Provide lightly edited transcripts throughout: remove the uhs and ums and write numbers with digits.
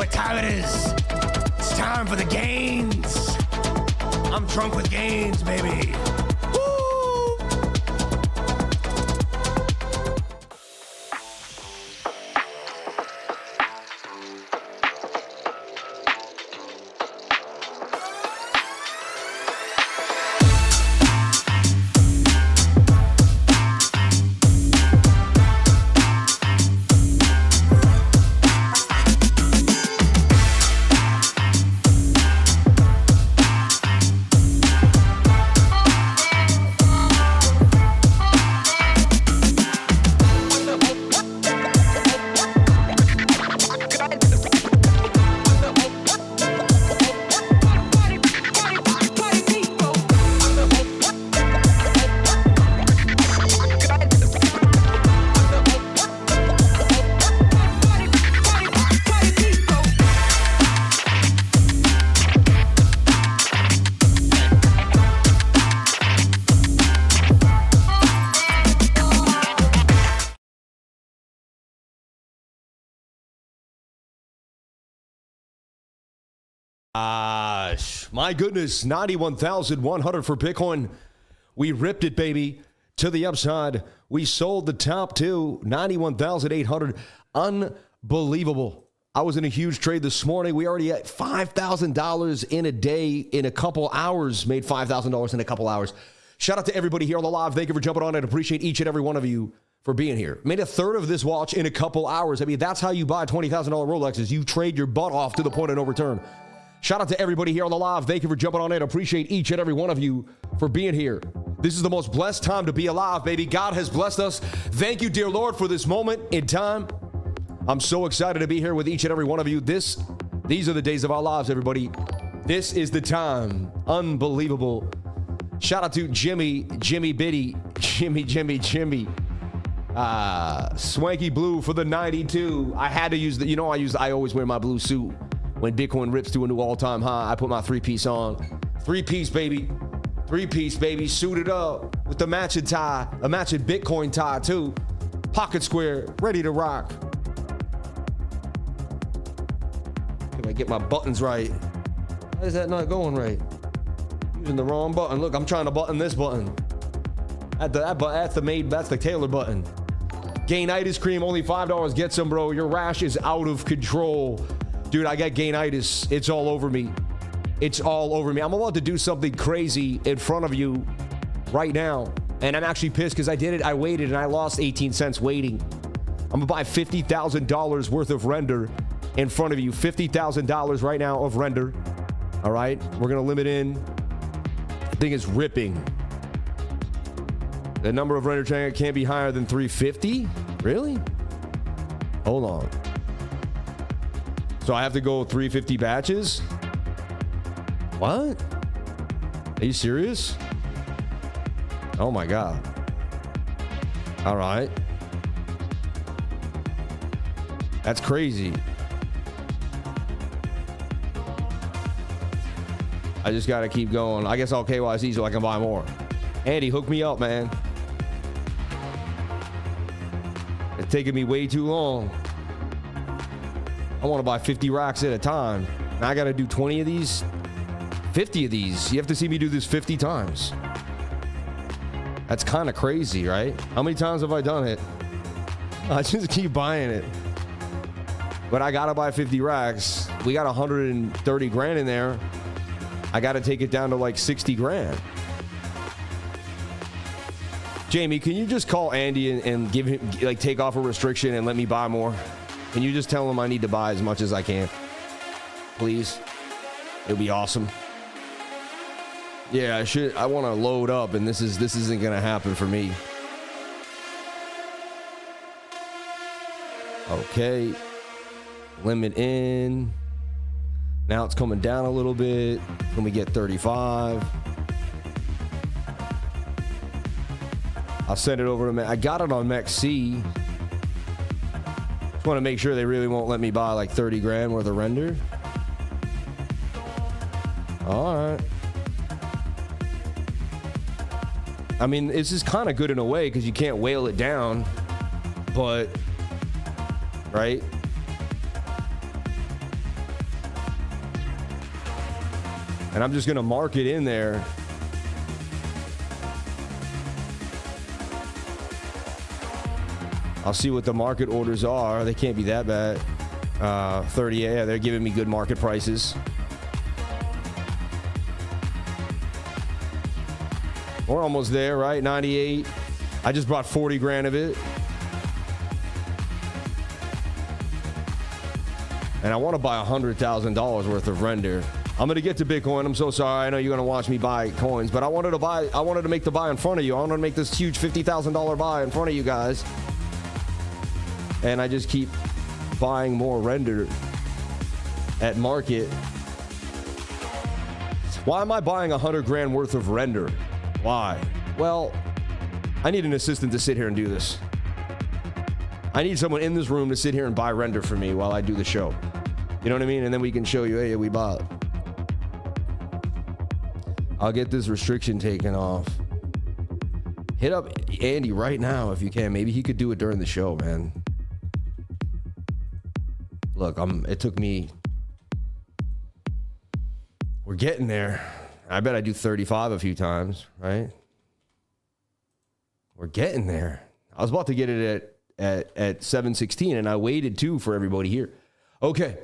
what time it is. It's time for the gains. I'm drunk with gains, baby. My goodness, 91,100 for Bitcoin. We ripped it, baby, to the upside. We sold the top two, 91,800. Unbelievable. I was in a huge trade this morning. We already had $5,000 in a day, in a couple hours, made $5,000 in a couple hours. Shout out to everybody here on the live. Thank you for jumping on and appreciate each and every one of you for being here. Made a third of this watch in a couple hours. I mean, that's how you buy $20,000 Rolexes. You trade your butt off to the point of no return. Shout out to everybody here on the live. Thank you for jumping on in. Appreciate each and every one of you for being here. This is the most blessed time to be alive, baby. God has blessed us. Thank you, dear Lord, for this moment in time. I'm so excited to be here with each and every one of you. These are the days of our lives, everybody. This is the time. Unbelievable. Shout out to Jimmy Biddy. Jimmy. Swanky Blue for the 92. I had to use I always wear my blue suit. When Bitcoin rips to a new all-time high, I put my three-piece on. Three-piece, baby. Suited up with the matching tie. A matching Bitcoin tie, too. Pocket square, ready to rock. If I get my buttons right. Why is that not going right? Using the wrong button. Look, I'm trying to button this button. That's the Taylor button. Gainitis cream, only $5. Get some, bro. Your rash is out of control. Dude, I got gainitis. It's all over me. I'm about to do something crazy in front of you right now. And I'm actually pissed because I did it. I waited and I lost 18 cents waiting. I'm going to buy $50,000 worth of render in front of you. $50,000 right now of render. All right. We're going to limit in. The thing is ripping. The number of render channel can't be higher than 350. Really? Hold on. So I have to go 350 batches? What? Are you serious? Oh my God. All right. That's crazy. I just got to keep going. I guess I'll KYC so I can buy more. Andy, hook me up, man. It's taking me way too long. I want to buy 50 racks at a time. Now I got to do 20 of these, 50 of these. You have to see me do this 50 times. That's kind of crazy, right? How many times have I done it? I just keep buying it. But I got to buy 50 racks. We got 130 grand in there. I got to take it down to like 60 grand. Jamie, can you just call Andy and give him, like, take off a restriction and let me buy more? Can you just tell him I need to buy as much as I can? Please. It'll be awesome. Yeah, I want to load up, and this isn't going to happen for me. Okay. Limit in. Now it's coming down a little bit. When we get 35. I'll send it over to I got it on MEXC. Just want to make sure they really won't let me buy like 30 grand worth of render. All right. I mean, this is kind of good in a way because you can't whale it down, but right? And I'm just going to mark it in there. I'll see what the market orders are. They can't be that bad. 30, yeah, they're giving me good market prices. We're almost there, right? 98. I just bought 40 grand of it. And I want to buy $100,000 worth of render. I'm going to get to Bitcoin. I'm so sorry. I know you're going to watch me buy coins, but I wanted to make the buy in front of you. I wanted to make this huge $50,000 buy in front of you guys. And I just keep buying more render at market. Why am I buying 100 grand worth of render? Why? Well, I need an assistant to sit here and do this. I need someone in this room to sit here and buy render for me while I do the show. You know what I mean? And then we can show you, hey, we bought. I'll get this restriction taken off. Hit up Andy right now if you can. Maybe he could do it during the show, man. Look, it took me. We're getting there. I bet I do 35 a few times, right? We're getting there. I was about to get it at 7:16, and I waited too for everybody here. Okay.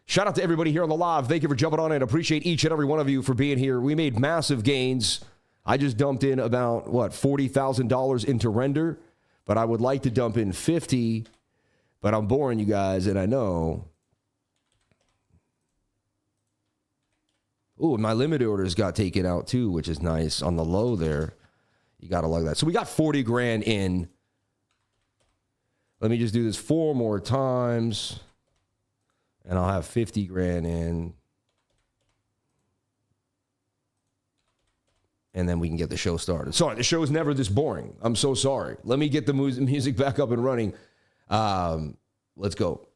Shout out to everybody here on the live. Thank you for jumping on in. Appreciate each and every one of you for being here. We made massive gains. I just dumped in about, $40,000 into render, but I would like to dump in 50, but I'm boring you guys, and I know. Ooh, my limit orders got taken out too, which is nice. On the low there, you got to love that. So we got 40 grand in. Let me just do this 4 more times. And I'll have 50 grand in. And then we can get the show started. Sorry, the show is never this boring. I'm so sorry. Let me get the music back up and running. Let's go.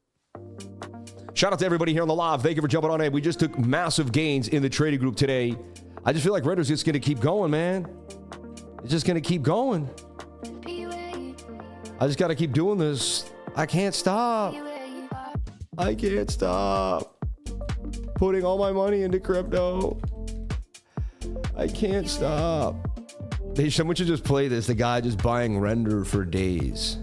Shout out to everybody here on the live. Thank you for jumping on in. We just took massive gains in the trading group today. I just feel like render's just going to keep going, man. It's just going to keep going. I just got to keep doing this. I can't stop. I can't stop putting all my money into crypto. I can't stop. Someone should just play this. The guy just buying render for days.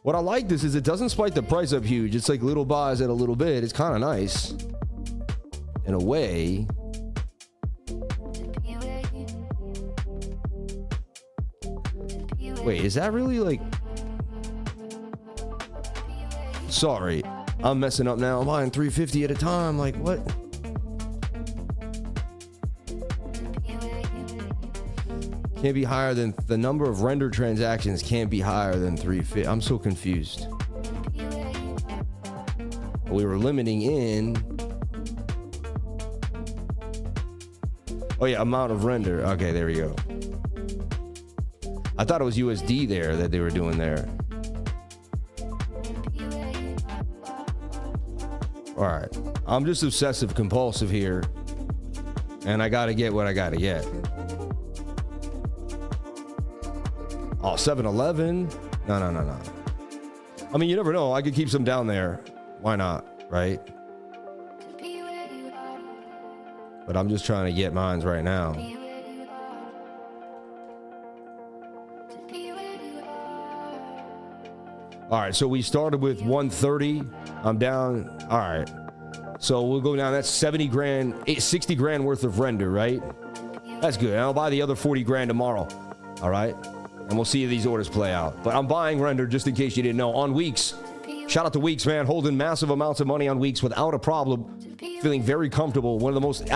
What I like this is it doesn't spike the price up huge. It's like little buys at a little bit. It's kind of nice in a way. Wait, is that really like... Sorry, I'm messing up now. I'm buying 350 at a time. Like, what? Can't be higher than the number of render transactions can't be higher than 350. I'm so confused. We were limiting in. Oh yeah, amount of render. Okay, there we go. I thought it was USD there that they were doing there. All right, I'm just obsessive compulsive here, and I gotta get what I gotta get. Oh, 7-Eleven? No. I mean, you never know. I could keep some down there. Why not, right? But I'm just trying to get mines right now. All right, so we started with 130. I'm down. All right. So we'll go down. That's 70 grand, 60 grand worth of render, right? That's good. And I'll buy the other 40 grand tomorrow. All right. And we'll see if these orders play out. But I'm buying render just in case you didn't know. On Weeks. Shout out to Weeks, man. Holding massive amounts of money on Weeks without a problem. Feeling very comfortable. One of the most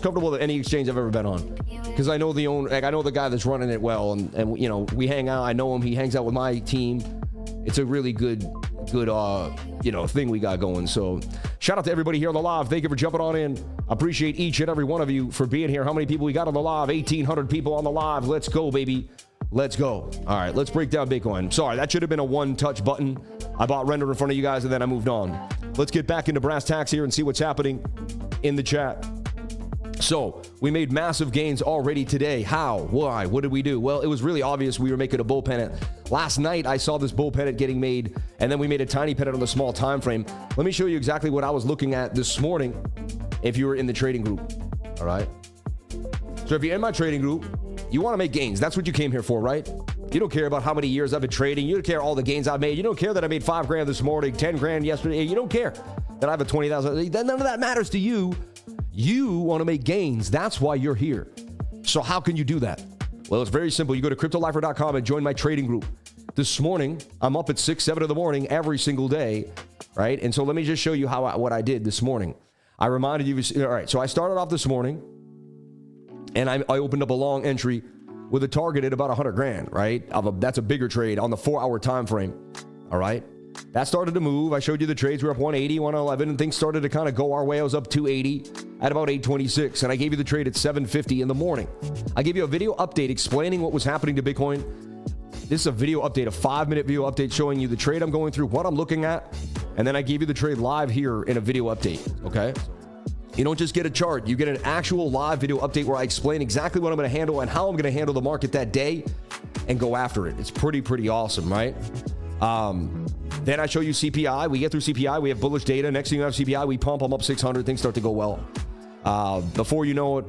comfortable of any exchange I've ever been on. Because I know I know the guy that's running it well. And you know, we hang out. I know him. He hangs out with my team. It's a really good thing we got going. So shout out to everybody here on the live. Thank you for jumping on in. Appreciate each and every one of you for being here. How many people we got on the live? 1,800 people on the live. Let's go, baby. Let's go. All right, let's break down Bitcoin. Sorry, that should have been a one-touch button. I bought render in front of you guys, and then I moved on. Let's get back into brass tacks here and see what's happening in the chat. So we made massive gains already today. How? Why? What did we do? Well, it was really obvious we were making a bull pennant. Last night, I saw this bull pennant getting made, and then we made a tiny pennant on the small time frame. Let me show you exactly what I was looking at this morning if you were in the trading group. All right. So if you're in my trading group, you want to make gains. That's what you came here for, right? You don't care about how many years I've been trading. You don't care all the gains I've made. You don't care that I made $5,000 this morning, 10 grand yesterday. You don't care that I have a 20,000. None of that matters to you. You want to make gains. That's why you're here. So how can you do that? Well, it's very simple. You go to cryptolifer.com and join my trading group. This morning, I'm up at 6, 7 in the morning every single day, right? And so let me just show you what I did this morning. I reminded you, all right, so I started off this morning, and I opened up a long entry with a target at about 100 grand, right? That's a bigger trade on the 4-hour time frame, all right? That started to move. I showed you the trades. We were up 180, 111, and things started to kind of go our way. I was up 280 at about 826, and I gave you the trade at 750 in the morning. I gave you a video update explaining what was happening to Bitcoin. This is a video update, a 5-minute video update showing you the trade I'm going through, what I'm looking at, and then I gave you the trade live here in a video update, okay? You don't just get a chart. You get an actual live video update where I explain exactly what I'm going to handle and how I'm going to handle the market that day and go after it. It's pretty awesome, right? Then I show you CPI. We get through CPI. We have bullish data. Next thing you have CPI, we pump. I'm up 600. Things start to go well. Before you know it,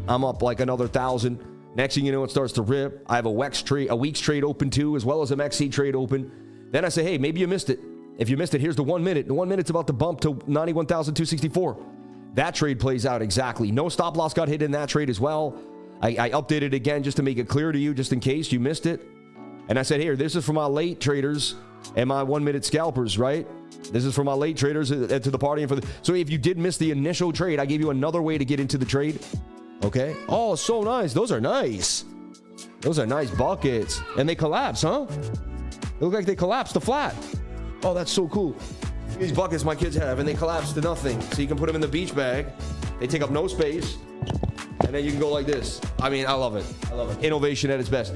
I'm up like another 1,000. Next thing you know, it starts to rip. I have a week's trade open too, as well as a XC trade open. Then I say, hey, maybe you missed it. If you missed it, here's the 1 minute. The 1 minute's about to bump to 91,264. That trade plays out exactly. No stop loss got hit in that trade as well. I updated again just to make it clear to you, just in case you missed it. And I said, here, this is for my late traders and my 1 minute scalpers, right? This is for my late traders to the party. And so if you did miss the initial trade, I gave you another way to get into the trade. Okay. Oh, so nice. Those are nice. Those are nice buckets. And they collapse, huh? They look like they collapsed to flat. Oh, that's so cool. These buckets my kids have, and they collapse to nothing. So you can put them in the beach bag. They take up no space. And then you can go like this. I mean, I love it. I love it. Innovation at its best.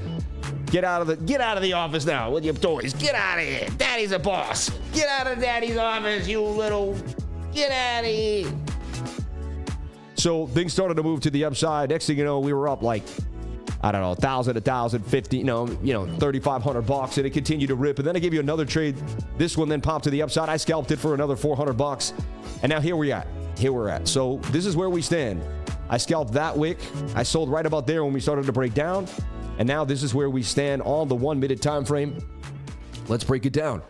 Get out of the office now with your toys. Get out of here. Daddy's a boss. Get out of Daddy's office, you little. Get out of here. So things started to move to the upside. Next thing you know, we were up like, I don't know, 1,000, 1,050, 3,500 bucks, and it continued to rip. And then I gave you another trade. This one then popped to the upside. I scalped it for another 400 bucks. And now here we're at. So this is where we stand. I scalped that wick. I sold right about there when we started to break down. And now this is where we stand on the 1 minute time frame. Let's break it down.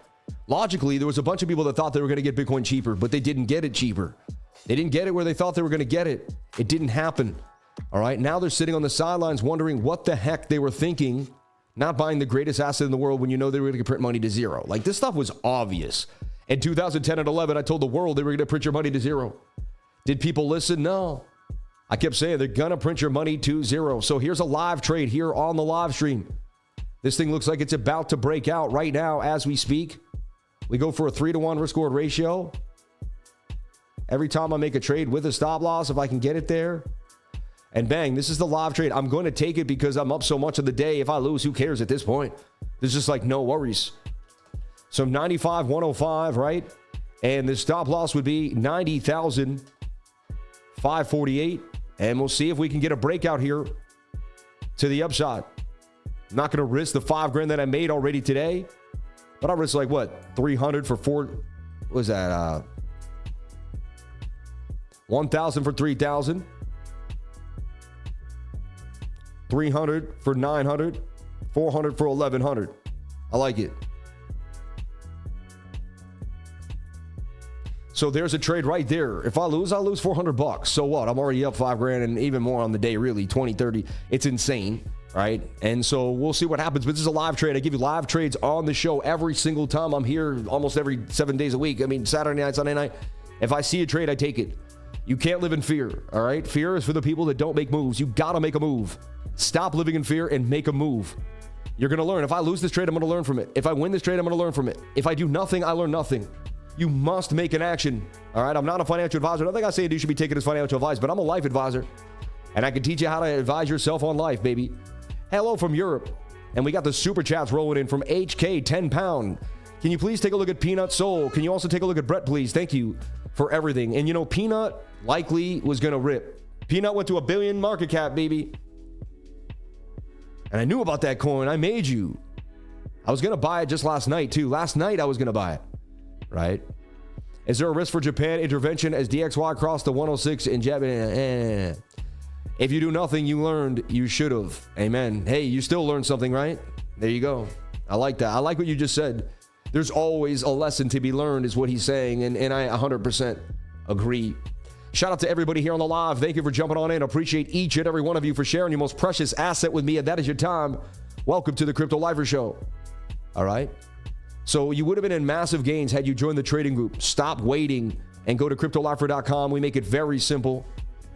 Logically, there was a bunch of people that thought they were going to get Bitcoin cheaper, but they didn't get it cheaper. They didn't get it where they thought they were going to get it. It didn't happen. All right. Now they're sitting on the sidelines wondering what the heck they were thinking, not buying the greatest asset in the world when you know they were going to print money to zero. Like, this stuff was obvious. In 2010 and 11, I told the world they were going to print your money to zero. Did people listen? No. I kept saying they're going to print your money to zero. So here's a live trade here on the live stream. This thing looks like it's about to break out right now as we speak. We go for a 3-to-1 risk reward ratio. Every time I make a trade with a stop loss, if I can get it there. And bang, this is the live trade. I'm going to take it because I'm up so much of the day. If I lose, who cares at this point? There's just like no worries. So 95,105, right? And the stop loss would be 90,548. And we'll see if we can get a breakout here to the upside. I'm not going to risk the $5,000 that I made already today. But I'll risk like what? 300 for 4. What was that? 1,000 for 3,000. 300 for 900. 400 for 1,100. I like it. So there's a trade right there. If I lose, I'll lose 400 bucks. So what? I'm already up $5,000 and even more on the day, really, 20, 30. It's insane, right? And so we'll see what happens. But this is a live trade. I give you live trades on the show every single time. I'm here almost every 7 days a week. I mean, Saturday night, Sunday night. If I see a trade, I take it. You can't live in fear, all right? Fear is for the people that don't make moves. You got to make a move. Stop living in fear and make a move. You're going to learn. If I lose this trade, I'm going to learn from it. If I win this trade, I'm going to learn from it. If I do nothing, I learn nothing. You must make an action, all right? I'm not a financial advisor. I don't think I say you should be taking as financial advice, but I'm a life advisor, and I can teach you how to advise yourself on life, baby. Hello from Europe, and we got the super chats rolling in from HK, 10 pound. Can you please take a look at PNUT Soul? Can you also take a look at Brett, please? Thank you for everything. And you know, PNUT likely was going to rip. PNUT went to $1 billion market cap, baby. And I knew about that coin. I made you. I was going to buy it just last night, too. Last night, I was going to buy it. Right? Is there a risk for Japan intervention as DXY crossed the 106 in Japan? If you do nothing, you learned, you should have. Amen. Hey, you still learned something, right? There you go. I like that. I like what you just said. There's always a lesson to be learned is what he's saying. And I 100% agree. Shout out to everybody here on the live. Thank you for jumping on in. Appreciate each and every one of you for sharing your most precious asset with me. And that is your time. Welcome to the Crypto Lifer Show. All right. So you would have been in massive gains had you joined the trading group. Stop waiting and go to cryptolifer.com. We make it very simple.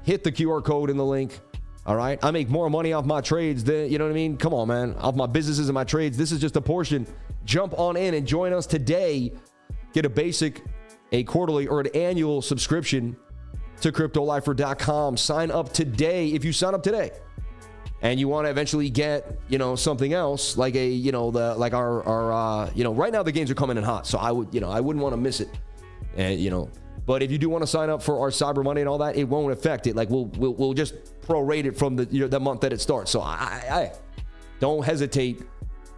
Hit the QR code in the link. All right. I make more money off my trades than, you know what I mean? Come on, man. Off my businesses and my trades. This is just a portion. Jump on in and join us today. Get a basic, a quarterly, or an annual subscription to cryptolifer.com. Sign up today. If you sign up today and you want to eventually get, something else like our right now the gains are coming in hot. So I wouldn't want to miss it. And, but if you do want to sign up for our Cyber Monday and all that, it won't affect it. Like we'll just prorate it from the month that it starts. So I don't hesitate.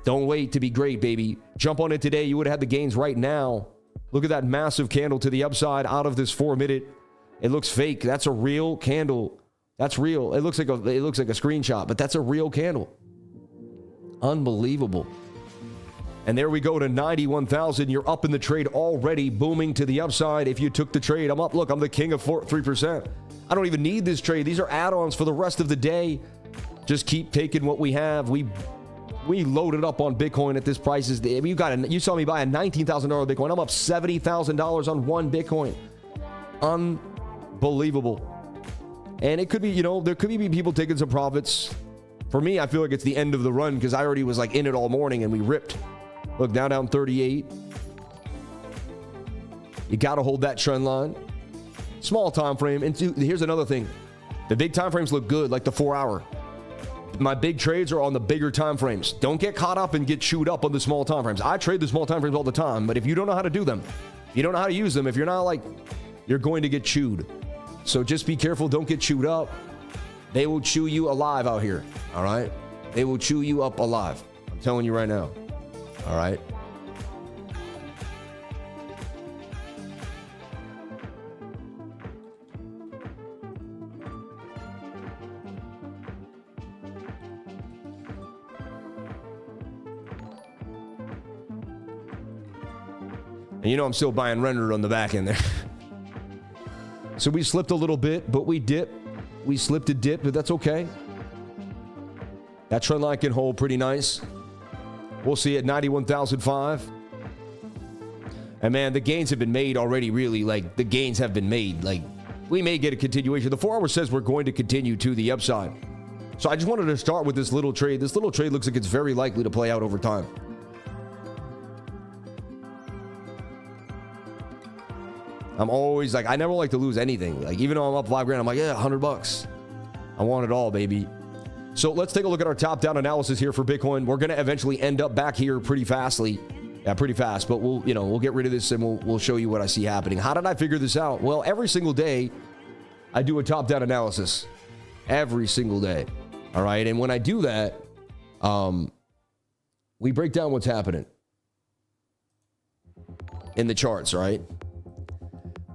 Don't wait to be great, baby. Jump on it today. You would have had the gains right now. Look at that massive candle to the upside out of this 4 minute. It looks fake. That's a real candle. That's real. It looks like a screenshot, but that's a real candle. Unbelievable. And there we go to 91,000. You're up in the trade already, booming to the upside. If you took the trade, I'm up. Look, I'm the king of 3%. I don't even need this trade. These are add-ons for the rest of the day. Just keep taking what we have. We loaded up on Bitcoin at this price. You saw me buy a $19,000 Bitcoin. I'm up $70,000 on one Bitcoin. Unbelievable. And it could be, there could be people taking some profits. For me, I feel like it's the end of the run because I already was like in it all morning and we ripped. Look, now down 38. You got to hold that trend line. Small time frame. And here's another thing. The big time frames look good, like the 4 hour. My big trades are on the bigger time frames. Don't get caught up and get chewed up on the small time frames. I trade the small time frames all the time, but if you don't know how to do them, you don't know how to use them, if you're not you're going to get chewed. So just be careful. Don't get chewed up. They will chew you alive out here. All right. They will chew you up alive. I'm telling you right now. All right. And I'm still buying rendered on the back end there. So we slipped a little bit, but we dipped. We slipped a dip, but that's okay. That trend line can hold pretty nice. We'll see at 91,005. And man, the gains have been made already, really. The gains have been made. We may get a continuation. The 4 hour says we're going to continue to the upside. So I just wanted to start with this little trade. This little trade looks like it's very likely to play out over time. I'm always I never like to lose anything. Even though I'm up $5,000, I'm yeah, $100. I want it all, baby. So let's take a look at our top-down analysis here for Bitcoin. We're going to eventually end up back here pretty fastly. Yeah, pretty fast. But we'll get rid of this and we'll show you what I see happening. How did I figure this out? Well, every single day, I do a top-down analysis. Every single day. All right? And when I do that, we break down what's happening in the charts, right?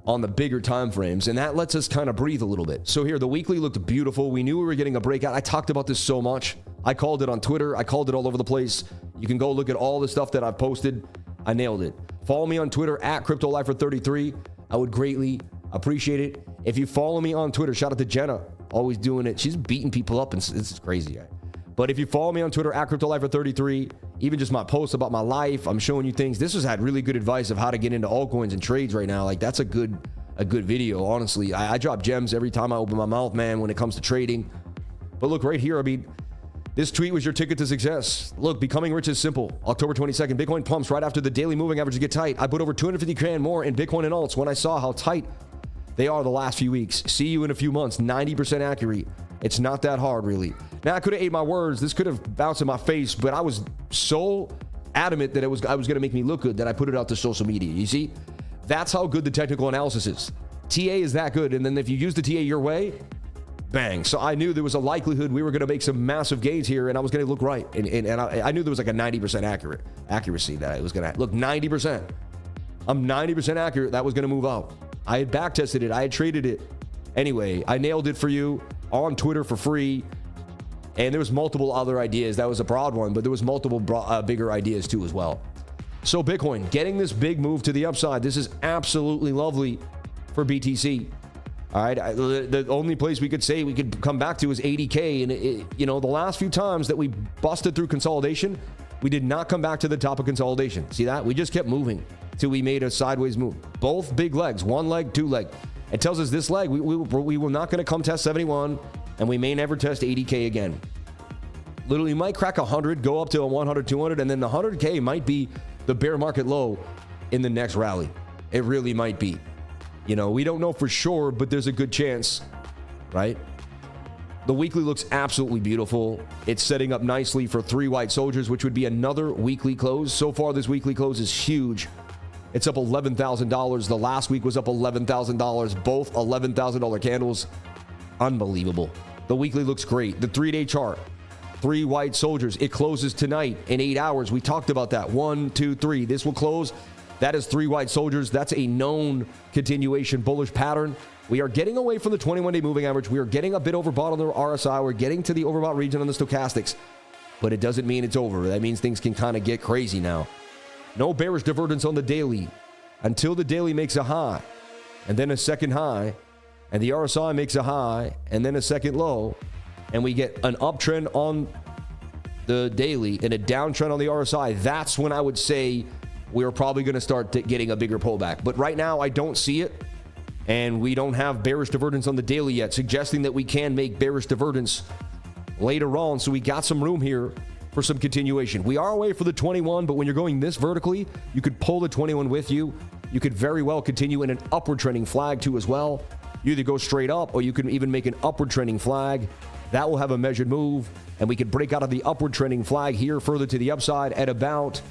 On the bigger time frames, and that lets us kind of breathe a little bit. So here, the weekly looked beautiful. We knew we were getting a breakout. I talked about this so much. I called it on Twitter. I called it all over the place. You can go look at all the stuff that I've posted. I nailed it. Follow me on Twitter at CryptoLifer33. I would greatly appreciate it. If you follow me on Twitter, shout out to Jenna, always doing it. She's beating people up, and this is crazy, right? But if you follow me on Twitter at CryptoLifer33, even just my posts about my life, I'm showing you things. This has had really good advice of how to get into altcoins and trades right now. That's a good video, honestly. I drop gems every time I open my mouth, man, when it comes to trading. But look right here. This tweet was your ticket to success. Look, becoming rich is simple. October 22nd, Bitcoin pumps right after the daily moving averages get tight. I put over 250 grand more in Bitcoin and alts when I saw how tight they are the last few weeks. See you in a few months. 90% accurate. It's not that hard, really. Now, I could have ate my words. This could have bounced in my face, but I was so adamant that I was going to make me look good that I put it out to social media. You see? That's how good the technical analysis is. TA is that good. And then if you use the TA your way, bang. So I knew there was a likelihood we were going to make some massive gains here and I was going to look right. And I knew there was a 90% accuracy that I was going to look 90%. I'm 90% accurate. That was going to move out. I had back tested it. I had traded it. Anyway, I nailed it for you. on Twitter for free. And there was multiple other ideas. That was a broad one, but there was multiple bigger ideas too as well. So Bitcoin getting this big move to the upside. This is absolutely lovely for BTC. All right. The only place we could say we could come back to is 80K. And, the last few times that we busted through consolidation, we did not come back to the top of consolidation. See that? We just kept moving till we made a sideways move. Both big legs, one leg, two leg. It tells us this leg, we were not going to come test 71, and we may never test 80K again. Literally might crack 100, go up to a 100, 200, and then the 100K might be the bear market low in the next rally. It really might be. We don't know for sure, but there's a good chance, right? The weekly looks absolutely beautiful. It's setting up nicely for 3 white soldiers, which would be another weekly close. So far, this weekly close is huge. It's up $11,000. The last week was up $11,000. Both $11,000 candles. Unbelievable. The weekly looks great. The 3-day chart, 3 white soldiers. It closes tonight in 8 hours. We talked about that. 1, 2, 3. This will close. That is 3 white soldiers. That's a known continuation bullish pattern. We are getting away from the 21-day moving average. We are getting a bit overbought on the RSI. We're getting to the overbought region on the stochastics. But it doesn't mean it's over. That means things can kind of get crazy now. No bearish divergence on the daily until the daily makes a high and then a second high, and the RSI makes a high and then a second low, and we get an uptrend on the daily and a downtrend on the RSI. That's when I would say we're probably going to start getting a bigger pullback. But right now, I don't see it, and we don't have bearish divergence on the daily yet, suggesting that we can make bearish divergence later on. So we got some room here for some continuation. We are away for the 21, but when you're going this vertically, you could pull the 21 with you. You could very well continue in an upward trending flag too as well. You either go straight up, or you can even make an upward trending flag. That will have a measured move, and we could break out of the upward trending flag here further to the upside at about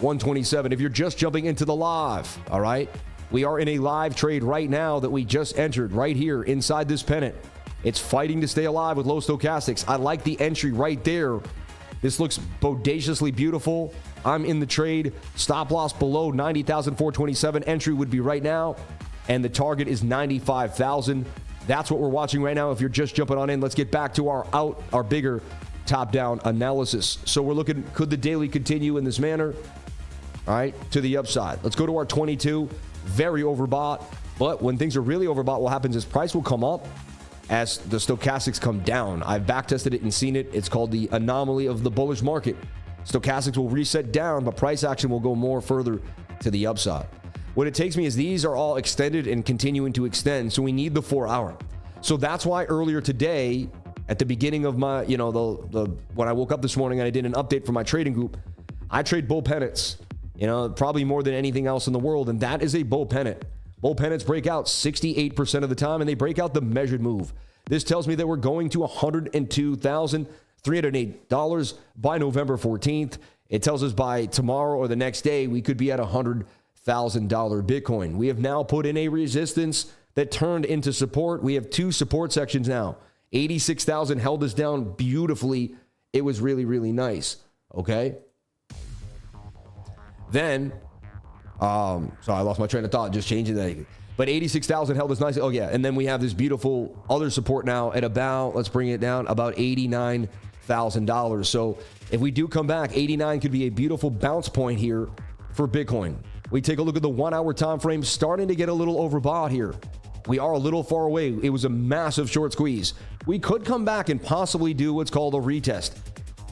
127. If you're just jumping into the live, all right? We are in a live trade right now that we just entered right here inside this pennant. It's fighting to stay alive with low stochastics. I like the entry right there. This looks bodaciously beautiful. I'm in the trade. Stop loss below 90,427. Entry would be right now. And the target is 95,000. That's what we're watching right now. If you're just jumping on in, let's get back to our bigger top-down analysis. So we're looking, could the daily continue in this manner? All right, to the upside. Let's go to our 22. Very overbought. But when things are really overbought, what happens is price will come up as the stochastics come down. I've backtested it and seen it. It's called the anomaly of the bullish market. Stochastics will reset down, but price action will go more further to the upside. What it takes me is these are all extended and continuing to extend, so we need the 4 hour. So that's why earlier today, at the beginning of my, when I woke up this morning and I did an update for my trading group, I trade bull pennants, probably more than anything else in the world, and that is a bull pennant. Bull pennants break out 68% of the time, and they break out the measured move. This tells me that we're going to $102,308 by November 14th. It tells us by tomorrow or the next day, we could be at $100,000 Bitcoin. We have now put in a resistance that turned into support. We have 2 support sections now. 86,000 held us down beautifully. It was really, really nice. Okay. Then, so I lost my train of thought, just changing that. But 86,000 held us nice. Oh yeah. And then we have this beautiful other support now at about, let's bring it down, about $89,000. So if we do come back, 89 could be a beautiful bounce point here for Bitcoin. We take a look at the 1 hour time frame, starting to get a little overbought here. We are a little far away. It was a massive short squeeze. We could come back and possibly do what's called a retest.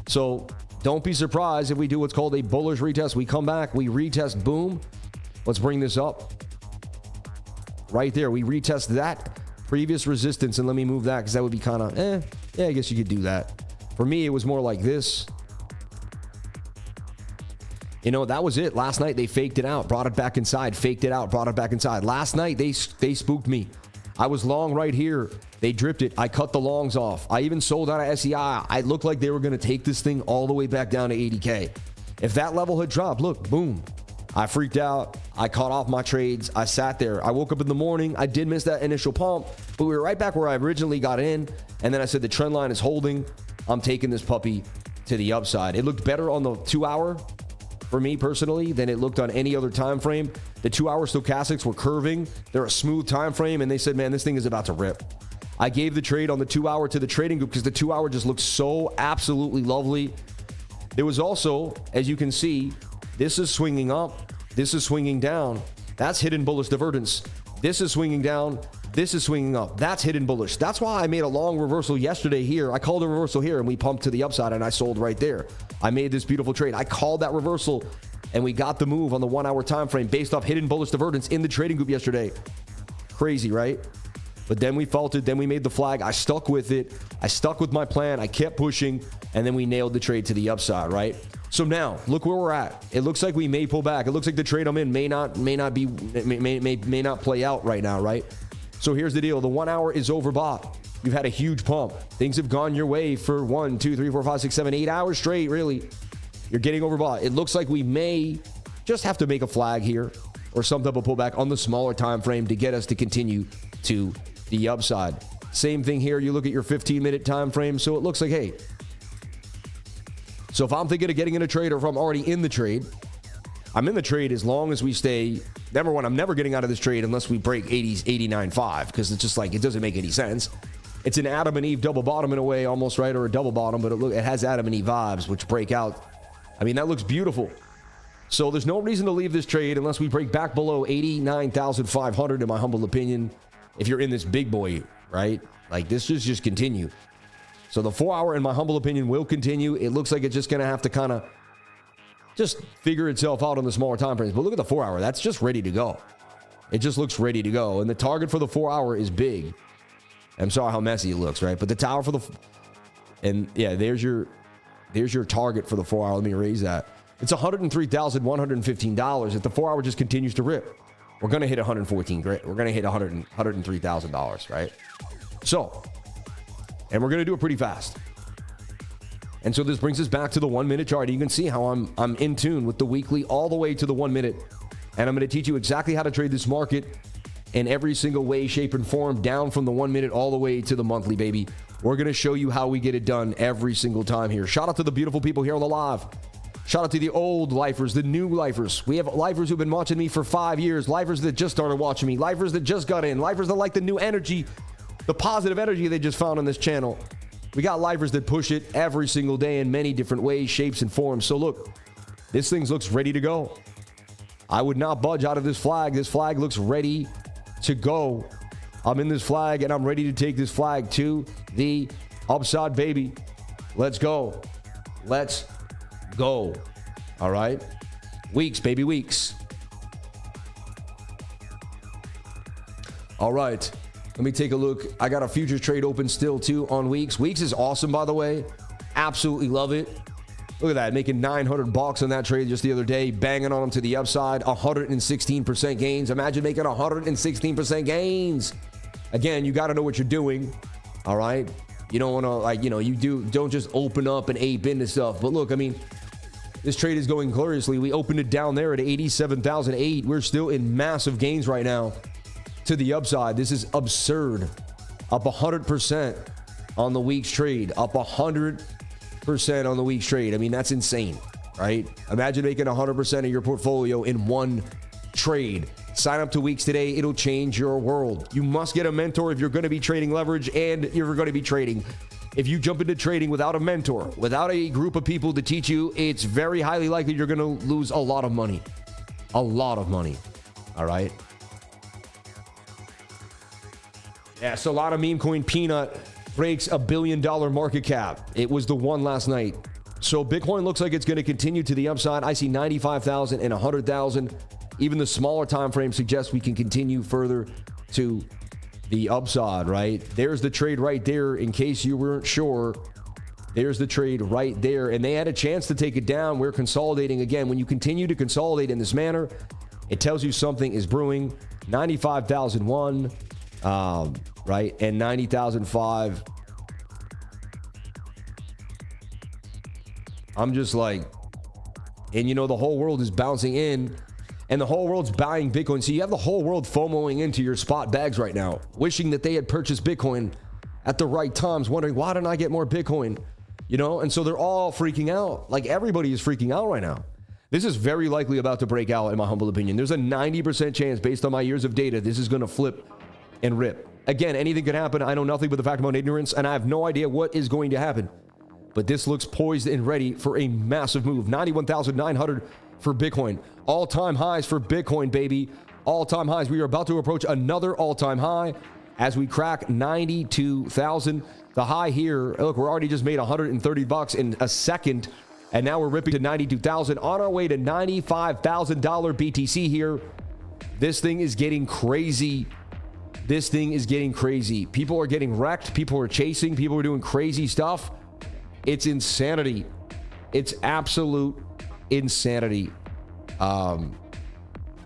So don't be surprised if we do what's called a bullish retest. We come back, we retest, boom. Let's bring this up. Right there, we retest that previous resistance, and let me move that because that would be kind of, yeah, I guess you could do that. For me, it was more like this. That was it. Last night, they faked it out, brought it back inside, faked it out, brought it back inside. Last night, they spooked me. I was long right here. They dripped it. I cut the longs off. I even sold out of SEI. I looked like they were going to take this thing all the way back down to 80K. If that level had dropped, look, boom. I freaked out. I caught off my trades. I sat there. I woke up in the morning. I did miss that initial pump, but we were right back where I originally got in. And then I said, the trend line is holding. I'm taking this puppy to the upside. It looked better on the 2 hour for me personally than it looked on any other time frame. The 2 hour stochastics were curving. They're a smooth time frame, and they said, man, this thing is about to rip. I gave the trade on the 2 hour to the trading group because the 2 hour just looks so absolutely lovely. There was also, as you can see, this is swinging up. This is swinging down. That's hidden bullish divergence. This is swinging down. This is swinging up. That's hidden bullish. That's why I made a long reversal yesterday here. I called a reversal here and we pumped to the upside and I sold right there. I made this beautiful trade. I called that reversal and we got the move on the 1 hour time frame based off hidden bullish divergence in the trading group yesterday. Crazy, right? But then we faulted. Then we made the flag. I stuck with it. I stuck with my plan. I kept pushing and then we nailed the trade to the upside, right? So now look where we're at. It looks like we may pull back. It looks like the trade I'm in may not play out right now, right? So here's the deal. The 1 hour is overbought. You've had a huge pump. Things have gone your way for 1, 2, 3, 4, 5, 6, 7, 8 hours straight, really. You're getting overbought. It looks like we may just have to make a flag here or some type of pullback on the smaller time frame to get us to continue to the upside. Same thing here. You look at your 15-minute time frame. So it looks like, hey, so if I'm thinking of getting in a trade or if I'm already in the trade, I'm in the trade as long as we stay. Number one, I'm never getting out of this trade unless we break 89.5 because it's just like, it doesn't make any sense. It's an Adam and Eve double bottom in a way, almost, right? Or a double bottom, but it has Adam and Eve vibes, which break out. I mean, that looks beautiful. So there's no reason to leave this trade unless we break back below 89,500, in my humble opinion. If you're in this big boy, right? Like this just continue. So the 4 hour, in my humble opinion, will continue. It looks like it's just going to have to kind of just figure itself out on the smaller time frames. But look at the 4 hour. That's just ready to go. It just looks ready to go. And the target for the 4 hour is big. I'm sorry how messy it looks, right? But the tower for the... And yeah, there's your target for the 4 hour. Let me raise that. It's $103,115. If the 4 hour just continues to rip, we're going to hit 114 grand. We're going to hit $103,000, right? So... and we're going to do it pretty fast. And so this brings us back to the 1 minute chart. You can see how I'm in tune with the weekly all the way to the 1 minute. And I'm going to teach you exactly how to trade this market in every single way, shape, and form, down from the 1 minute all the way to the monthly, baby. We're going to show you how we get it done every single time here. Shout out to the beautiful people here on the live. Shout out to the old lifers, the new lifers. We have lifers who've been watching me for 5 years, lifers that just started watching me, lifers that just got in, lifers that like the new energy, the positive energy they just found on this channel. We got lifers that push it every single day in many different ways, shapes, and forms. So look, this thing looks ready to go. I would not budge out of this flag. This flag looks ready to go. I'm in this flag and I'm ready to take this flag to the upside, baby. Let's go. Let's go. All right. Weeks, baby, weeks. All right. Let me take a look. I got a futures trade open still too on Weeks. Weeks is awesome, by the way. Absolutely love it. Look at that, making $900 on that trade just the other day, banging on them to the upside, 116% gains. Imagine making 116% gains. Again, you got to know what you're doing. All right. You don't want to, don't just open up and ape into stuff. But look, I mean, this trade is going gloriously. We opened it down there at 87,008. We're still in massive gains right now to the upside. This is absurd. Up 100% on the week's trade. Up 100% on the week's trade. I mean, that's insane, right? Imagine making 100% of your portfolio in one trade. Sign up to Weeks today. It'll change your world. You must get a mentor if you're going to be trading leverage and you're going to be trading. If you jump into trading without a mentor, without a group of people to teach you, it's very highly likely you're going to lose a lot of money. A lot of money. All right? Yeah, Solana meme coin PNUT breaks $1 billion market cap. It was the one last night. So Bitcoin looks like it's going to continue to the upside. I see 95,000 and 100,000. Even the smaller time frame suggests we can continue further to the upside, right? There's the trade right there in case you weren't sure. There's the trade right there. And they had a chance to take it down. We're consolidating again. When you continue to consolidate in this manner, it tells you something is brewing. 95,001. Right, and 90,005. I'm just like, and you know, the whole world is bouncing in and the whole world's buying Bitcoin. So you have the whole world FOMOing into your spot bags right now, wishing that they had purchased Bitcoin at the right times, wondering, why didn't I get more Bitcoin? You know, and so they're all freaking out. Like everybody is freaking out right now. This is very likely about to break out, in my humble opinion. There's a 90% chance, based on my years of data, this is going to flip and rip. Again, anything could happen. I know nothing but the fact of my own ignorance, and I have no idea what is going to happen. But this looks poised and ready for a massive move. 91,900 for Bitcoin. All-time highs for Bitcoin, baby. All-time highs. We are about to approach another all-time high as we crack 92,000. The high here, look, we're already just made $130 in a second, and now we're ripping to 92,000 on our way to $95,000 BTC here. This thing is getting crazy. This thing is getting crazy. People are getting wrecked. People are chasing. People are doing crazy stuff. It's insanity. It's absolute insanity.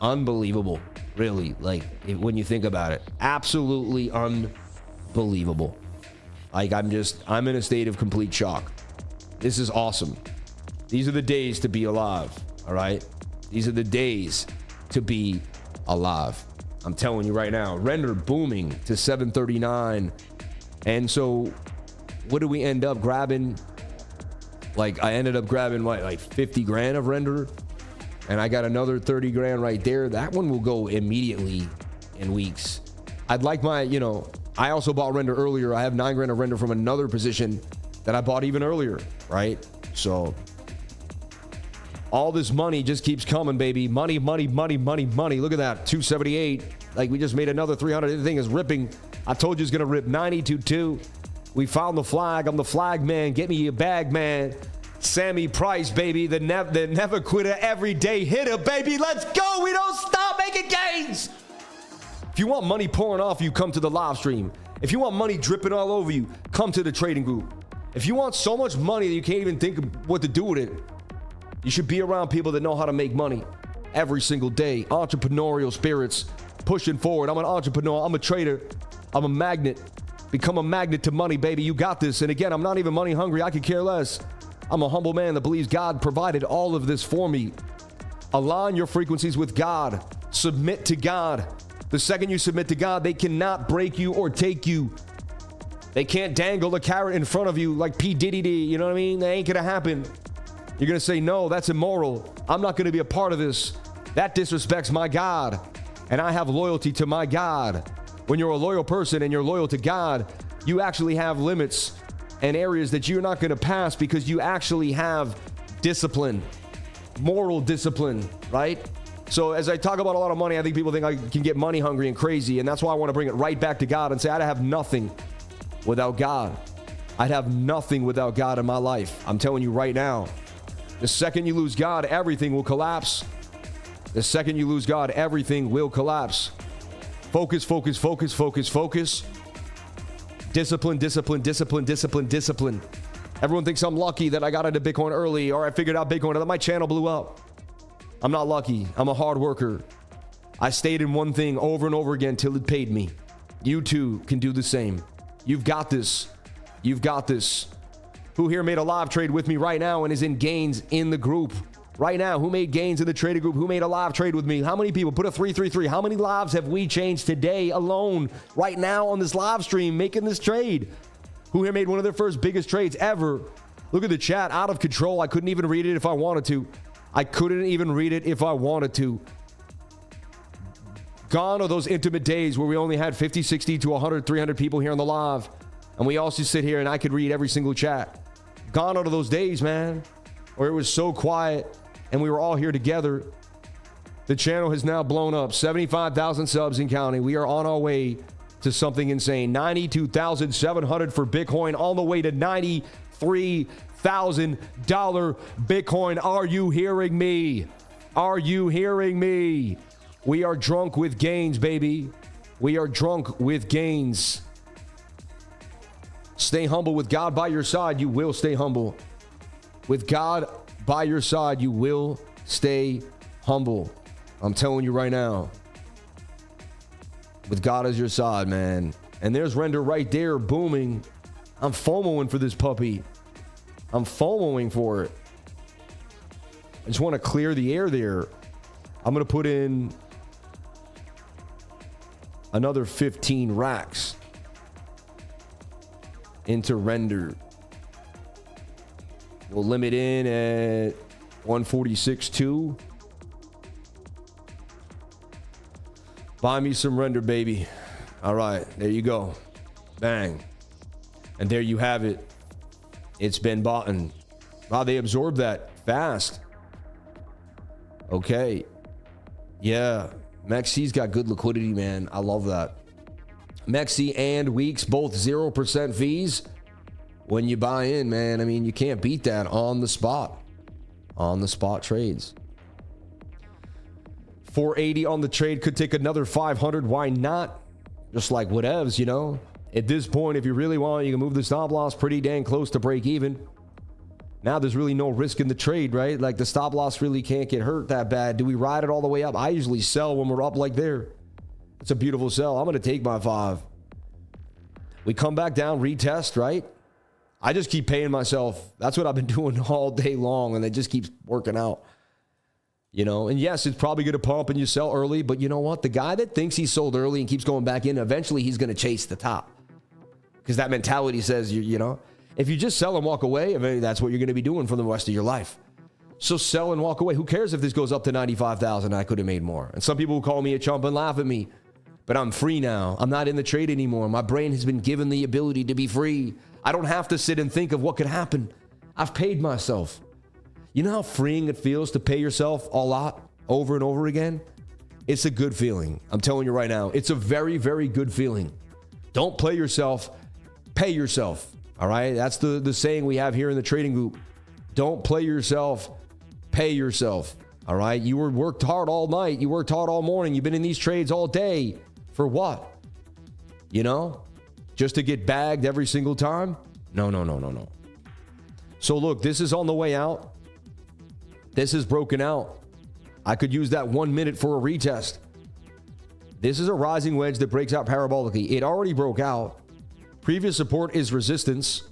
Unbelievable, really. Like, when you think about it, absolutely unbelievable. Like, I'm in a state of complete shock. This is awesome. These are the days to be alive. All right. These are the days to be alive. I'm telling you right now, render booming to 739. And so what do we end up grabbing? Like, I ended up grabbing what, like 50 grand of render, and I got another 30 grand right there. That one will go immediately in weeks. I'd like my, I also bought render earlier. I have 9 grand of render from another position that I bought even earlier, right? So all this money just keeps coming, baby. Money, money, money, money, money. Look at that, 278. Like, we just made another 300. The thing is ripping. I told you it's gonna rip. 92.2. We found the flag. I'm the flag man. Get me a bag, man. Sammy Price, baby. The never quitter, everyday hitter, baby. Let's go. We don't stop making gains. If you want money pouring off you, come to the live stream. If you want money dripping all over you, come to the trading group. If you want so much money that you can't even think of what to do with it, you should be around people that know how to make money every single day. Entrepreneurial spirits pushing forward. I'm an entrepreneur. I'm a trader. I'm a magnet. Become a magnet to money, baby. You got this. And again, I'm not even money hungry. I could care less. I'm a humble man that believes God provided all of this for me. Align your frequencies with God. Submit to God. The second you submit to God, they cannot break you or take you. They can't dangle a carrot in front of you like P. Diddy did. You know what I mean? That ain't gonna happen. You're gonna say, no, that's immoral. I'm not gonna be a part of this. That disrespects my God. And I have loyalty to my God. When you're a loyal person and you're loyal to God, you actually have limits and areas that you're not gonna pass because you actually have discipline, moral discipline, right? So as I talk about a lot of money, I think people think I can get money hungry and crazy. And that's why I want to bring it right back to God and say, I'd have nothing without God. I'd have nothing without God in my life. I'm telling you right now, the second you lose God, everything will collapse. The second you lose God, everything will collapse. Focus, focus, focus, focus, focus. Discipline, discipline, discipline, discipline, discipline. Everyone thinks I'm lucky that I got into Bitcoin early or I figured out Bitcoin and that my channel blew up. I'm not lucky. I'm a hard worker. I stayed in one thing over and over again till it paid me. You too can do the same. You've got this. You've got this. Who here made a live trade with me right now and is in gains in the group? Right now, who made gains in the trading group? Who made a live trade with me? How many people? Put a 333. How many lives have we changed today alone, right now on this live stream, making this trade? Who here made one of their first biggest trades ever? Look at the chat, out of control. I couldn't even read it if I wanted to. I couldn't even read it if I wanted to. Gone are those intimate days where we only had 50, 60 to 100, 300 people here on the live. And we all just sit here and I could read every single chat. Gone are those days, man, where it was so quiet and we were all here together. The channel has now blown up. 75,000 subs and counting. We are on our way to something insane. 92,700 for Bitcoin, on the way to $93,000 Bitcoin. Are you hearing me? Are you hearing me? We are drunk with gains, baby. We are drunk with gains. Stay humble. With God by your side, you will stay humble. With God by your side, you will stay humble. I'm telling you right now. With God as your side, man. And there's render right there, booming. I'm FOMOing for this puppy. I'm FOMOing for it. I just want to clear the air there. I'm going to put in another 15 racks into render. We'll limit in at 146.2. Buy me some render, baby. All right, there you go. Bang. And there you have it. It's been bought. And wow, they absorbed that fast. Okay. Yeah. MEXC's got good liquidity, man. I love that. MEXC and Weeks, both 0% fees when you buy in, man. I mean, you can't beat that on the spot. On the spot trades. 480 on the trade, could take another 500. Why not? Just like whatevs, you know. At this point, if you really want, you can move the stop loss pretty dang close to break even. Now there's really no risk in the trade, right? Like the stop loss really can't get hurt that bad. Do we ride it all the way up? I usually sell when we're up like there. It's a beautiful sell. I'm going to take my 5. We come back down, retest, right? I just keep paying myself. That's what I've been doing all day long, and it just keeps working out. You know, and yes, it's probably going to pump and you sell early, but you know what? The guy that thinks he sold early and keeps going back in, eventually he's going to chase the top. Because that mentality says, you know, if you just sell and walk away, that's what you're going to be doing for the rest of your life. So sell and walk away. Who cares if this goes up to 95,000? I could have made more. And some people will call me a chump and laugh at me, but I'm free now. I'm not in the trade anymore. My brain has been given the ability to be free. I don't have to sit and think of what could happen. I've paid myself. You know how freeing it feels to pay yourself a lot over and over again? It's a good feeling. I'm telling you right now, it's a very, very good feeling. Don't play yourself, pay yourself. All right? That's the saying we have here in the trading group. Don't play yourself, pay yourself. All right? You worked hard all night. You worked hard all morning. You've been in these trades all day. For what? You know? Just to get bagged every single time? No. So look, this is on the way out. This is broken out. I could use that 1 minute for a retest. This is a rising wedge that breaks out parabolically. It already broke out. Previous support is resistance.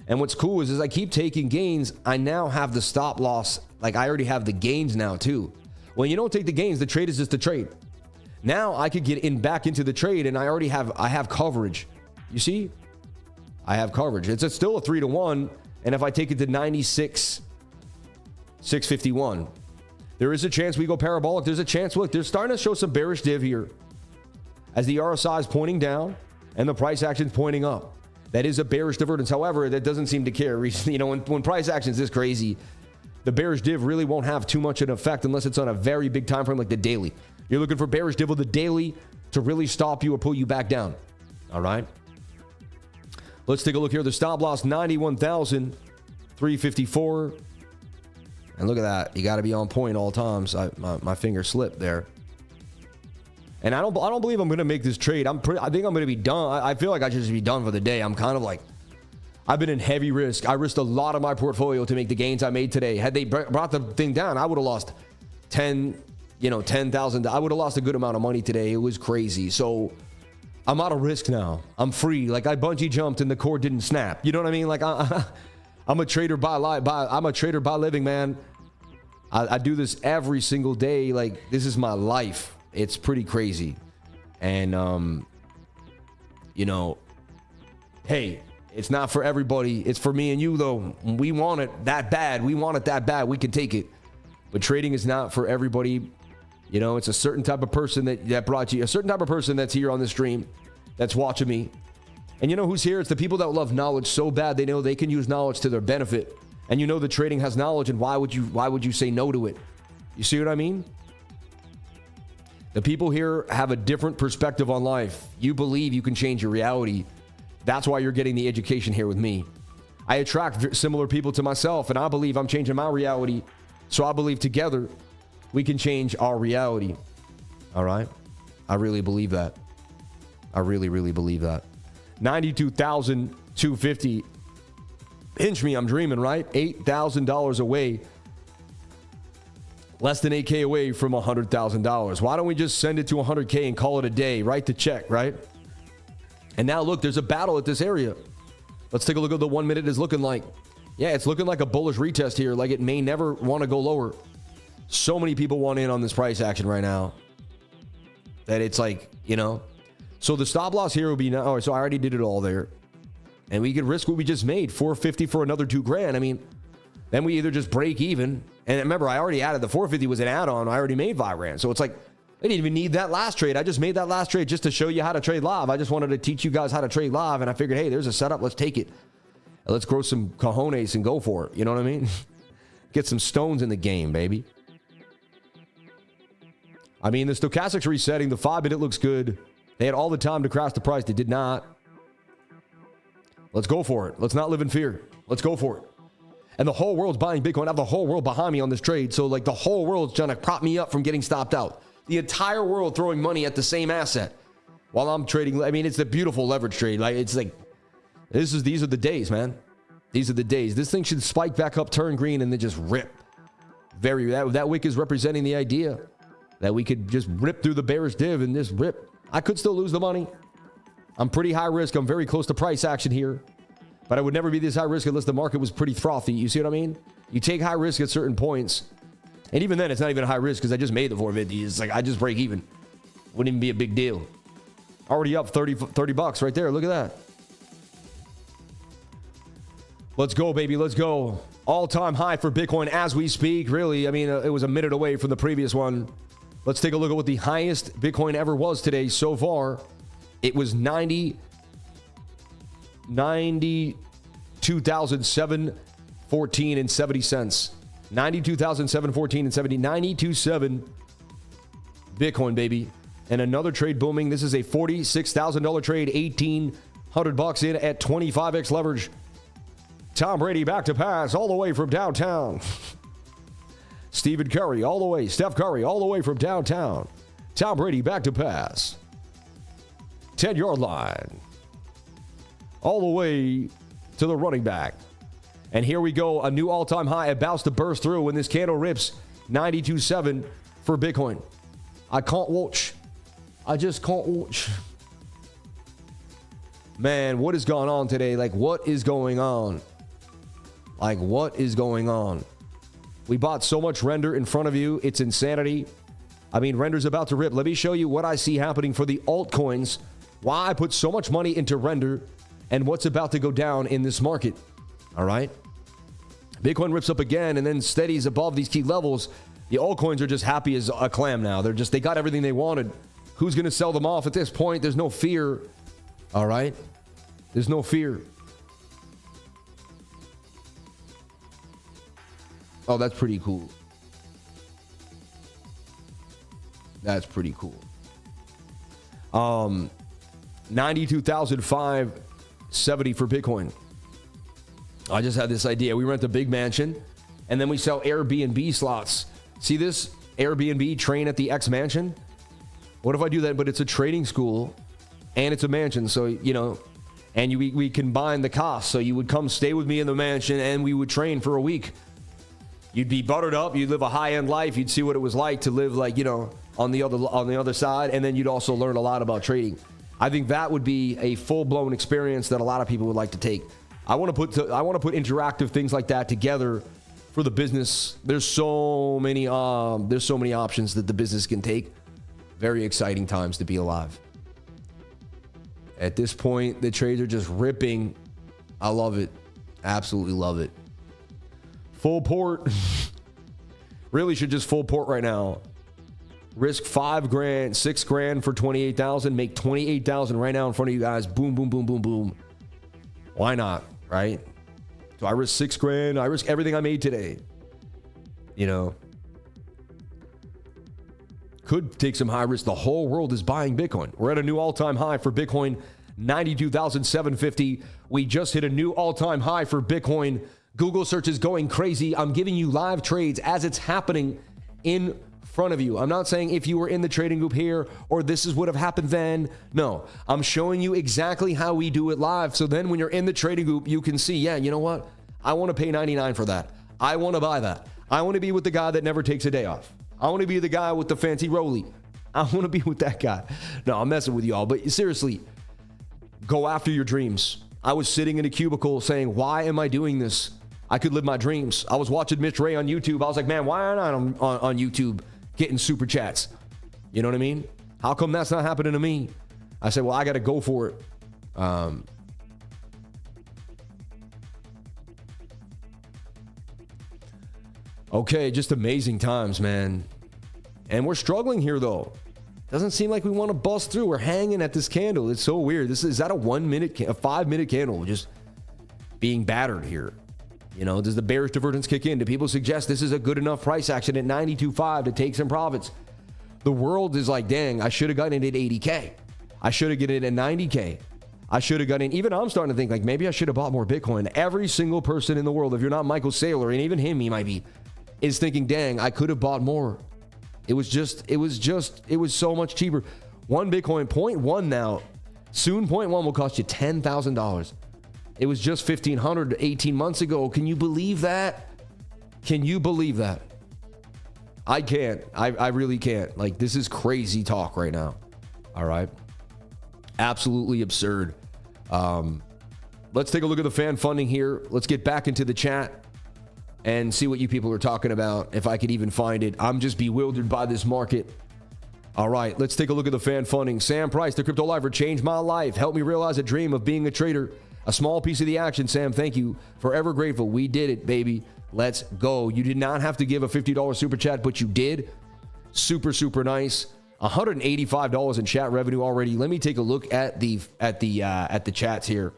And what's cool is I keep taking gains. I now have the stop loss. Like I already have the gains now too. When you don't take the gains, the trade is just a trade. Now I could get back into the trade and I have coverage. You see? I have coverage. It's still a 3-to-1. And if I take it to 96, 651. There is a chance we go parabolic. There's a chance. Look, they're starting to show some bearish div here as the RSI is pointing down and the price action is pointing up. That is a bearish divergence. However, that doesn't seem to care. You know, when price action is this crazy, the bearish div really won't have too much of an effect unless it's on a very big time frame like the daily. You're looking for bearish div with the daily to really stop you or pull you back down. All right. Let's take a look here. The stop loss 91,354. And look at that. You got to be on point all times. My finger slipped there. And I don't believe I'm going to make this trade. I think I'm going to be done. I feel like I should just be done for the day. I'm kind of like, I've been in heavy risk. I risked a lot of my portfolio to make the gains I made today. Had they brought the thing down, I would have lost 10,000. I would have lost a good amount of money today. It was crazy. So I'm out of risk now. I'm free. Like I bungee jumped and the cord didn't snap. You know what I mean? Like I'm a trader I'm a trader by living, man. I do this every single day. Like this is my life. It's pretty crazy. And you know, hey, it's not for everybody. It's for me and you though. We want it that bad. We want it that bad. We can take it. But trading is not for everybody. You know, it's a certain type of person that brought you, a certain type of person that's here on the stream, that's watching me. And you know who's here? It's the people that love knowledge so bad they know they can use knowledge to their benefit. And you know the trading has knowledge, and why would you say no to it? You see what I mean? The people here have a different perspective on life. You believe you can change your reality. That's why you're getting the education here with me. I attract similar people to myself, and I believe I'm changing my reality. So I believe together we can change our reality. All right? I really believe that. I really, really believe that. 92,250. Pinch me, I'm dreaming, right? $8,000 away. Less than 8K away from $100,000. Why don't we just send it to 100K and call it a day? Write the check, right? And now look, there's a battle at this area. Let's take a look at the 1 minute is looking like. Yeah, it's looking like a bullish retest here. Like it may never want to go lower. So many people want in on this price action right now that it's like, you know. So the stop loss here would be, oh, so I already did it all there. And we could risk what we just made, $450 for another $2,000. I mean, then we either just break even. And remember, I already added the $450 was an add-on. I already made $5,000. So it's like I didn't even need that last trade. I just made that last trade just to show you how to trade live. I just wanted to teach you guys how to trade live, and I figured, hey, there's a setup. Let's take it. Let's grow some cojones and go for it. You know what I mean? Get some stones in the game, baby. I mean, the stochastics resetting. The 5-minute looks good. They had all the time to crash the price. They did not. Let's go for it. Let's not live in fear. Let's go for it. And the whole world's buying Bitcoin. I have the whole world behind me on this trade. So, like, the whole world's trying to prop me up from getting stopped out. The entire world throwing money at the same asset while I'm trading. I mean, it's a beautiful leverage trade. Like, it's like, these are the days, man. These are the days. This thing should spike back up, turn green, and then just rip. That wick is representing the idea that we could just rip through the bearish div and just rip. I could still lose the money. I'm pretty high risk. I'm very close to price action here. But I would never be this high risk unless the market was pretty frothy. You see what I mean? You take high risk at certain points. And even then, it's not even a high risk because I just made the 450. It's like I just break even. Wouldn't even be a big deal. Already up 30 bucks right there. Look at that. Let's go, baby. Let's go. All-time high for Bitcoin as we speak. Really, I mean, it was a minute away from the previous one. Let's take a look at what the highest Bitcoin ever was today so far. It was 92,714 and 70 cents. 92,714 and 70. 92.7 Bitcoin, baby. And another trade booming. This is a $46,000 trade. 1,800 bucks in at 25x leverage. Tom Brady back to pass all the way from downtown. Stephen Curry all the way. Steph Curry all the way from downtown. Tom Brady back to pass. 10-yard line. All the way to the running back. And here we go. A new all-time high about to burst through when this candle rips 92.7 for Bitcoin. I can't watch. I just can't watch. Man, what is going on today? Like, what is going on? Like, what is going on? We bought so much render in front of you. It's insanity. I mean, render's about to rip. Let me show you what I see happening for the altcoins. Why I put so much money into render and what's about to go down in this market. All right. Bitcoin rips up again and then steadies above these key levels. The altcoins are just happy as a clam now. They got everything they wanted. Who's going to sell them off at this point? There's no fear. All right. There's no fear. Oh, that's pretty cool. That's pretty cool. 92,570 for Bitcoin. I just had this idea. We rent a big mansion and then we sell Airbnb slots. See this Airbnb train at the X mansion? What if I do that, but it's a trading school and it's a mansion. So, you know, and we combine the costs. So you would come stay with me in the mansion and we would train for a week. You'd be buttered up. You'd live a high-end life. You'd see what it was like to live, like, you know, on the other side. And then you'd also learn a lot about trading. I think that would be a full-blown experience that a lot of people would like to take. I want to put interactive things like that together for the business. There's so many options that the business can take. Very exciting times to be alive. At this point, the trades are just ripping. I love it. Absolutely love it. Full port. Really should just full port right now. Risk $5,000, $6,000 for 28,000. Make 28,000 right now in front of you guys. Boom, boom, boom, boom, boom. Why not? Right? So I risk $6,000. I risk everything I made today. You know, could take some high risk. The whole world is buying Bitcoin. We're at a new all-time high for Bitcoin, 92,750. We just hit a new all-time high for Bitcoin. Google search is going crazy. I'm giving you live trades as it's happening in front of you. I'm not saying if you were in the trading group here or this is what have happened then. No, I'm showing you exactly how we do it live. So then when you're in the trading group, you can see, yeah, you know what? I want to pay 99 for that. I want to buy that. I want to be with the guy that never takes a day off. I want to be the guy with the fancy rollie. I want to be with that guy. No, I'm messing with y'all, but seriously, go after your dreams. I was sitting in a cubicle saying, why am I doing this? I could live my dreams. I was watching Mitch Ray on YouTube. I was like, man, why aren't I on YouTube getting super chats? You know what I mean? How come that's not happening to me? I said, well, I got to go for it. Okay, just amazing times, man. And we're struggling here, though. Doesn't seem like we want to bust through. We're hanging at this candle. It's so weird. Is that a 1 minute, a 5 minute candle just being battered here? You know, does the bearish divergence kick in? Do people suggest this is a good enough price action at 92.5 to take some profits? The world is like, dang, I should have gotten it at 80K. I should have gotten it at 90K. I should have gotten, even I'm starting to think like maybe I should have bought more Bitcoin. Every single person in the world, if you're not Michael Saylor, and even him, he might be, is thinking, dang, I could have bought more. It was so much cheaper. One Bitcoin, 0.1 now, soon 0.1 will cost you $10,000. It was just 1,500 18 months ago. Can you believe that? Can you believe that? I can't. I really can't. Like, this is crazy talk right now. All right. Absolutely absurd. Let's take a look at the fan funding here. Let's get back into the chat and see what you people are talking about. If I could even find it. I'm just bewildered by this market. All right, let's take a look at the fan funding. Sam Price, the crypto lifer, changed my life. Helped me realize a dream of being a trader. A small piece of the action, Sam. Thank you. Forever grateful. We did it, baby. Let's go. You did not have to give a $50 super chat, but you did. Super, super nice. $185 in chat revenue already. Let me take a look at the chats here.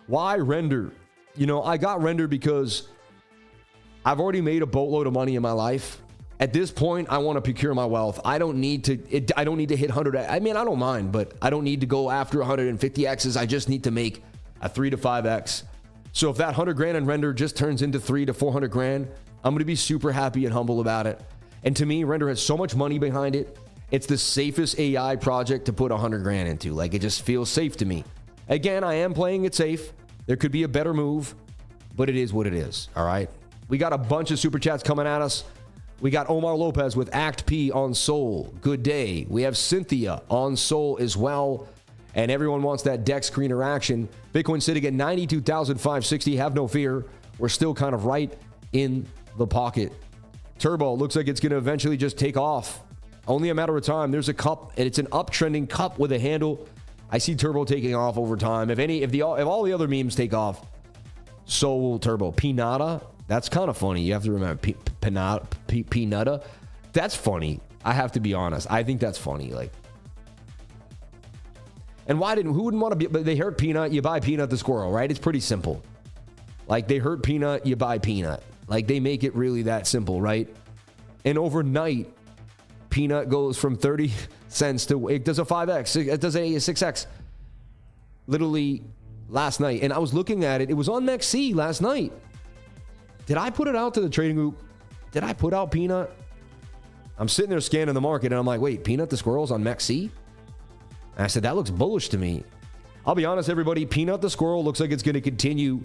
Why render? You know, I got render because I've already made a boatload of money in my life. At this point, I want to procure my wealth. I don't need to hit 100. I mean, I don't mind, but I don't need to go after 150x's. I just need to make a 3 to 5x. So if that 100 grand in render just turns into 3 to 400 grand, I'm going to be super happy and humble about it. And to me, render has so much money behind it. It's the safest AI project to put 100 grand into. Like, it just feels safe to me. Again, I am playing it safe. There could be a better move, but it is what it is. All right. We got a bunch of super chats coming at us. We got Omar Lopez with ACTP on Sol. Good day. We have Cynthia on Sol as well. And everyone wants that DEX screener action. Bitcoin sitting at 92,560. Have no fear. We're still kind of right in the pocket. Turbo looks like it's going to eventually just take off. Only a matter of time. There's a cup, and it's an uptrending cup with a handle. I see Turbo taking off over time. If all the other memes take off, so will Turbo. PNUT. That's kind of funny. You have to remember PNUT. That's funny. I have to be honest. I think that's funny. Like, and who wouldn't want to be? But they heard Peanut, you buy Peanut the squirrel, right? It's pretty simple. Like, they hurt Peanut, you buy Peanut. Like, they make it really that simple, right? And overnight, Peanut goes from 30 cents to, it does a 5x, it does a 6x. Literally last night. And I was looking at it. It was on MEXC last night. Did I put it out to the trading group? Did I put out Peanut? I'm sitting there scanning the market, and I'm like, wait, Peanut the squirrel's on MEXC? And I said, that looks bullish to me. I'll be honest, everybody. Peanut the squirrel looks like it's going to continue.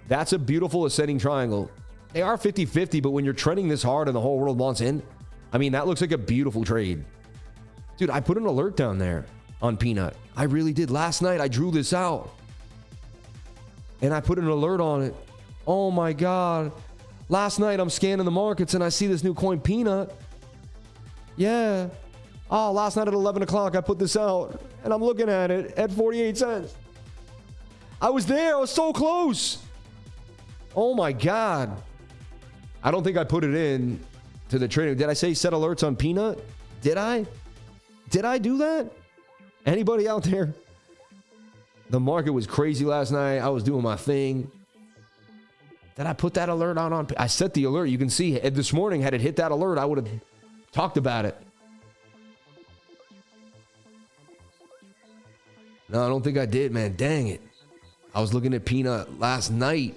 That's a beautiful ascending triangle. They are 50-50, but when you're trending this hard and the whole world wants in, I mean, that looks like a beautiful trade. Dude, I put an alert down there on Peanut. I really did. Last night, I drew this out. And I put an alert on it. Oh my God. Last night, I'm scanning the markets and I see this new coin, Peanut. Yeah. Oh, last night at 11 o'clock, I put this out. And I'm looking at it at 48 cents. I was there. I was so close. Oh my God. I don't think I put it in to the trading. Did I say set alerts on Peanut? Did I? Did I do that? Anybody out there? The market was crazy last night. I was doing my thing. Did I put that alert on? I set the alert. You can see this morning, had it hit that alert, I would have talked about it. No, I don't think I did, man. Dang it. I was looking at Peanut last night.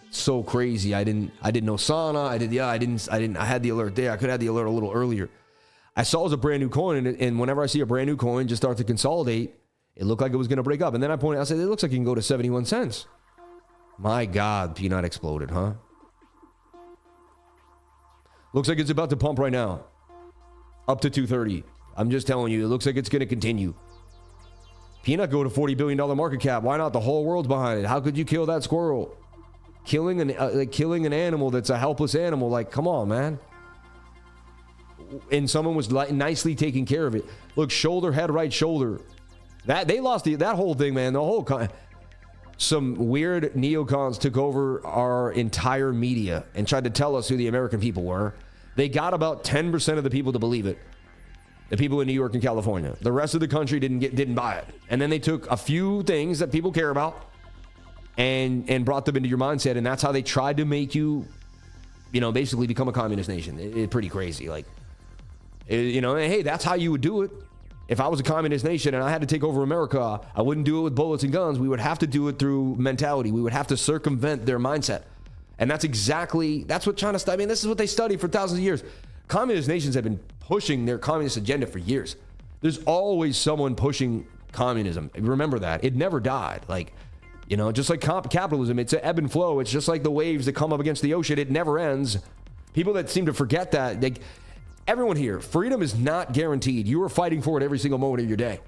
So crazy. I didn't know Sana. I had the alert there. I could have had the alert a little earlier. I saw it was a brand new coin, and whenever I see a brand new coin just start to consolidate, it looked like it was going to break up. And then I said, it looks like it can go to 71 cents. My God, Peanut exploded, huh? Looks like it's about to pump right now. Up to 230. I'm just telling you, it looks like it's going to continue. Peanut go to $40 billion market cap. Why not? The whole world's behind it. How could you kill that squirrel? Killing an animal that's a helpless animal. Like, come on, man. And someone was nicely taking care of it. Look, shoulder, head, right shoulder. That they lost that whole thing, man. The whole some weird neocons took over our entire media and tried to tell us who the American people were. They got about 10% of the people to believe it. The people in New York and California. The rest of the country didn't buy it. And then they took a few things that people care about and brought them into your mindset, and that's how they tried to make you, basically become a communist nation. It's pretty crazy. Like, hey, that's how you would do it. If I was a communist nation and I had to take over America, I wouldn't do it with bullets and guns. We would have to do it through mentality. We would have to circumvent their mindset. And that's what China studied. I mean, this is what they studied for thousands of years. Communist nations have been pushing their communist agenda for years. There's always someone pushing communism. Remember that. It never died. Like, just like capitalism, it's an ebb and flow. It's just like the waves that come up against the ocean. It never ends. People that seem to forget that, everyone here, freedom is not guaranteed. You are fighting for it every single moment of your day.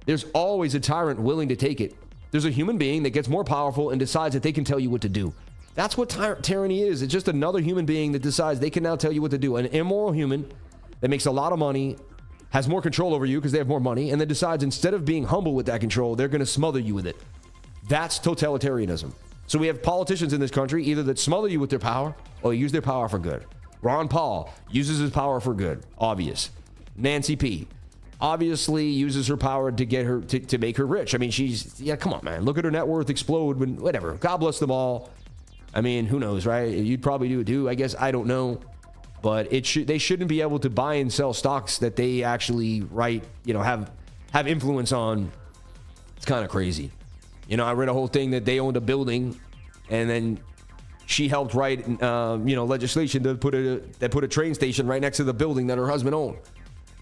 There's always a tyrant willing to take it. There's a human being that gets more powerful and decides that they can tell you what to do. That's what tyranny is. It's just another human being that decides they can now tell you what to do. An immoral human that makes a lot of money, has more control over you because they have more money, and then decides instead of being humble with that control, they're going to smother you with it. That's totalitarianism. So we have politicians in this country either that smother you with their power or use their power for good. Ron Paul uses his power for good. Obvious. Nancy P. obviously uses her power to get her to make her rich. I mean, come on, man. Look at her net worth explode when whatever. God bless them all. I mean, who knows, right? You'd probably do it too. I guess I don't know. But they shouldn't be able to buy and sell stocks that they actually have influence on. It's kind of crazy. I read a whole thing that they owned a building, and then she helped write legislation to put a train station right next to the building that her husband owned.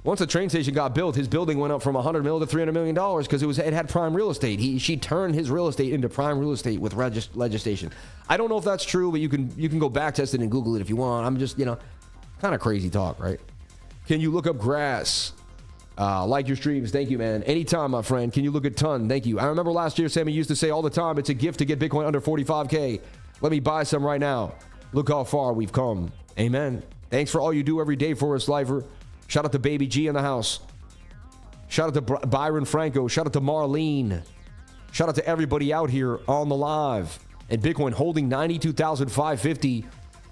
Once the train station got built, his building went up from $100 million to $300 million because it had prime real estate. She turned his real estate into prime real estate with legislation. I don't know if that's true, but you can go back test it and Google it if you want. I'm just kind of crazy talk, right? Can you look up grass? Like your streams. Thank you, man. Anytime, my friend. Can you look at ton? Thank you. I remember last year, Sammy used to say all the time, it's a gift to get Bitcoin under 45K. Let me buy some right now. Look how far we've come. Amen. Thanks for all you do every day for us, Lifer. Shout out to Baby G in the house. Shout out to Byron Franco. Shout out to Marlene. Shout out to everybody out here on the live. And Bitcoin holding 92,550.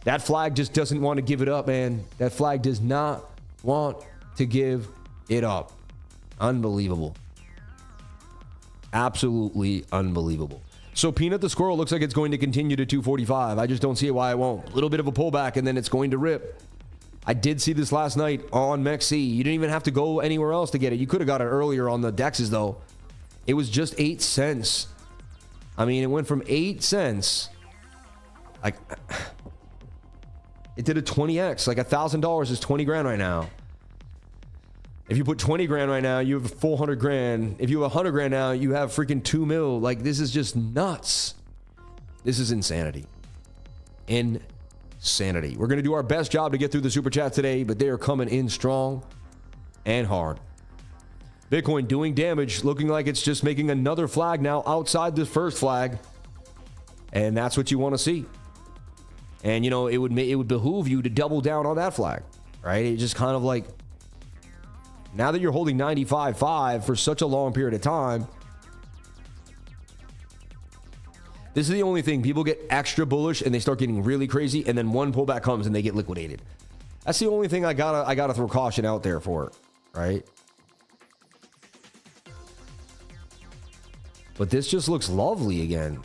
That flag just doesn't want to give it up, man. That flag does not want to give it up. Unbelievable. Absolutely unbelievable. So PNUT the squirrel looks like it's going to continue to 245. I just don't see why it won't. A little bit of a pullback and then it's going to rip. I did see this last night on MEXC. You didn't even have to go anywhere else to get it. You could have got it earlier on the DEXs though. It was just 8 cents. I mean, it went from 8 cents. Like, it did a 20x. Like $1,000 is 20 grand right now. If you put 20 grand right now, you have 400 grand. If you have 100 grand now, you have freaking 2 mil. Like, this is just nuts. This is insanity. Insanity. We're going to do our best job to get through the super chat today, but they are coming in strong and hard. Bitcoin doing damage, looking like it's just making another flag now outside the first flag. And that's what you want to see. And, it would behoove you to double down on that flag, right? It just kind of like, now that you're holding 95.5 for such a long period of time, this is the only thing. People get extra bullish and they start getting really crazy, and then one pullback comes and they get liquidated. That's the only thing I gotta throw caution out there for, right? But this just looks lovely again.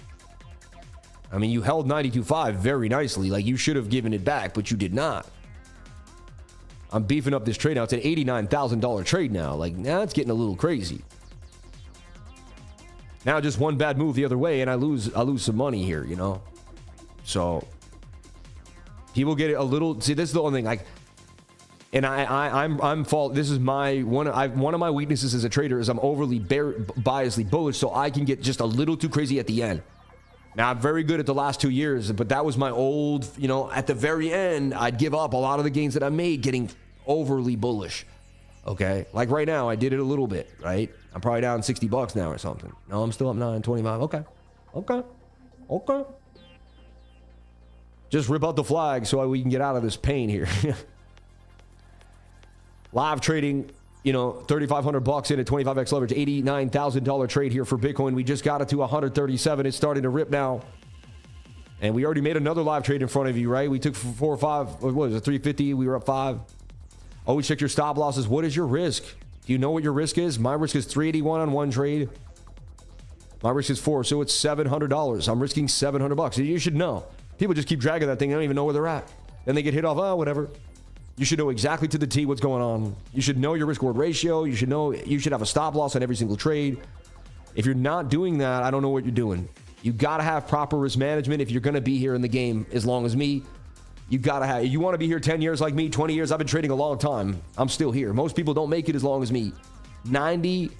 I mean, you held 92.5 very nicely. Like, you should have given it back, but you did not. I'm beefing up this trade now. It's an $89,000 trade now. Like, now it's getting a little crazy. Now just one bad move the other way and I lose some money here, So people get it a little. See, this is the only thing. I'm fault. This is one of my weaknesses as a trader is I'm overly biasly bullish, so I can get just a little too crazy at the end. Now, I'm very good at the last 2 years, but that was my old, at the very end, I'd give up a lot of the gains that I made getting overly bullish. Okay? Like right now, I did it a little bit, right? I'm probably down $60 now or something. No, I'm still up 9.25. Okay. Just rip out the flag so we can get out of this pain here. Live trading, $3,500 in at 25x leverage, $89,000 trade here for Bitcoin. We just got it to 137. It's starting to rip now. And we already made another live trade in front of you, right? We took 4 or 5. What was it? 350. We were up 5. Always check your stop losses. What is your risk? Do you know what your risk is? My risk is 381 on one trade. My risk is 4, so it's $700. I'm risking $700. You should know. People just keep dragging that thing. They don't even know where they're at. Then they get hit off. Oh, whatever. You should know exactly to the T what's going on. You should know your risk reward ratio. You should know. You should have a stop loss on every single trade. If you're not doing that, I don't know what you're doing. You got to have proper risk management if you're going to be here in the game as long as me. You got to have. You want to be here 10 years like me, 20 years. I've been trading a long time. I'm still here. Most people don't make it as long as me. 95%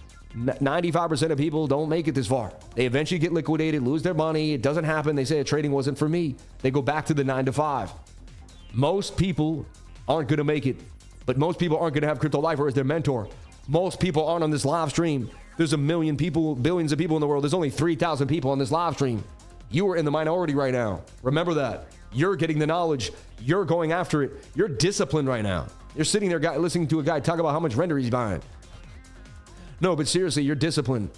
of people don't make it this far. They eventually get liquidated, lose their money. It doesn't happen. They say trading wasn't for me. They go back to the 9 to 5. Most people aren't going to make it, but most people aren't going to have Crypto Lifer as their mentor. Most people aren't on this live stream. There's a million people, billions of people in the world. There's only 3,000 people on this live stream. You are in the minority right now. Remember that. You're getting the knowledge. You're going after it. You're disciplined right now. You're sitting there listening to a guy talk about how much render he's buying. No, but seriously, you're disciplined.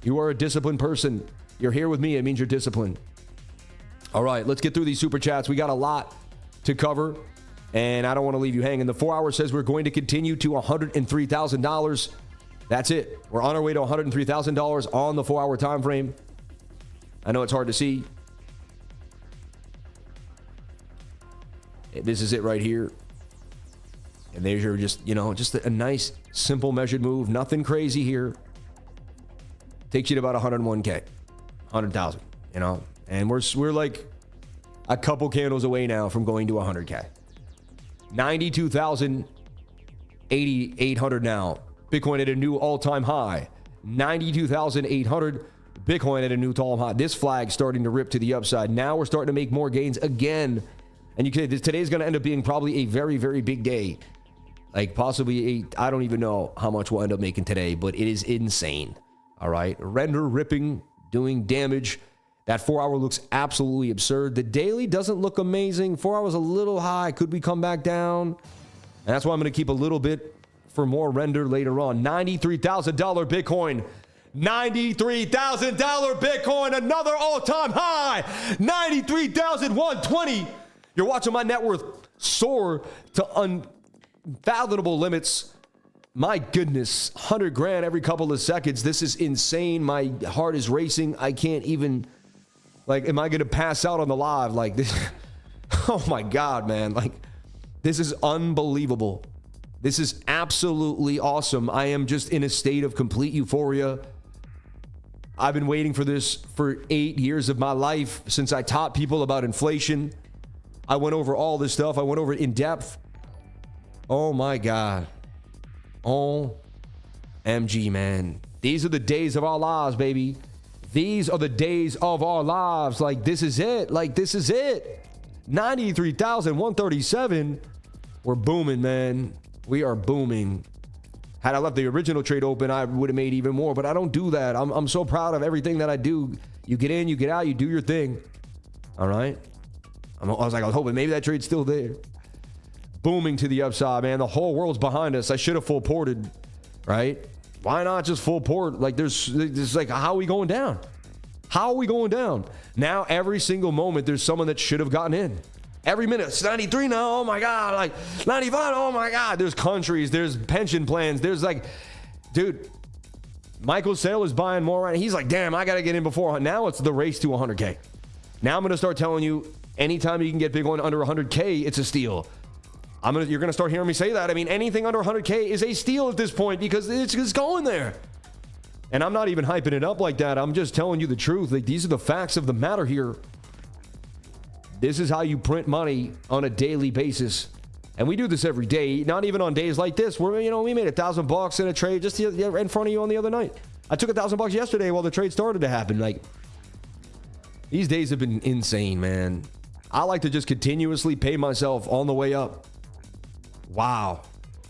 You are a disciplined person. You're here with me. It means you're disciplined. All right, let's get through these super chats. We got a lot to cover, and I don't want to leave you hanging. The 4 hour says we're going to continue to $103,000. That's it. We're on our way to $103,000 on the 4 hour time frame. I know it's hard to see. This is it right here. And there's your just a nice, simple, measured move. Nothing crazy here. Takes you to about 101K, 100,000, and we're like a couple candles away now from going to 100K. 92,800 now. Bitcoin at a new all-time high. 92,800. Bitcoin at a new all-time high. This flag starting to rip to the upside. Now we're starting to make more gains again. And today's going to end up being probably a very, very big day. Like possibly I don't even know how much we'll end up making today, but it is insane. All right. Render ripping, doing damage. That 4 hour looks absolutely absurd. The daily doesn't look amazing. 4 hours a little high. Could we come back down? And that's why I'm going to keep a little bit for more render later on. $93,000 Bitcoin. $93,000 Bitcoin. Another all-time high. 93,120. You're watching my net worth soar to unfathomable limits. My goodness, 100 grand every couple of seconds. This is insane. My heart is racing. I can't even, am I going to pass out on the live? Like this? Oh my God, man. This is unbelievable. This is absolutely awesome. I am just in a state of complete euphoria. I've been waiting for this for 8 years of my life since I taught people about inflation. I went over all this stuff. I went over it in depth. Oh my God. OMG, man. These are the days of our lives, baby. These are the days of our lives. This is it. This is it. 93,137. We're booming, man. We are booming. Had I left the original trade open, I would have made even more, but I don't do that. I'm so proud of everything that I do. You get in, you get out, you do your thing. All right? I was hoping maybe that trade's still there. Booming to the upside, man. The whole world's behind us. I should have full ported, right? Why not just full port? There's how are we going down? How are we going down? Now, every single moment, there's someone that should have gotten in. Every minute, it's 93 now, oh my God, 95, oh my God. There's countries, there's pension plans, there's dude, Michael Saylor's buying more right now. He's like, damn, I got to get in before. Now it's the race to 100K. Now I'm going to start telling you, anytime you can get Bitcoin under 100K, it's a steal. You're going to start hearing me say that. I mean, anything under 100K is a steal at this point because it's going there. And I'm not even hyping it up like that. I'm just telling you the truth. These are the facts of the matter here. This is how you print money on a daily basis. And we do this every day, not even on days like this where, we made $1,000 in a trade just in front of you on the other night. I took $1,000 yesterday while the trade started to happen. These days have been insane, man. I like to just continuously pay myself on the way up. Wow.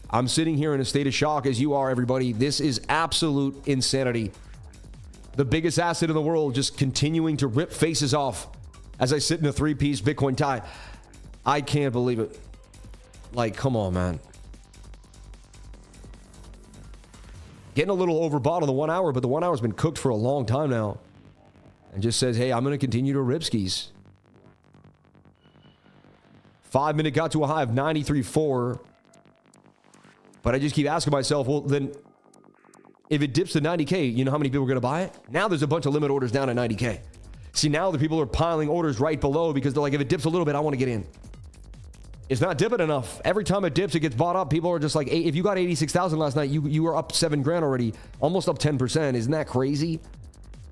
I'm sitting here in a state of shock as you are, everybody. This is absolute insanity. The biggest asset in the world just continuing to rip faces off as I sit in a 3-piece Bitcoin tie. I can't believe it. Come on, man. Getting a little overbought on the 1 hour, but the 1 hour's been cooked for a long time now. And just says, hey, I'm going to continue to rip skis. 5-minute got to a high of 93.4. But I just keep asking myself, well, then if it dips to 90K, you know how many people are going to buy it? Now there's a bunch of limit orders down at 90K. See, now the people are piling orders right below because they're like, if it dips a little bit, I want to get in. It's not dipping enough. Every time it dips, it gets bought up. People are just like, hey, if you got 86,000 last night, you were up 7 grand already, almost up 10%. Isn't that crazy?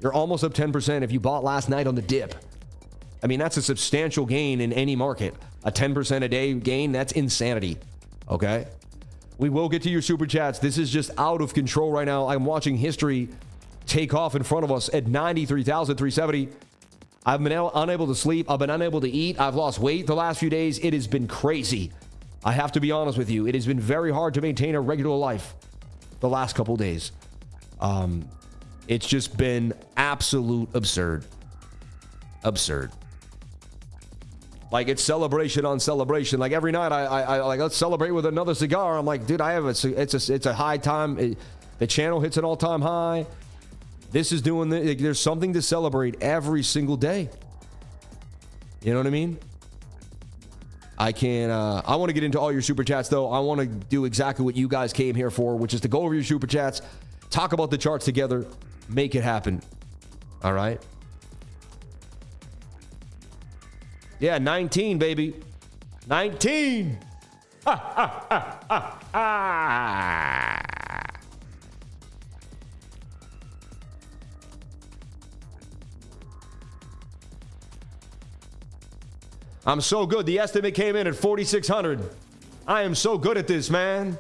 You're almost up 10% if you bought last night on the dip. I mean, that's a substantial gain in any market. A 10% a day gain, that's insanity. Okay? We will get to your super chats. This is just out of control right now. I'm watching history take off in front of us at 93,370. I've been unable to sleep. I've been unable to eat. I've lost weight the last few days. It has been crazy. I have to be honest with you. It has been very hard to maintain a regular life the last couple days. It's just been absolute absurd. Absurd. Like, it's celebration on celebration. Like, every night I like, let's celebrate with another cigar. I'm like, dude, it's a high time. The channel hits an all-time high. This is doing there's something to celebrate every single day. You know what I mean? I want to get into all your super chats though. I want to do exactly what you guys came here for, which is to go over your super chats, talk about the charts together, make it happen. All right. Yeah, 19, baby. 19. I'm so good. The estimate came in at 4,600. I am so good at this, man.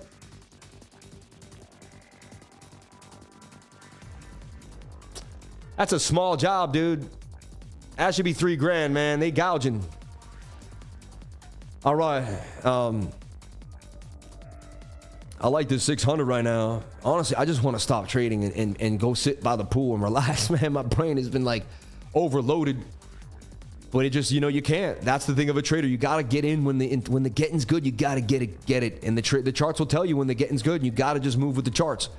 That's a small job, dude. That should be 3 grand, man. They gouging. All right. I like this 600 right now. Honestly, I just want to stop trading and go sit by the pool and relax, man. My brain has been like overloaded. But it just, you can't. That's the thing of a trader. You got to get in when the getting's good. You got to get it. And the charts will tell you when the getting's good. And you got to just move with the charts.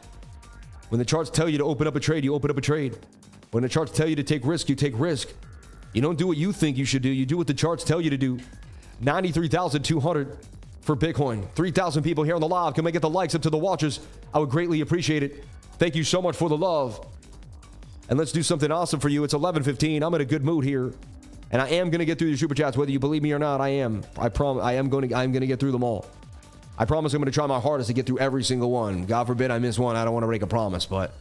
When the charts tell you to open up a trade, you open up a trade. When the charts tell you to take risk, you take risk. You don't do what you think you should do. You do what the charts tell you to do. 93,200 for Bitcoin. 3,000 people here on the live. Can we get the likes up to the watchers? I would greatly appreciate it. Thank you so much for the love. And let's do something awesome for you. It's 11:15. I'm in a good mood here. And I am going to get through the super chats, whether you believe me or not. I am. I promise. I'm going to get through them all. I promise I'm going to try my hardest to get through every single one. God forbid I miss one. I don't want to break a promise. But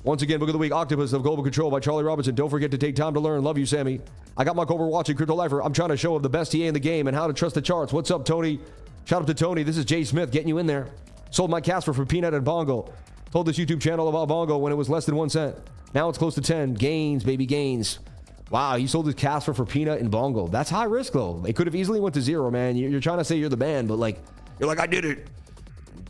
once again, book of the week, Octopus of Global Control by Charlie Robinson. Don't forget to take time to learn. Love you, Sammy. I got my Cobra watching Crypto Lifer. I'm trying to show him the best TA in the game and how to trust the charts. What's up, Tony? Shout out to Tony. This is Jay Smith getting you in there. Sold my Casper for PNUT and BONGO. Told this YouTube channel about BONGO when it was less than 1 cent. Now it's close to 10. Gains, baby, gains. Wow, he sold his Casper for PNUT and BONGO. That's high risk, though. It could have easily went to 0, man. You're trying to say you're the man, but you're like, I did it.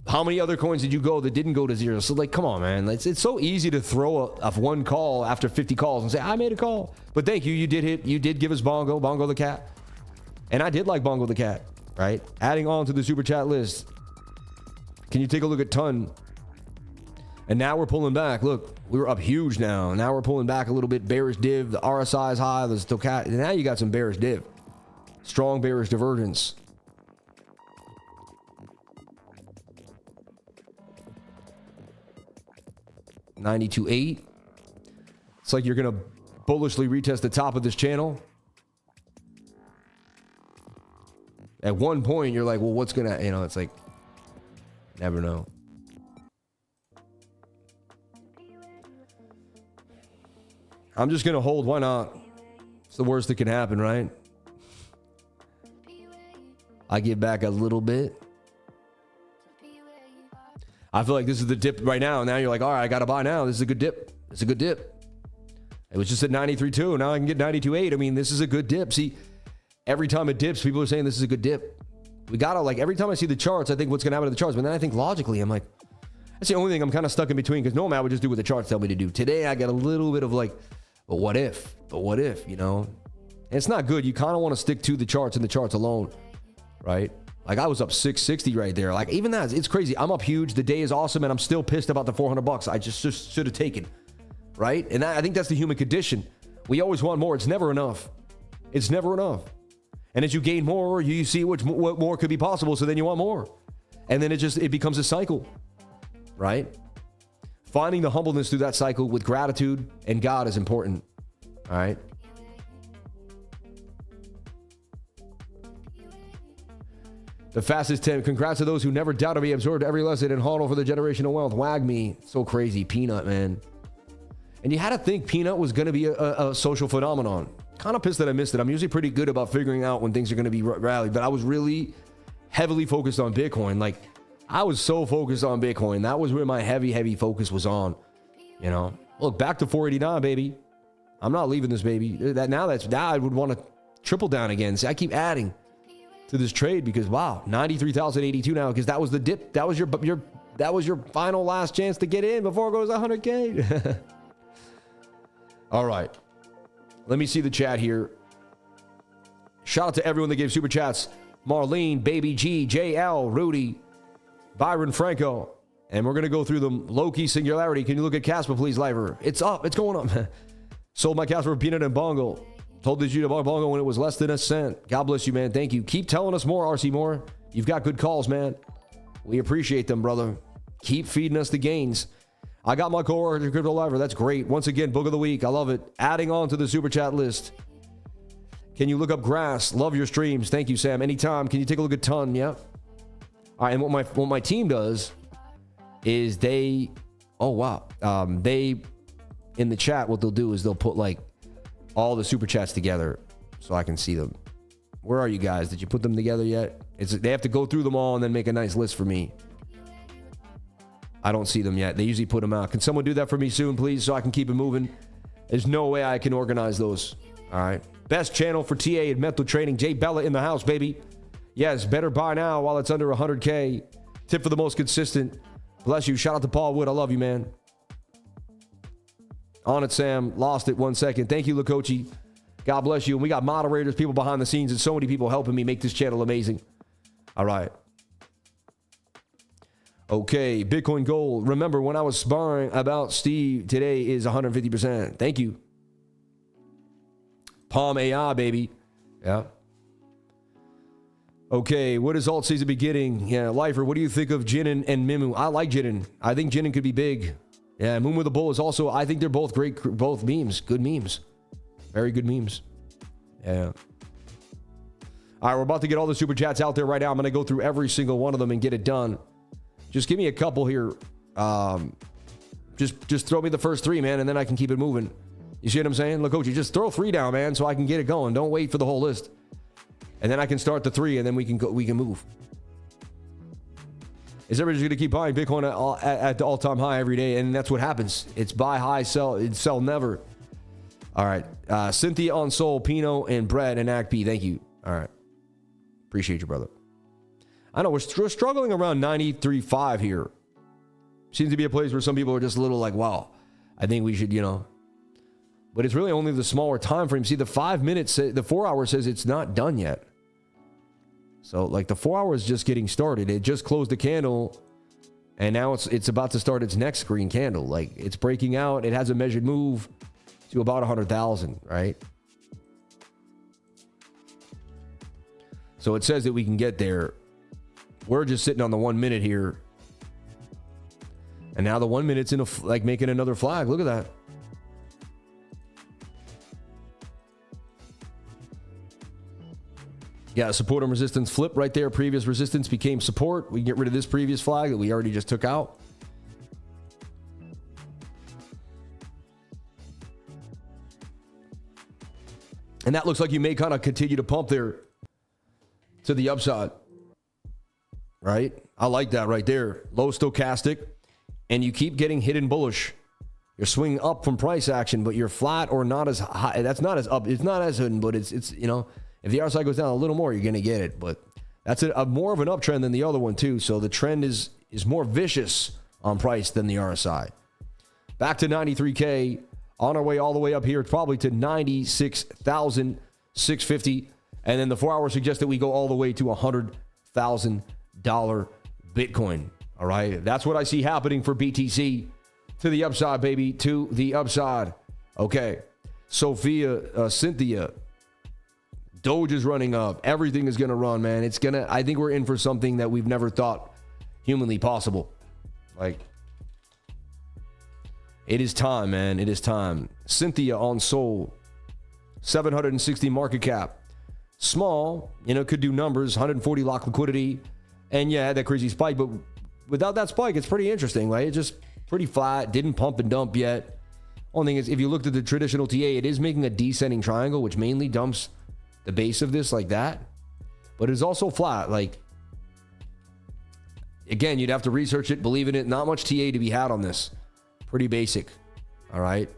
How many other coins did you go that didn't go to 0? So, come on, man. It's so easy to throw a one call after 50 calls and say, I made a call. But thank you. You did hit. You did give us BONGO the cat. And I did like BONGO the cat, right? Adding on to the super chat list. Can you take a look at Ton? And now we're pulling back. Look, we were up huge now. Now we're pulling back a little bit. Bearish div. The RSI is high. The stochastic. Now you got some bearish div. Strong bearish divergence. $92.8. It's like you're going to bullishly retest the top of this channel. At one point, you're like, well, what's going to, it's like, never know. I'm just going to hold. Why not? It's the worst that can happen, right? I get back a little bit. I feel like this is the dip right now. Now you're like, all right, I got to buy now. This is a good dip. It's a good dip. It was just at 93.2. Now I can get 92.8. I mean, this is a good dip. See, every time it dips, people are saying this is a good dip. We got to, every time I see the charts, I think what's going to happen to the charts. But then I think logically, I'm like, that's the only thing I'm kind of stuck in between, because normally I would just do what the charts tell me to do. Today, I got a little bit of but what if? But what if, And it's not good. You kind of want to stick to the charts and the charts alone, right? I was up 660 right there. Even that, it's crazy. I'm up huge. The day is awesome, and I'm still pissed about the $400 I just should have taken, right? And I think that's the human condition. We always want more. It's never enough. It's never enough. And as you gain more, you see what more could be possible. So then you want more. And then it becomes a cycle, right? Finding the humbleness through that cycle with gratitude and God is important. All right. The fastest 10. Congrats to those who never doubted me, absorbed every lesson and hodl for the generational wealth. Wag me. So crazy. PNUT, man. And you had to think PNUT was going to be a social phenomenon. Kind of pissed that I missed it. I'm usually pretty good about figuring out when things are going to be rallied, but I was really heavily focused on Bitcoin. Like, I was so focused on Bitcoin. That was where my heavy focus was on. You know, look, back to 489, baby. I'm not leaving this, baby. Now I would want to triple down again. See, I keep adding to this trade because wow, 93,082 now, because that was the dip. That was your final last chance to get in before it goes 100K. All right. Let me see the chat here. Shout out to everyone that gave super chats. Marlene, Baby G, JL, Rudy, Byron Franco. And we're going to go through them. Loki Singularity. Can you look at Casper, please, Liver? It's up. It's going up. Sold my Casper for PNUT and Bongo. Told you to buy Bongo when it was less than a cent. God bless you, man. Thank you. Keep telling us more, RC Moore. You've got good calls, man. We appreciate them, brother. Keep feeding us the gains. I got my coworker, Crypto Liver. That's great. Once again, book of the week. I love it. Adding on to the super chat list. Can you look up Grass? Love your streams. Thank you, Sam. Anytime. Can you take a look at Ton? Yeah. All right. And what my team does is they, they in the chat, what they'll do is they'll put like all the super chats together so I can see them. Where are you guys? Did you put them together yet? They have to go through them all and then make a nice list for me. I don't see them yet. They usually put them out. Can someone do that for me soon, please, so I can keep it moving? There's no way I can organize those. All right. Best channel for TA and mental training. Jay Bella in the house, baby. Yes, better buy now while it's under 100K. Tip for the most consistent. Bless you. Shout out to Paul Wood. I love you, man. On it, Sam. Lost it 1 second. Thank you, Lakochi. God bless you. And we got moderators, people behind the scenes, and so many people helping me make this channel amazing. All right. Okay, Bitcoin Gold. Remember when I was sparring about Steve, today is 150%. Thank you. Palm AI, baby. Yeah. Okay, what is alt season beginning? Yeah, Lifer, what do you think of Jinin and MUMU? I like Jinin. I think Jinin could be big. Yeah, MUMU the Bull is also, I think they're both great, both memes. Good memes. Very good memes. Yeah. All right, we're about to get all the super chats out there right now. I'm going to go through every single one of them and get it done. Just give me a couple here. Just throw me the first three, man, and then I can keep it moving. You see what I'm saying? Look, coach, you just throw three down, man, so I can get it going. Don't wait for the whole list. And then I can start the three, and then we can move. Is everybody just going to keep buying Bitcoin at the all-time high every day? And that's what happens. It's buy high, sell never. All right. Cynthia on Soul, Pino, and Brett, and ACTP. Thank you. All right. Appreciate you, brother. I know we're struggling around 93.5 here. Seems to be a place where some people are just a little like, wow, I think we should, but it's really only the smaller time frame. See, the 5 minutes, the 4 hour says it's not done yet. So like the 4 hours just getting started. It just closed the candle and now it's about to start its next green candle. Like it's breaking out. It has a measured move to about 100,000, right? So it says that we can get there. We're just sitting on the 1 minute here. And now the 1 minute's in like making another flag. Look at that. Yeah, support and resistance flip right there. Previous resistance became support. We can get rid of this previous flag that we already just took out. And that looks like you may kind of continue to pump there to the upside. Right? I like that right there. Low stochastic. And you keep getting hidden bullish. You're swinging up from price action, but you're flat or not as high. That's not as up. It's not as hidden, but it's if the RSI goes down a little more, you're going to get it. But that's a more of an uptrend than the other one too. So the trend is more vicious on price than the RSI. Back to 93K. On our way all the way up here, probably to 96,650. And then the 4 hour suggests that we go all the way to $100,000 Bitcoin. All right. That's what I see happening for BTC. To the upside, baby. To the upside. Okay. Cynthia. Doge is running up. Everything is going to run, man. I think we're in for something that we've never thought humanly possible. Like, it is time, man. It is time. Cynthia on Sol, 760 market cap. Small, could do numbers, 140 lock liquidity. And yeah, that crazy spike, but without that spike, it's pretty interesting, right? It's just pretty flat, didn't pump and dump yet. Only thing is, if you looked at the traditional TA, it is making a descending triangle, which mainly dumps the base of this like that. But it's also flat. Like, again, you'd have to research it, believe in it. Not much TA to be had on this. Pretty basic. All right.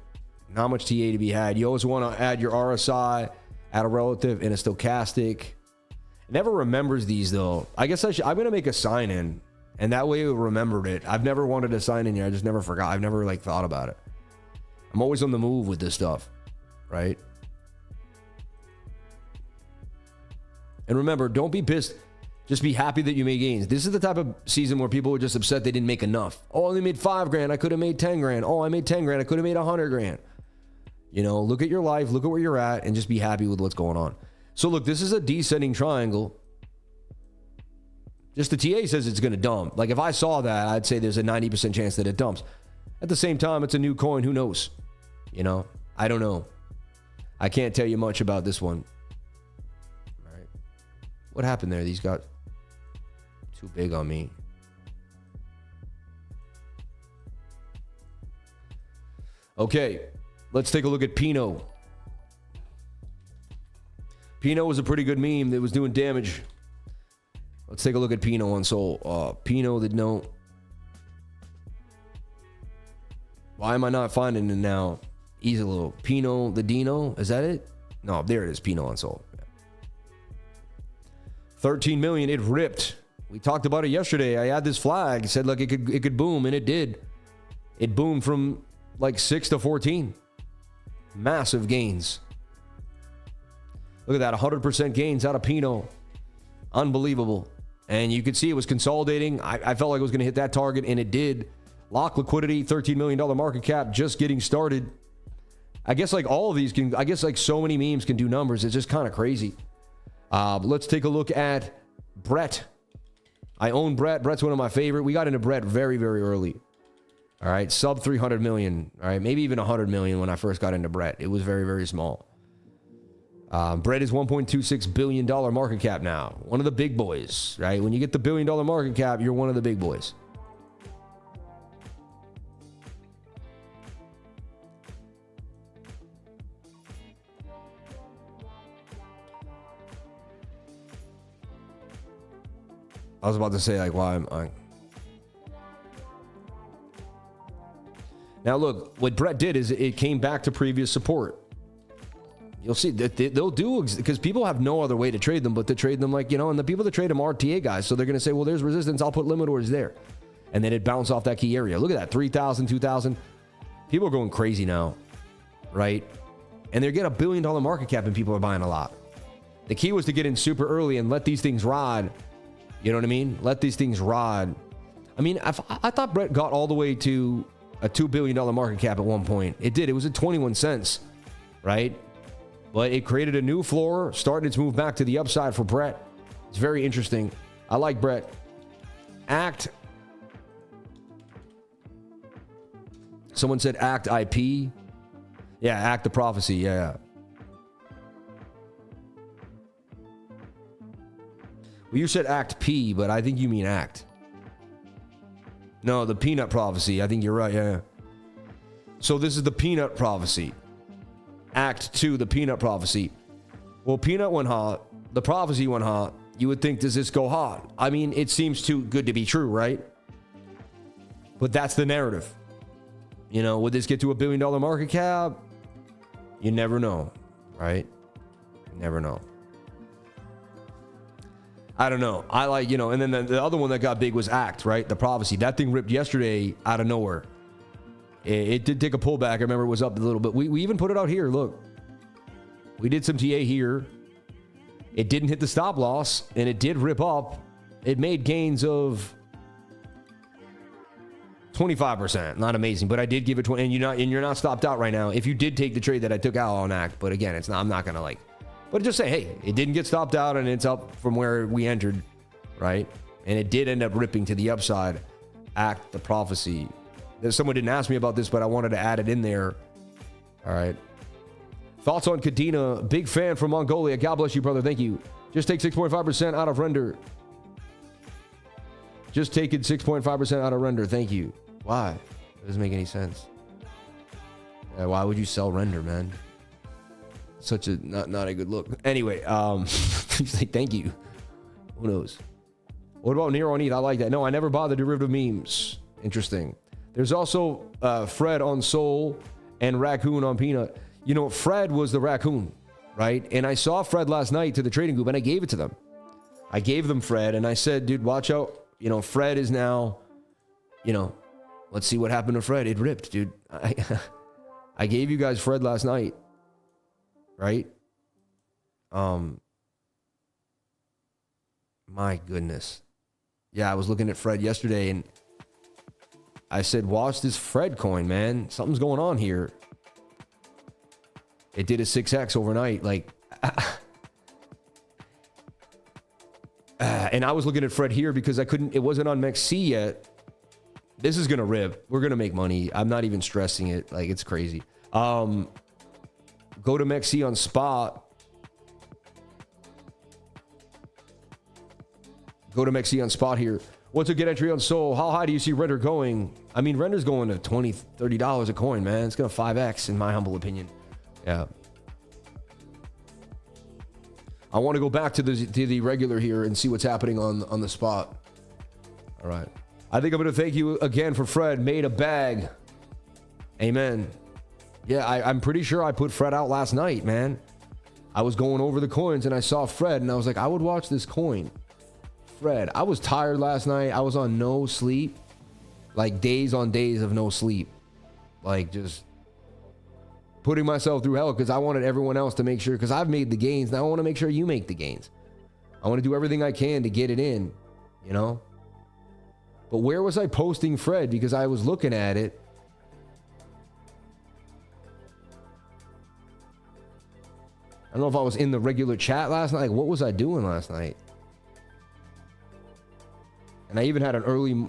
Not much TA to be had. You always want to add your RSI, add a relative, and a stochastic. It never remembers these, though. I guess I'm going to make a sign in, and that way it remembered it. I've never wanted to sign in here. I just never forgot. I've never thought about it. I'm always on the move with this stuff, right? And remember, don't be pissed. Just be happy that you made gains. This is the type of season where people were just upset they didn't make enough. Oh, I only made 5 grand. I could have made 10 grand. Oh, I made 10 grand. I could have made 100 grand. Look at your life. Look at where you're at and just be happy with what's going on. So look, this is a descending triangle. Just the TA says it's going to dump. Like, if I saw that, I'd say there's a 90% chance that it dumps. At the same time, it's a new coin. Who knows? I don't know. I can't tell you much about this one. All right. What happened there? These got too big on me. Okay. Let's take a look at PINO. PINO was a pretty good meme that was doing damage. Let's take a look at PINO on Sol. PINO that no. Why am I not finding it now? Easy little PINO the Dino. Is that it? No, there it is. PINO on Sol. 13 million. It ripped. We talked about it yesterday. I had this flag. Said, look, it could boom, and it did. It boomed from like 6 to 14. Massive gains. Look at that, 100% gains out of PINO. Unbelievable. And you could see it was consolidating. I felt like it was going to hit that target, and it did. Lock liquidity, $13 million market cap, just getting started. I guess like all of these can, I guess like so many memes can do numbers. It's just kind of crazy. Let's take a look at Brett. I own Brett. Brett's one of my favorite. We got into Brett very, very early. All right, sub 300 million. All right, maybe even 100 million when I first got into Brett. It was very, very small. Brett is $1.26 billion market cap now. One of the big boys, right? When you get the $1 billion market cap, you're one of the big boys. I was about to say, like, why am I... Now, look, what Brett did is it came back to previous support. You'll see that they'll do, because people have no other way to trade them but to trade them like, and the people that trade them are TA guys. So they're going to say, well, there's resistance. I'll put limit orders there. And then it bounced off that key area. Look at that, 3,000, 2,000. People are going crazy now, right? And they're getting $1 billion market cap and people are buying a lot. The key was to get in super early and let these things ride. You know what I mean? Let these things ride. I mean, I thought Brett got all the way to a $2 billion market cap at one point. It did. It was at 21 cents, right? But it created a new floor, started its move back to the upside for Brett. It's very interesting. I like Brett. ACT. Someone said ACT IP. Yeah, ACT the prophecy. Yeah. Well, you said ACT P, but I think you mean ACT. No, the PNUT prophecy. I think you're right. Yeah. So this is the PNUT prophecy. Act 2, the PNUT prophecy. Well, PNUT went hot. The prophecy went hot. You would think, does this go hot? I mean, it seems too good to be true, right? But that's the narrative. Would this get to $1 billion market cap? You never know, right? You never know. I don't know. I like, and then the other one that got big was ACT, right? The prophecy. That thing ripped yesterday out of nowhere. It did take a pullback. I remember it was up a little bit. We even put it out here. Look, we did some TA here. It didn't hit the stop loss, and it did rip up. It made gains of 25%. Not amazing, but I did give it 20. And you're not stopped out right now. If you did take the trade that I took out on ACT, but again, it's not. I'm not gonna But just say, hey, it didn't get stopped out and it's up from where we entered, right? And it did end up ripping to the upside. Act the prophecy. Someone didn't ask me about this, but I wanted to add it in there. All right. Thoughts on Kadena? Big fan from Mongolia. God bless you, brother. Thank you. Just take 6.5% out of render. Just taking 6.5% out of render. Thank you. Why? It doesn't make any sense. Yeah, why would you sell render, man? Such a not a good look. Anyway, he's like, thank you. Who knows? What about Nero and ETH? I like that. No, I never bought the derivative memes. Interesting. There's also Fred on Sol and Raccoon on Peanut. You know, Fred was the raccoon, right? And I saw Fred last night to the trading group and I gave it to them. I gave them Fred and I said, dude, watch out. You know, Fred is now, you know, let's see what happened to Fred. It ripped, dude. I gave you guys Fred last night, right? My goodness. Yeah, I was looking at Fred yesterday and I said, watch this Fred coin, man. Something's going on here. It did a 6x overnight. Like, and I was looking at Fred here because I couldn't, it wasn't on MEXC yet. This is going to rip. We're going to make money. I'm not even stressing it. Like, it's crazy. Go to MEXC on spot. Go to MEXC on spot here. What's a good entry on Sol? How high do you see render going? I mean, render's going to $20, $30 a coin, man. It's going to 5x in my humble opinion. Yeah. I want to go back to the regular here and see what's happening on the spot. All right. I think I'm going to thank you again for Fred. Made a bag. Amen. Yeah, I'm pretty sure I put Fred out last night, man. I was going over the coins and I saw Fred and I was like, I would watch this coin. Fred, I was tired last night. I was on no sleep. Like days on days of no sleep. Like just putting myself through hell because I wanted everyone else to make sure, because I've made the gains. Now I want to make sure you make the gains. I want to do everything I can to get it in, you know? But where was I posting Fred? Because I was looking at it. I don't know if I was in the regular chat last night. Like, what was I doing last night? And I even had an early,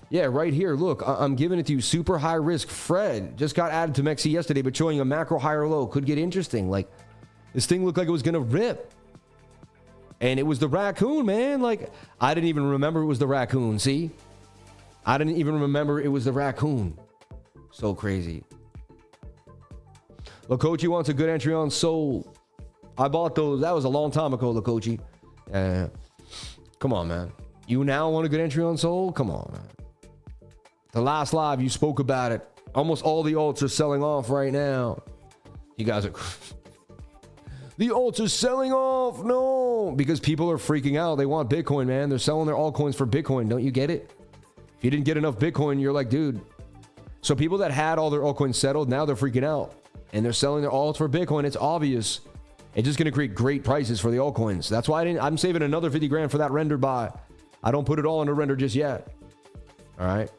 yeah, right here. Look, I'm giving it to you. Super high risk. Fred just got added to MEXC yesterday, but showing a macro high or low. Could get interesting. Like, this thing looked like it was going to rip. And it was the raccoon, man. Like, I didn't even remember it was the raccoon. See? I didn't even remember it was the raccoon. So crazy. Lokochi wants a good entry on Sol. I bought those. That was a long time ago, Lokochi. Come on, man. You now want a good entry on Sol? Come on, man. The last live, you spoke about it. Almost all the alts are selling off right now. You guys are... The alts are selling off. No. Because people are freaking out. They want Bitcoin, man. They're selling their altcoins for Bitcoin. Don't you get it? If you didn't get enough Bitcoin, you're like, dude. So people that had all their altcoins settled, now they're freaking out. And they're selling their alts for Bitcoin. It's obvious. It's just going to create great prices for the altcoins. That's why I'm saving another 50 grand for that render buy. I don't put it all into render just yet. All right.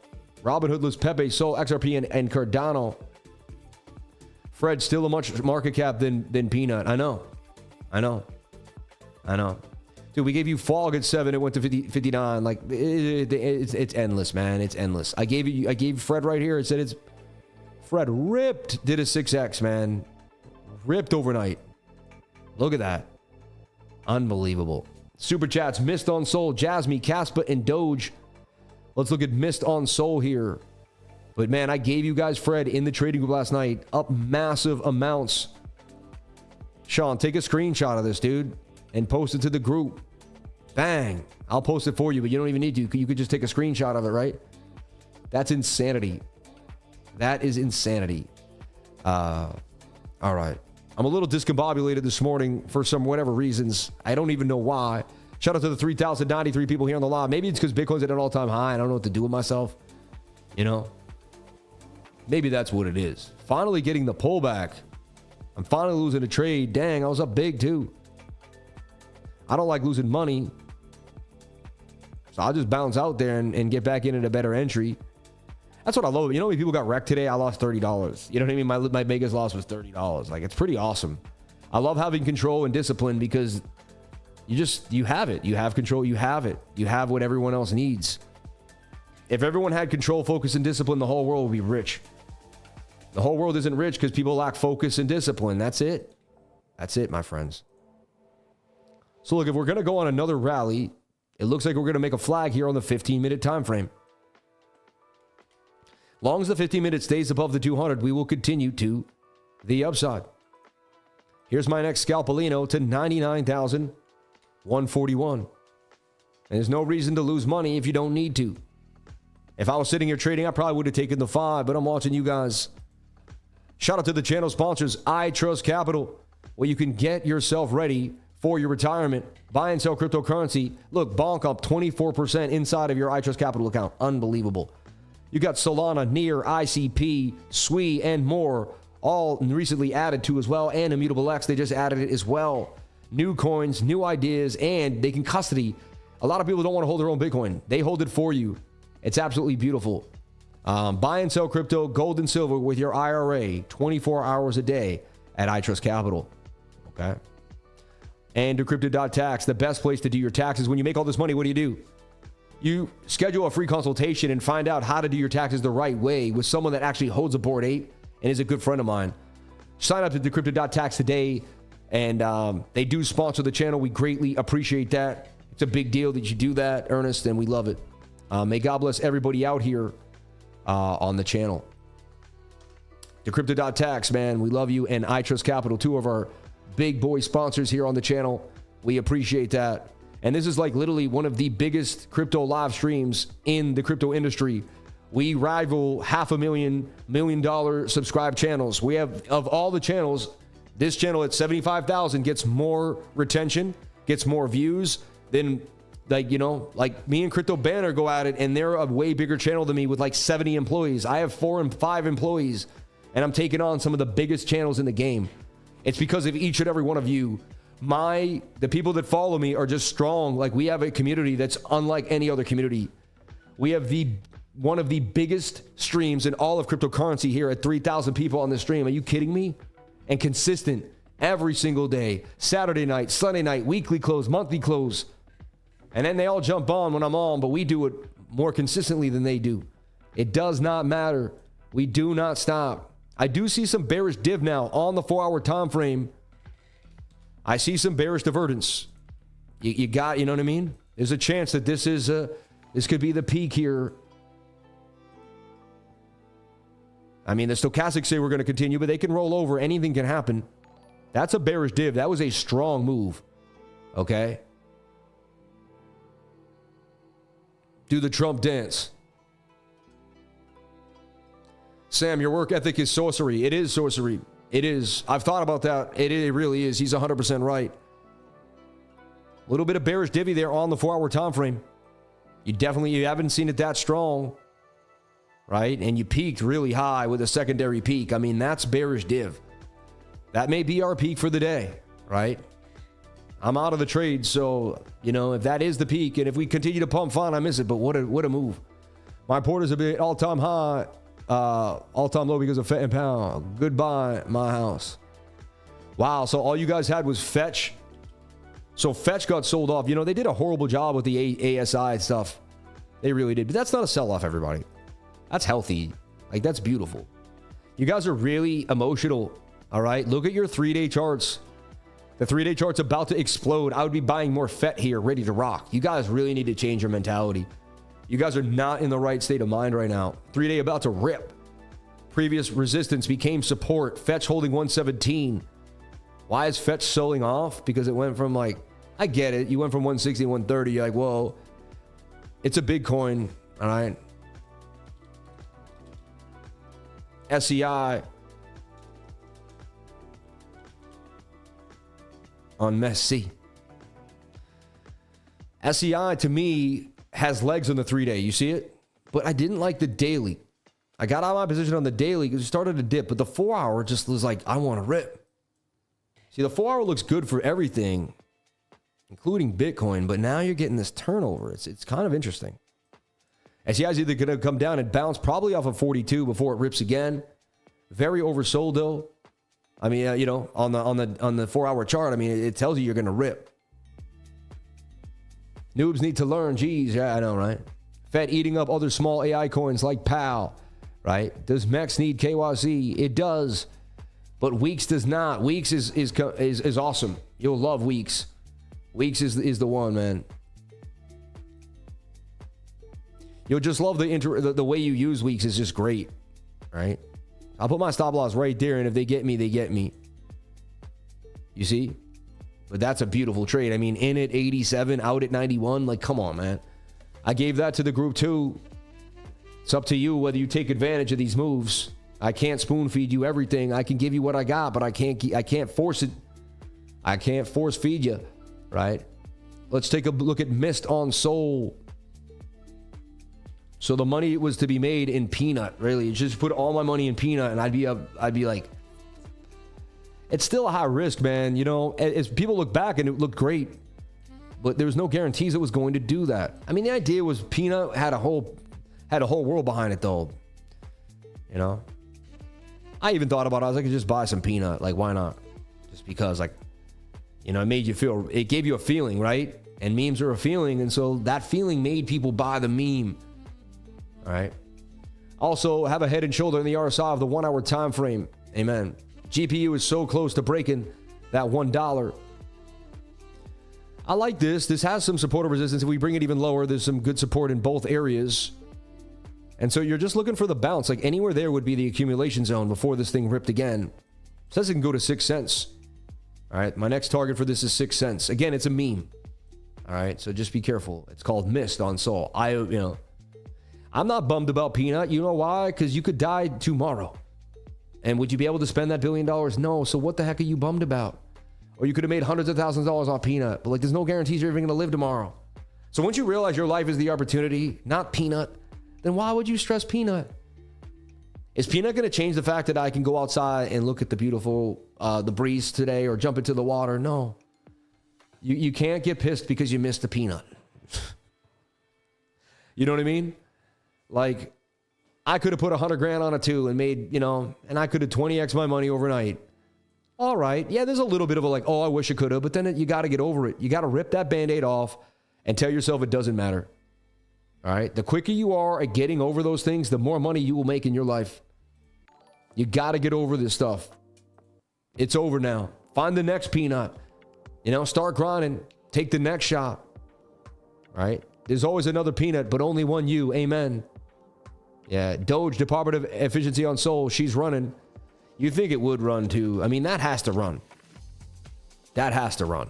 Robinhood lists Pepe, Sol, XRP, and Cardano. Fred, still a much market cap than Peanut. I know. Dude, we gave you Fog at 7. It went to 59. Like, it's endless, man. It's endless. I gave Fred right here. It said it's... Fred ripped. Did a 6x, man. Ripped overnight. Look at that. Unbelievable. Super chats. Missed on Sol. JASMY, Caspa, and Doge. Let's look at Missed on Sol here. But man, I gave you guys Fred in the trading group last night. Up massive amounts. Sean, take a screenshot of this, dude. And post it to the group. Bang. I'll post it for you, but you don't even need to. You could just take a screenshot of it, right? That's insanity. That is insanity. All right. I'm a little discombobulated this morning for some whatever reasons. I don't even know why. Shout out to the 3,093 people here on the live. Maybe it's because Bitcoin's at an all-time high. I don't know what to do with myself. You know? Maybe that's what it is. Finally getting the pullback. I'm finally losing a trade. Dang, I was up big too. I don't like losing money. So I'll just bounce out there and get back in at a better entry. That's what I love. You know, when people got wrecked today, I lost $30. You know what I mean? My biggest loss was $30. Like, it's pretty awesome. I love having control and discipline because you have it. You have control. You have it. You have what everyone else needs. If everyone had control, focus, and discipline, the whole world would be rich. The whole world isn't rich because people lack focus and discipline. That's it. That's it, my friends. So look, if we're going to go on another rally, it looks like we're going to make a flag here on the 15-minute time frame. Long as the 15-minute stays above the 200, we will continue to the upside. Here's my next scalpelino to 99,141. And there's no reason to lose money if you don't need to. If I was sitting here trading, I probably would have taken the 5, but I'm watching you guys. Shout out to the channel sponsors, I Trust Capital, where you can get yourself ready for your retirement. Buy and sell cryptocurrency. Look, bonk up 24% inside of your I Trust Capital account. Unbelievable. You got Solana, NEAR, ICP, SWI, and more, all recently added to as well, and Immutable X, they just added it as well. New coins, new ideas, and they can custody. A lot of people don't want to hold their own Bitcoin. They hold it for you. It's absolutely beautiful. Buy and sell crypto, gold and silver with your IRA 24 hours a day at I Trust Capital. Okay. And Decrypted.tax, the best place to do your taxes. When you make all this money, what do? You schedule a free consultation and find out how to do your taxes the right way with someone that actually holds a Board 8 and is a good friend of mine. Sign up to Decrypted.tax today, and they do sponsor the channel. We greatly appreciate that. It's a big deal that you do that, Ernest, and we love it. May God bless everybody out here on the channel. Decrypted.tax, man, we love you. And I Trust Capital, two of our big boy sponsors here on the channel. We appreciate that. And this is like literally one of the biggest crypto live streams in the crypto industry. We rival $500,000 million subscribed channels. We have, of all the channels, this channel at 75,000 gets more retention, gets more views than, like, you know, like me and Crypto Banner go at it, and they're a way bigger channel than me with like 70 employees. I have 4 and 5 employees, and I'm taking on some of the biggest channels in the game. It's because of each and every one of you. The people that follow me are just strong. Like, we have a community that's unlike any other community. We have one of the biggest streams in all of cryptocurrency here at 3,000 people on this stream. Are you kidding me? And consistent every single day, Saturday night, Sunday night, weekly close, monthly close. And then they all jump on when I'm on, but we do it more consistently than they do. It does not matter. We do not stop. I do see some bearish div now on the 4-hour time frame. I see some bearish divergence. You know what I mean? There's a chance that this could be the peak here. I mean, the stochastics say we're going to continue, but they can roll over. Anything can happen. That's a bearish div. That was a strong move. Okay? Do the Trump dance. Sam, your work ethic is sorcery. It is sorcery. It is. I've thought about that. It really is. He's 100% right. A little bit of bearish divvy there on the 4-hour time frame. You haven't seen it that strong, right? And you peaked really high with a secondary peak. I mean, that's bearish div. That may be our peak for the day, right? I'm out of the trade, so, you know, if that is the peak, and if we continue to pump, fine, I miss it, but what a move. My porter's a bit all-time high, all-time low because of Fetch and Pound. Goodbye, my house. Wow, so all you guys had was Fetch. So Fetch got sold off. You know, they did a horrible job with the ASI stuff. They really did, but that's not a sell-off, everybody. That's healthy. Like, that's beautiful. You guys are really emotional, all right? Look at your 3-day charts. The 3-day chart's about to explode. I would be buying more FET here, ready to rock. You guys really need to change your mentality. You guys are not in the right state of mind right now. 3-day about to rip. Previous resistance became support. Fetch holding 117. Why is Fetch selling off? Because it went from, like, I get it. You went from 160 to 130. You're like, whoa. It's a big coin, all right? SEI on Messi. SEI to me has legs on the 3-day. You see it? But I didn't like the daily. I got out of my position on the daily because it started to dip, but the 4-hour just was like, I want to rip. See, the 4-hour looks good for everything, including Bitcoin, but now you're getting this turnover. It's kind of interesting. SEI is either going to come down and bounce probably off of 42 before it rips again. Very oversold, though. I mean, you know, on the 4-hour chart, I mean, it tells you you're going to rip. Noobs need to learn. Geez, yeah, I know, right? Fed eating up other small AI coins like PAL, right? Does MEX need KYC? It does, but Weeks does not. Weeks is awesome. You'll love Weeks. Weeks is the one, man. You'll just love the way you use Weeks is just great, right? I'll put my stop loss right there, and if they get me, they get me. You see? But that's a beautiful trade. I mean, in at 87, out at 91. Like, come on, man. I gave that to the group too. It's up to you whether you take advantage of these moves. I can't spoon feed you everything. I can give you what I got, but I can't force it. I can't force feed you, right? Let's take a look at Mist on Sol. So the money was to be made in PNUT, really. Just put all my money in PNUT, and I'd be like, it's still a high risk, man. You know, as people look back and it looked great, but there was no guarantees it was going to do that. I mean, the idea was PNUT had a whole world behind it, though. You know, I even thought about it. I was like, I could just buy some PNUT. Like, why not? Just because, like, you know, it gave you a feeling, right? And memes are a feeling, and so that feeling made people buy the meme. All right. Also, have a head and shoulder in the RSI of the 1-hour time frame. Amen. GPU is so close to breaking that $1. I like this. This has some support or resistance. If we bring it even lower, there's some good support in both areas. And so you're just looking for the bounce. Like anywhere there would be the accumulation zone before this thing ripped again. It says it can go to 6 cents. All right. My next target for this is 6 cents. Again, it's a meme. All right. So just be careful. It's called Mist on Sol. I'm not bummed about PNUT. You know why? Because you could die tomorrow. And would you be able to spend that $1 billion? No. So what the heck are you bummed about? Or you could have made hundreds of thousands of dollars on PNUT. But like, there's no guarantees you're even going to live tomorrow. So once you realize your life is the opportunity, not PNUT, then why would you stress PNUT? Is PNUT going to change the fact that I can go outside and look at the beautiful, the breeze today or jump into the water? No. You can't get pissed because you missed the PNUT. You know what I mean? Like, I could have put 100 grand on it too and made, you know, and I could have 20x my money overnight. All right. Yeah, there's a little bit of a like, oh, I wish I could have, but then you got to get over it. You got to rip that Band-Aid off and tell yourself it doesn't matter. All right. The quicker you are at getting over those things, the more money you will make in your life. You got to get over this stuff. It's over now. Find the next PNUT. You know, start grinding. Take the next shot. All right. There's always another PNUT, but only one you. Amen. Yeah. DOGE, Department of Efficiency on Sol. She's running. You think it would run too. I mean, that has to run. That has to run.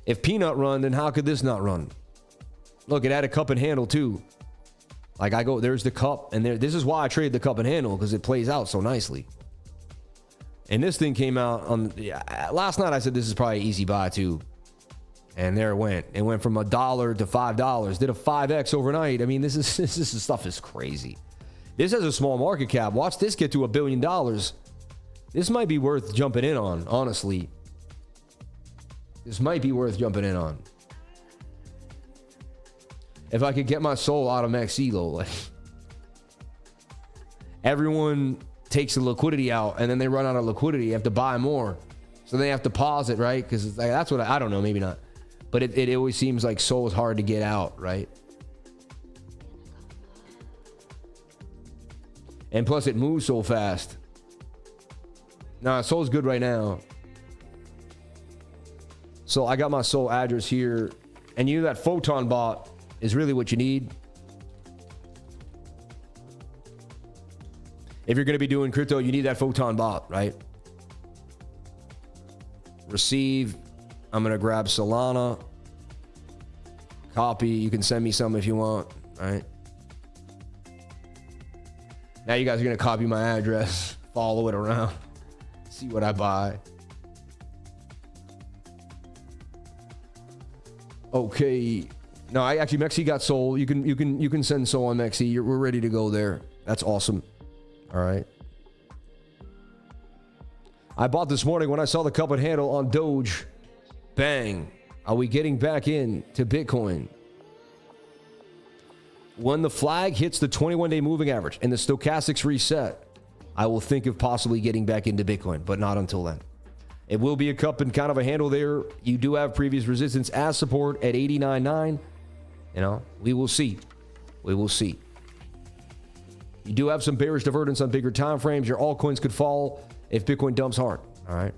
If PNUT run, then how could this not run? Look, it had a cup and handle too. Like there's the cup, and this is why I trade the cup and handle, because it plays out so nicely. And this thing came out on last night. I said this is probably an easy buy too, and there it went. It went from $1 to $5. Did a 5x overnight. I mean, this stuff is crazy. This has a small market cap. Watch this get to $1 billion. This might be worth jumping in on, honestly. This might be worth jumping in on. If I could get my soul out of Maxilo, like everyone takes the liquidity out and then they run out of liquidity. You have to buy more. So they have to pause it, right? Because like, that's what I don't know, maybe not. But it always seems like soul is hard to get out, right? And plus it moves so fast. Nah, soul's good right now. So I got my soul address here. And you know that photon bot is really what you need. If you're going to be doing crypto, you need that photon bot, right? Receive. I'm going to grab Solana. Copy. You can send me some if you want, right? Now you guys are going to copy my address, follow it around, see what I buy. Okay. No, I actually Mexi got sold. You can send Sol on Mexi. We're ready to go there. That's awesome. All right. I bought this morning when I saw the cup and handle on Doge. Bang. Are we getting back in to Bitcoin? When the flag hits the 21-day moving average and the stochastics reset, I will think of possibly getting back into Bitcoin, but not until then. It will be a cup and kind of a handle there. You do have previous resistance as support at 89.9. You know, we will see. We will see. You do have some bearish divergence on bigger time frames. Your altcoins could fall if Bitcoin dumps hard. All right.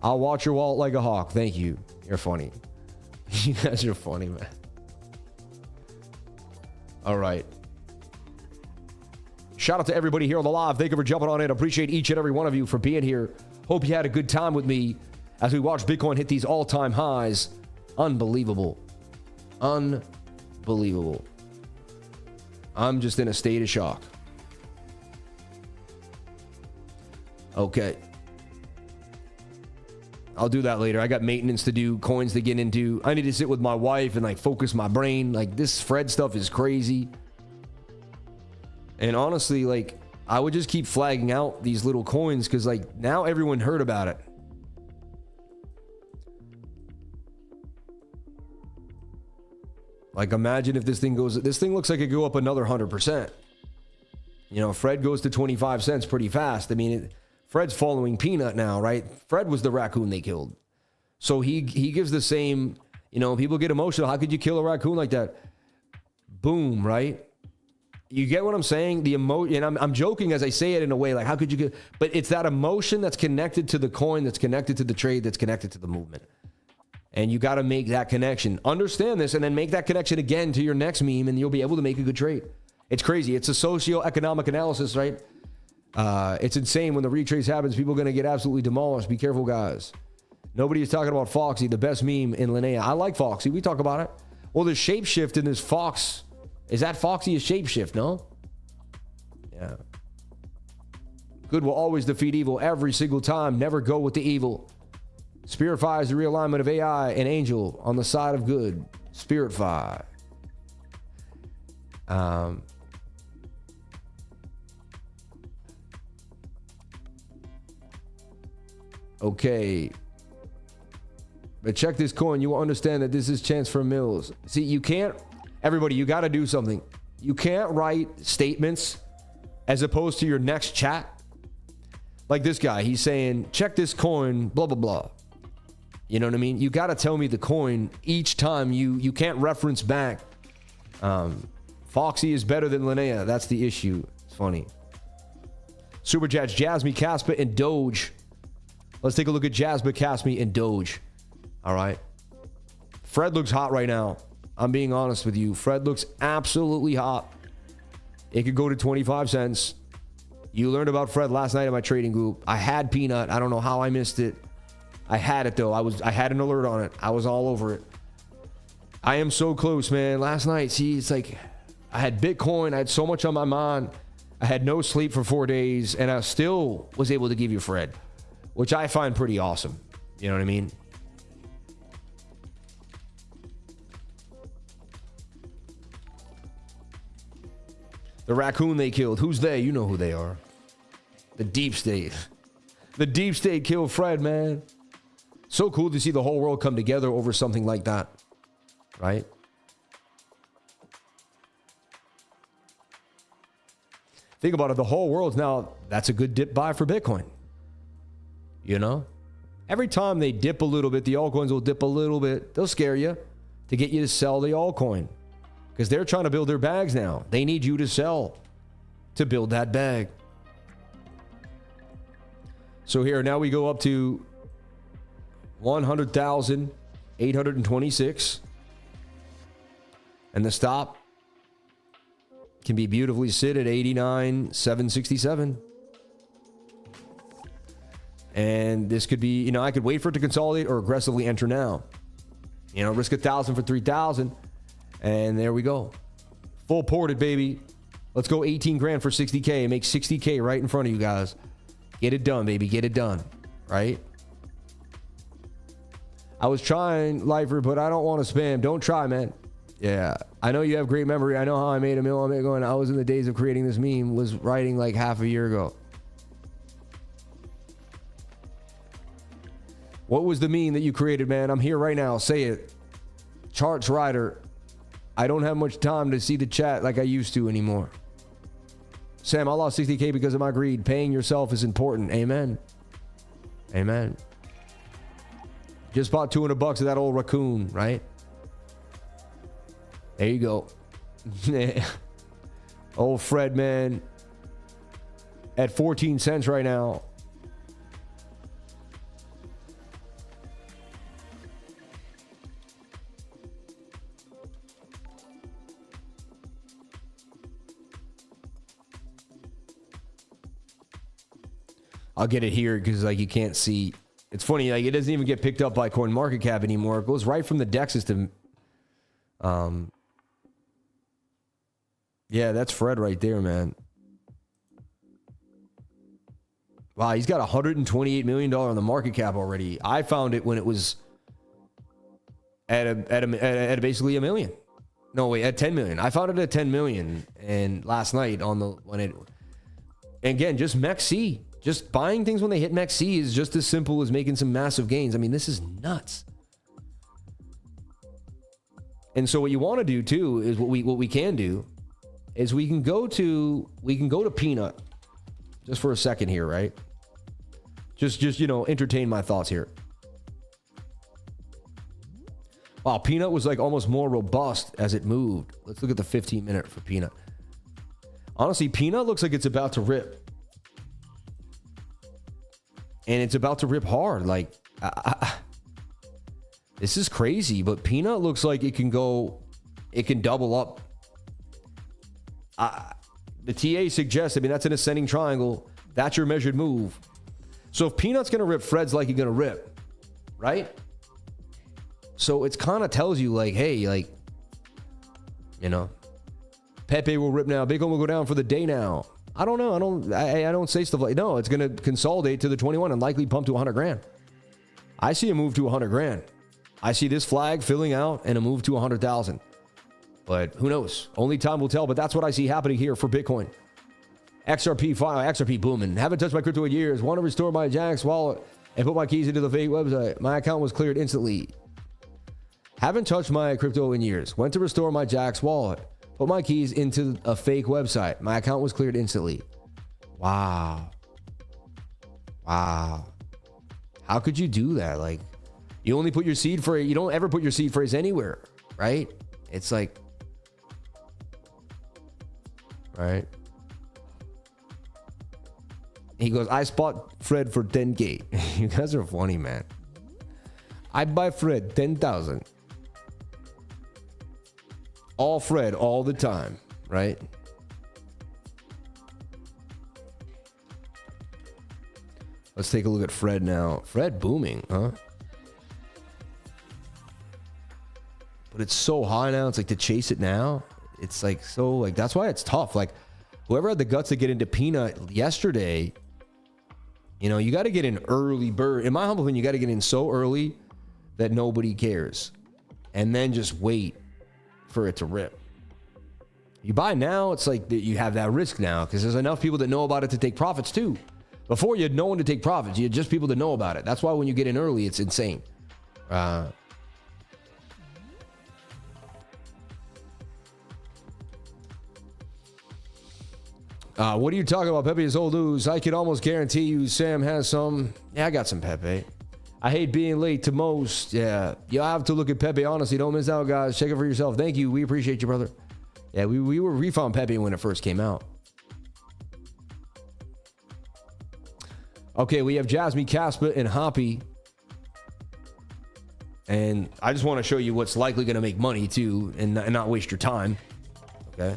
I'll watch your wallet like a hawk. Thank you. You're funny. You guys are funny, man. All right. Shout out to everybody here on the live. Thank you for jumping on in. Appreciate each and every one of you for being here. Hope you had a good time with me as we watch Bitcoin hit these all-time highs. Unbelievable. Unbelievable. I'm just in a state of shock. Okay. I'll do that later. I got maintenance to do, coins to get into. I need to sit with my wife and like focus my brain. Like this Fred stuff is crazy. And honestly, like I would just keep flagging out these little coins because like now everyone heard about it. Like imagine if this thing looks like it go up another 100%. You know, Fred goes to 25 cents pretty fast. I mean, Fred's following PNUT now, right? Fred was the raccoon they killed. So he gives the same, you know, people get emotional. How could you kill a raccoon like that? Boom, right? You get what I'm saying? The emotion, and I'm joking as I say it in a way like, how could you get, but it's that emotion that's connected to the coin, that's connected to the trade, that's connected to the movement. And you got to make that connection. Understand this and then make that connection again to your next meme and you'll be able to make a good trade. It's crazy. It's a socio-economic analysis, right? It's insane when the retrace happens. People are going to get absolutely demolished. Be careful, guys. Nobody is talking about Foxy, the best meme in Linnea. I like Foxy. We talk about it. Well, the shapeshift in this Fox. Is that Foxy a shapeshift? No? Yeah. Good will always defeat evil every single time. Never go with the evil. Spiritfy is the realignment of AI and Angel on the side of good. Spiritfy. Okay. But check this coin. You will understand that this is chance for mills. See, you can't, everybody, you got to do something. You can't write statements as opposed to your next chat. Like this guy, he's saying, check this coin, blah, blah, blah. You know what I mean? You got to tell me the coin each time. You can't reference back. Foxy is better than Linnea. That's the issue. It's funny. Superchats, JASMY, Caspa, and Doge. Let's take a look at JASMY, Caspa, and Doge. All right. Fred looks hot right now. I'm being honest with you. Fred looks absolutely hot. It could go to 25 cents. You learned about Fred last night in my trading group. I had PNUT. I don't know how I missed it. I had it though. I had an alert on it. I was all over it. I am so close, man. Last night, see, it's like I had Bitcoin. I had so much on my mind. I had no sleep for 4 days, and I still was able to give you Fred, which I find pretty awesome. You know what I mean? The raccoon they killed. Who's they? You know who they are. The deep state. The deep state killed Fred, man. So cool to see the whole world come together over something like that. Right? Think about it. The whole world's now, that's a good dip buy for Bitcoin. You know? Every time they dip a little bit, the altcoins will dip a little bit. They'll scare you to get you to sell the altcoin. Because they're trying to build their bags now. They need you to sell to build that bag. So here, now we go up to 100,826. And the stop can be beautifully sit at 89,767. And this could be, you know, I could wait for it to consolidate or aggressively enter now. You know, risk 1,000 for 3,000. And there we go. Full ported, baby. Let's go 18 grand for 60K. Make 60K right in front of you guys. Get it done, baby. Get it done. Right? I was trying, Lifer, but I don't want to spam. Don't try, man. Yeah. I know you have great memory. I know how I made a $1 million Bitcoin. I was in the days of creating this meme. Was writing like half a year ago. What was the meme that you created, man? I'm here right now. Say it. Charts Rider. I don't have much time to see the chat like I used to anymore. Sam, I lost 60K because of my greed. Paying yourself is important. Amen. Amen. Just bought $200 of that old raccoon, right? There you go. Old Fred, man. At 14 cents right now. I'll get it here because like you can't see. It's funny, like it doesn't even get picked up by CoinMarketCap anymore. It goes right from the DEX system. Yeah, that's Fred right there, man. Wow, he's got $128 million on the market cap already. I found it when it was at basically $1 million. No, wait, at 10 million. I found it at 10 million, and last night again, just MEXC. Just buying things when they hit MEXC is just as simple as making some massive gains. I mean, this is nuts. And so what you want to do too is what we can do is we can go to PNUT just for a second here, right? Just you know, entertain my thoughts here. Wow, PNUT was like almost more robust as it moved. Let's look at the 15-minute for PNUT. Honestly, PNUT looks like it's about to rip. And it's about to rip hard. Like, this is crazy, but PNUT looks like it can double up. The TA suggests, I mean, that's an ascending triangle. That's your measured move. So if PNUT's going to rip, Fred's likely going to rip, right? So it kind of tells you like, hey, like, you know, PEPE will rip now. Bitcoin will go down for the day now. I don't know. I don't say stuff like, no, it's going to consolidate to the 21 and likely pump to 100 grand. I see a move to 100 grand. I see this flag filling out and a move to 100,000. But who knows? Only time will tell. But that's what I see happening here for Bitcoin. XRP booming. Haven't touched my crypto in years. Want to restore my Jax wallet and put my keys into the fake website. My account was cleared instantly. Haven't touched my crypto in years. Went to restore my Jax wallet. Put my keys into a fake website. My account was cleared instantly. Wow. Wow. How could you do that? Like, you only put your seed phrase. You don't ever put your seed phrase anywhere, right? It's like, right? He goes, I spot Fred for 10K. You guys are funny, man. I buy Fred 10,000. All Fred all the time, right? Let's take a look at Fred now. Fred booming, huh? But it's so high now. It's like to chase it now. It's like so like that's why it's tough. Like whoever had the guts to get into PNUT yesterday, you know, you got to get in early bird. In my humble opinion, you got to get in so early that nobody cares, and then just wait for it to rip. You buy now, it's like you have that risk now because there's enough people that know about it to take profits too. Before you had no one to take profits, you had just people that know about it. That's why when you get in early, it's insane. What are you talking about? Pepe is old news. I can almost guarantee you Sam has some. Yeah, I got some Pepe. I hate being late to most. Yeah, you have to look at Pepe. Honestly, don't miss out, guys. Check it for yourself. Thank you. We appreciate you, brother. Yeah, we found Pepe when it first came out. Okay, we have JASMY, Casper, and HOPPY. And I just want to show you what's likely going to make money, too, and not waste your time. Okay.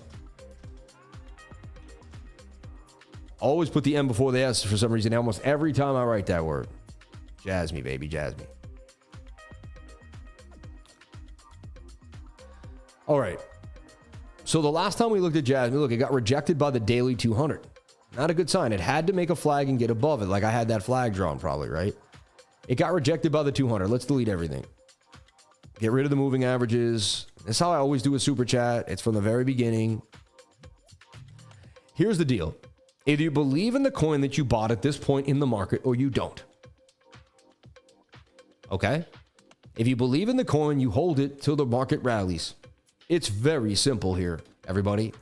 Always put the M before the S for some reason. Almost every time I write that word. JASMY, baby, JASMY. All right. So the last time we looked at JASMY, look, it got rejected by the daily 200. Not a good sign. It had to make a flag and get above it. Like I had that flag drawn probably, right? It got rejected by the 200. Let's delete everything. Get rid of the moving averages. That's how I always do a super chat. It's from the very beginning. Here's the deal. Either you believe in the coin that you bought at this point in the market or you don't. Okay? If you believe in the coin, you hold it till the market rallies. It's very simple here, everybody.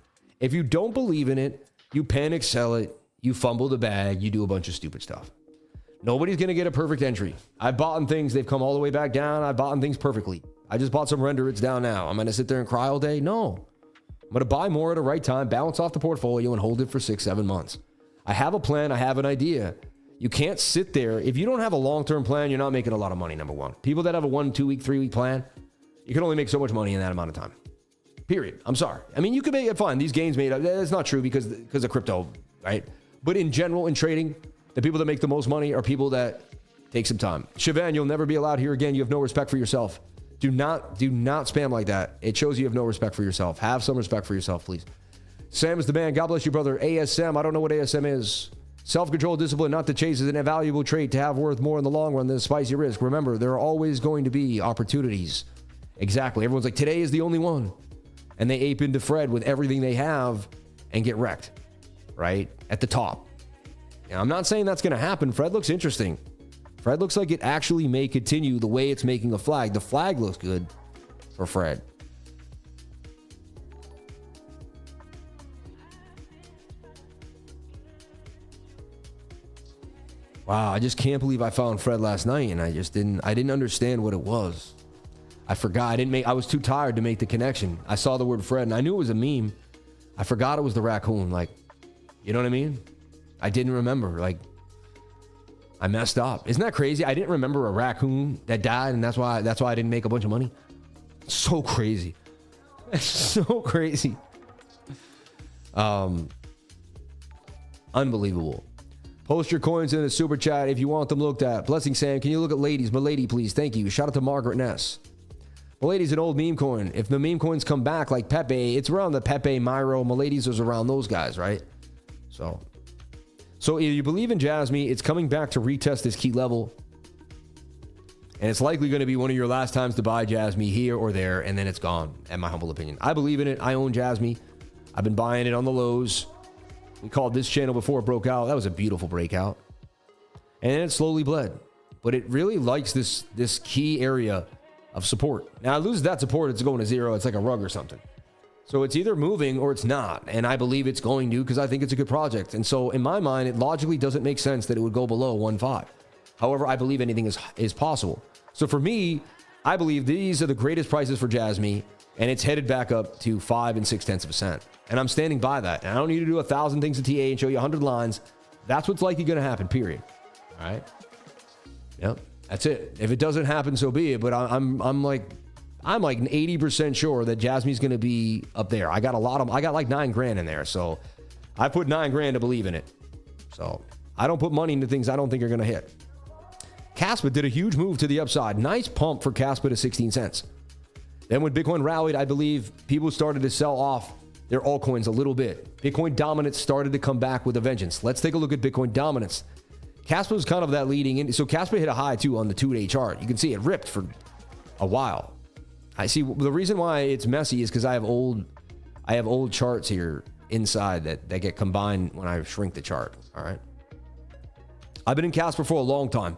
If you don't believe in it, You panic sell it. You fumble the bag. You do a bunch of stupid stuff. Nobody's going to get a perfect entry. I've bought in things. They've come all the way back down. I've bought in things perfectly. I just bought some render. It's down now. I'm going to sit there and cry all day? No. I'm going to buy more at the right time, balance off the portfolio, and hold it for 6-7 months. I have a plan. I have an idea. You can't sit there. If you don't have a long-term plan, you're not making a lot of money, number one. People that have a 1, 2 week, 3 week plan, you can only make so much money in that amount of time. Period. I'm sorry. I mean, you could make it fine. These gains made up. That's not true because of crypto, right? But in general, in trading, the people that make the most money are people that take some time. Siobhan, you'll never be allowed here again. You have no respect for yourself. Do not spam like that. It shows you have no respect for yourself. Have some respect for yourself, please. Sam is the man. God bless you, brother. ASM. I don't know what ASM is. Self-control, discipline, not to chase is an invaluable trait to have worth more in the long run than a spicy risk. Remember, there are always going to be opportunities. Exactly. Everyone's like, today is the only one. And they ape into Fred with everything they have and get wrecked, right? At the top. Now, I'm not saying that's going to happen. Fred looks interesting. Fred looks like it actually may continue the way it's making a flag. The flag looks good for Fred. Wow, I just can't believe I found Fred last night and I didn't understand what it was. I forgot. I was too tired to make the connection. I saw the word Fred and I knew it was a meme. I forgot it was the raccoon. Like, you know what I mean? I didn't remember. Like, I messed up. Isn't that crazy? I didn't remember a raccoon that died, and that's why I didn't make a bunch of money. So crazy. So crazy. Unbelievable. Post your coins in the super chat if you want them looked at. Blessing Sam, can you look at ladies? Milady, please. Thank you. Shout out to Margaret Ness. Milady's an old meme coin. If the meme coins come back like PEPE, it's around the PEPE, MYRO. Milady's is around those guys, right? So if you believe in JASMY, it's coming back to retest this key level. And it's likely going to be one of your last times to buy JASMY here or there, and then it's gone, in my humble opinion. I believe in it. I own JASMY. I've been buying it on the lows. We called this channel before it broke out. That was a beautiful breakout. And then it slowly bled. But it really likes this key area of support. Now, it loses that support, it's going to zero. It's like a rug or something. So it's either moving or it's not. And I believe it's going to because I think it's a good project. And so in my mind, it logically doesn't make sense that it would go below 1.5. However, I believe anything is possible. So for me, I believe these are the greatest prices for JASMY, and it's headed back up to 5 6/10 of a cent. And I'm standing by that. And I don't need to do 1,000 things at TA and show you 100 lines. That's what's likely going to happen, period. All right? Yep. That's it. If it doesn't happen, so be it. But I'm like 80% sure that JASMY's going to be up there. I got like $9,000 in there. So I put $9,000 to believe in it. So I don't put money into things I don't think are going to hit. Caspa did a huge move to the upside. Nice pump for Caspa to 16 cents. Then when Bitcoin rallied, I believe people started to sell off their altcoins a little bit. Bitcoin dominance started to come back with a vengeance. Let's take a look at Bitcoin dominance. Caspa was kind of that leading in. So Caspa hit a high too on the 2-day chart. You can see it ripped for a while. I see the reason why it's messy is because I have old charts here inside that get combined when I shrink the chart. All right. I've been in Caspa for a long time.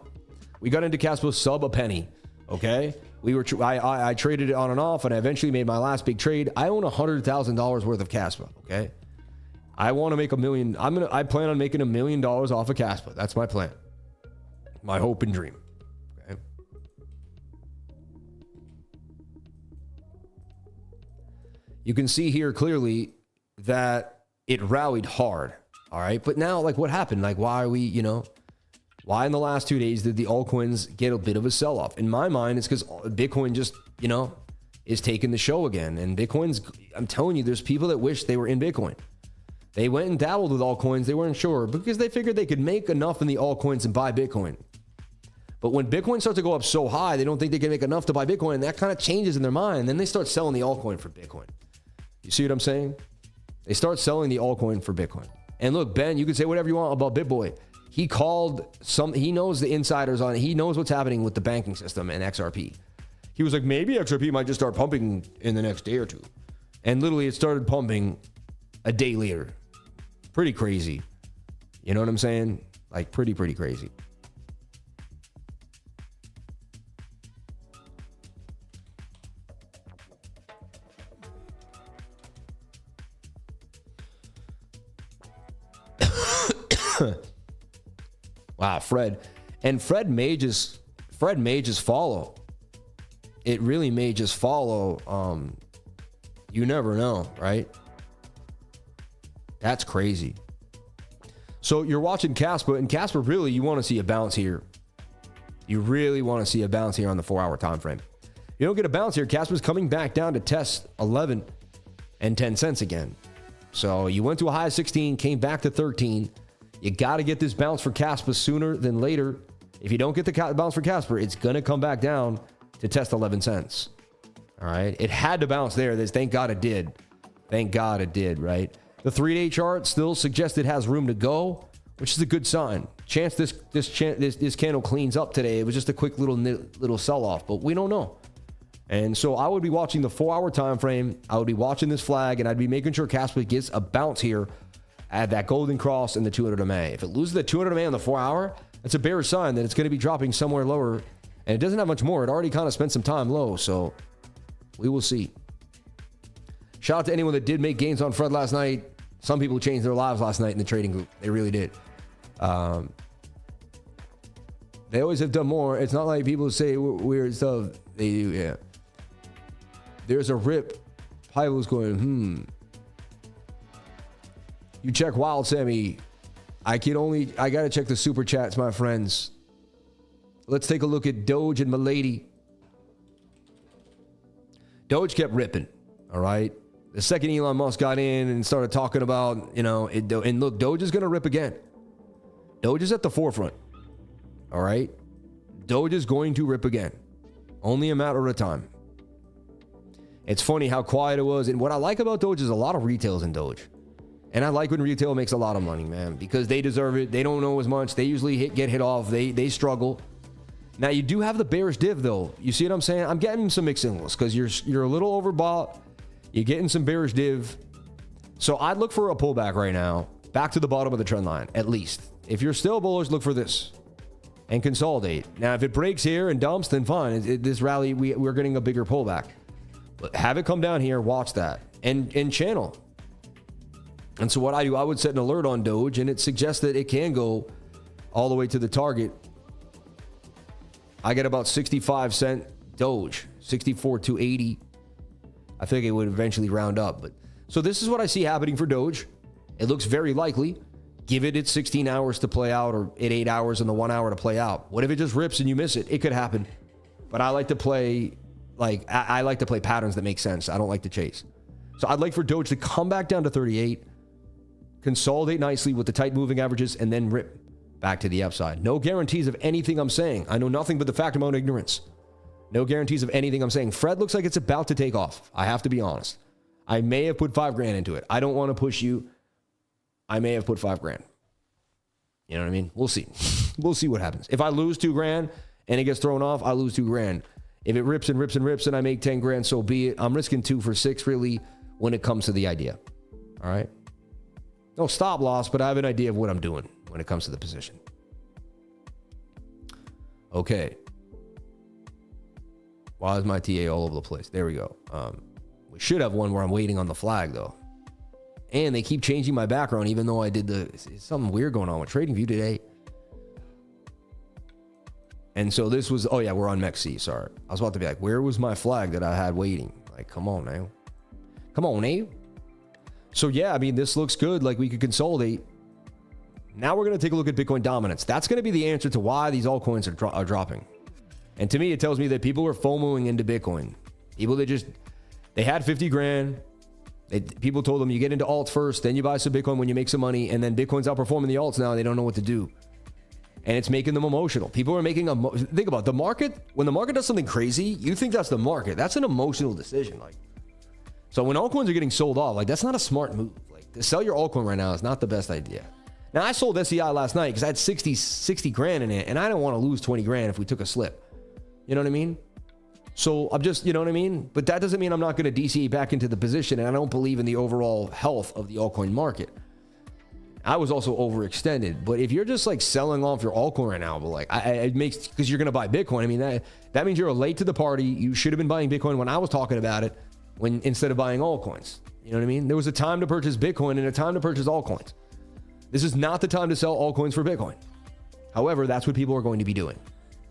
We got into Caspa sub a penny. Okay. I traded it on and off and I eventually made my last big trade. I own $100,000 worth of Caspa. Okay. I want to make $1 million. I plan on making $1 million off of Caspa. That's my plan. My hope and dream. Okay. You can see here clearly that it rallied hard. All right. But now, like, what happened? Like, why are we, why in the last 2 days did the altcoins get a bit of a sell-off? In my mind, it's because Bitcoin just, is taking the show again. And Bitcoin's, I'm telling you, there's people that wish they were in Bitcoin. They went and dabbled with altcoins. They weren't sure because they figured they could make enough in the altcoins and buy Bitcoin. But when Bitcoin starts to go up so high, they don't think they can make enough to buy Bitcoin. And that kind of changes in their mind. Then they start selling the altcoin for Bitcoin. You see what I'm saying? They start selling the altcoin for Bitcoin. And look, Ben, you can say whatever you want about BitBoy. He knows the insiders on it. He knows what's happening with the banking system and XRP. He was like, maybe XRP might just start pumping in the next day or two. And literally it started pumping a day later. Pretty crazy. You know what I'm saying? Like pretty crazy. Wow, Fred. And Fred may just follow. It really may just follow. You never know, right? That's crazy. So you're watching Casper, and Casper, really, you want to see a bounce here. You really want to see a bounce here on the 4-hour time frame. You don't get a bounce here. Casper's coming back down to test 11 and 10 cents again. So you went to a high of 16, came back to 13. You got to get this bounce for Casper sooner than later. If you don't get the bounce for Casper, it's going to come back down to test 11 cents. All right. It had to bounce there. Thank God it did. Thank God it did, right? The 3-day chart still suggests it has room to go, which is a good sign. Chance this candle cleans up today. It was just a quick little sell-off, but we don't know. And so I would be watching the 4-hour time frame. I would be watching this flag, and I'd be making sure Casper gets a bounce here at that golden cross in the 200 MA. If it loses the 200 MA on the 4-hour, that's a bearish sign that it's going to be dropping somewhere lower, and it doesn't have much more. It already kind of spent some time low, so we will see. Shout out to anyone that did make gains on Fred last night. Some people changed their lives last night in the trading group. They really did. They always have done more. It's not like people say weird stuff. They do, yeah. There's a rip. Pivo's going, You check Wild Sammy. I got to check the super chats, my friends. Let's take a look at Doge and Milady. Doge kept ripping, all right? The second Elon Musk got in and started talking about, and look, Doge is going to rip again. Doge is at the forefront, all right? Doge is going to rip again. Only a matter of time. It's funny how quiet it was. And what I like about Doge is a lot of retails in Doge. And I like when retail makes a lot of money, man, because they deserve it. They don't know as much. They usually get hit off. They struggle. Now, you do have the bearish div, though. You see what I'm saying? I'm getting some mixed signals because you're a little overbought. You're getting some bearish div. So I'd look for a pullback right now, back to the bottom of the trend line, at least. If you're still bullish, look for this and consolidate. Now, if it breaks here and dumps, then fine. This rally, we're getting a bigger pullback. But have it come down here, watch that, and channel. And so what I do, I would set an alert on Doge, and it suggests that it can go all the way to the target. I get about 65 cent Doge, 64.280. I think it would eventually round up. But so this is what I see happening for Doge. It looks very likely. Give it its 16 hours to play out, or at 8 hours and the 1 hour to play out. What if it just rips and you miss it? It could happen. But I like to play, I like to play patterns that make sense. I don't like to chase. So I'd like for Doge to come back down to 38, consolidate nicely with the tight moving averages, and then rip back to the upside. No guarantees of anything I'm saying. I know nothing but the fact of my own ignorance. No guarantees of anything I'm saying. Fred looks like it's about to take off. I have to be honest. I may have put $5,000 into it. I don't want to push you. I may have put $5,000. You know what I mean? We'll see. We'll see what happens. If I lose $2,000 and it gets thrown off, I lose $2,000. If it rips and rips and rips and I make $10,000, so be it. I'm risking 2 for 6 really when it comes to the idea. All right. No stop loss, but I have an idea of what I'm doing when it comes to the position. Okay. Why is my TA all over the place? There we go. We should have one where I'm waiting on the flag though. And they keep changing my background, even though I did it's something weird going on with TradingView today. And so this was, oh yeah, we're on MEXC, sorry. I was about to be like, where was my flag that I had waiting? Like, come on now. Come on, eh? So yeah, I mean, this looks good. Like we could consolidate. Now we're going to take a look at Bitcoin dominance. That's going to be the answer to why these altcoins are dropping. And to me, it tells me that people are FOMOing into Bitcoin. People that they had 50 grand. People told them you get into alts first, then you buy some Bitcoin when you make some money, and then Bitcoin's outperforming the alts now. They don't know what to do. And it's making them emotional. People are making think about the market. When the market does something crazy, you think that's the market. That's an emotional decision. So when altcoins are getting sold off, that's not a smart move. To sell your altcoin right now is not the best idea. Now, I sold SEI last night because I had 60 grand in it, and I don't want to lose 20 grand if we took a slip. You know what I mean? So I'm just, you know what I mean? But that doesn't mean I'm not going to DCA back into the position, and I don't believe in the overall health of the altcoin market. I was also overextended. But if you're just selling off your altcoin right now, but it makes, because you're going to buy Bitcoin. I mean, that means you're late to the party. You should have been buying Bitcoin when I was talking about it, instead of buying altcoins. You know what I mean? There was a time to purchase Bitcoin and a time to purchase altcoins. This is not the time to sell altcoins for Bitcoin. However, that's what people are going to be doing.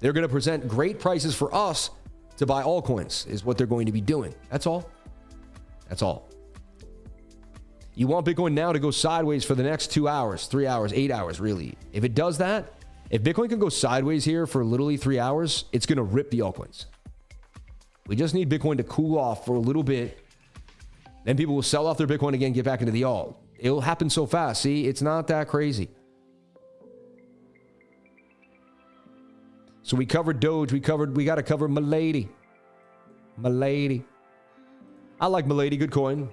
They're going to present great prices for us to buy altcoins is what they're going to be doing. That's all. That's all. You want Bitcoin now to go sideways for the next 2 hours, 3 hours, 8 hours, really. If it does that, if Bitcoin can go sideways here for literally 3 hours, it's going to rip the altcoins. We just need Bitcoin to cool off for a little bit. Then people will sell off their Bitcoin again, get back into the alt. It'll happen so fast. See, it's not that crazy. So we covered Doge. We got to cover Milady. Milady. I like Milady. Good coin.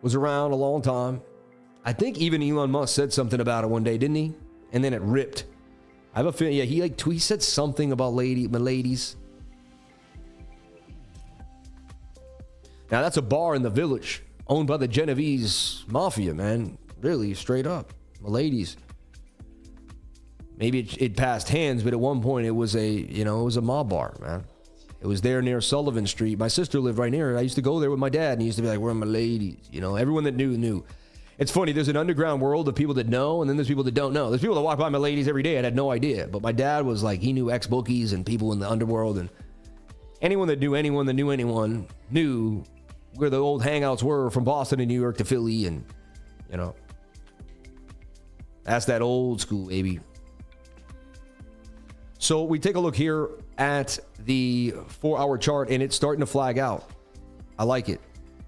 Was around a long time. I think even Elon Musk said something about it one day, didn't he? And then it ripped. I have a feeling, yeah, he said something about Miladies. Now that's a bar in the village owned by the Genovese mafia, man. Really, straight up. Miladies. Maybe it passed hands, but at one point it was a mob bar, man. It was there near Sullivan Street. My sister lived right near it. I used to go there with my dad, and he used to be like, "Where are my ladies?" You know, everyone that knew. It's funny. There's an underground world of people that know, and then there's people that don't know. There's people that walk by my ladies every day and had no idea. But my dad was like, he knew ex-bookies and people in the underworld, and anyone that knew anyone that knew anyone knew where the old hangouts were from Boston and New York to Philly, and you know, that's that old school, baby. So we take a look here at the 4-hour chart, and it's starting to flag out. I like it.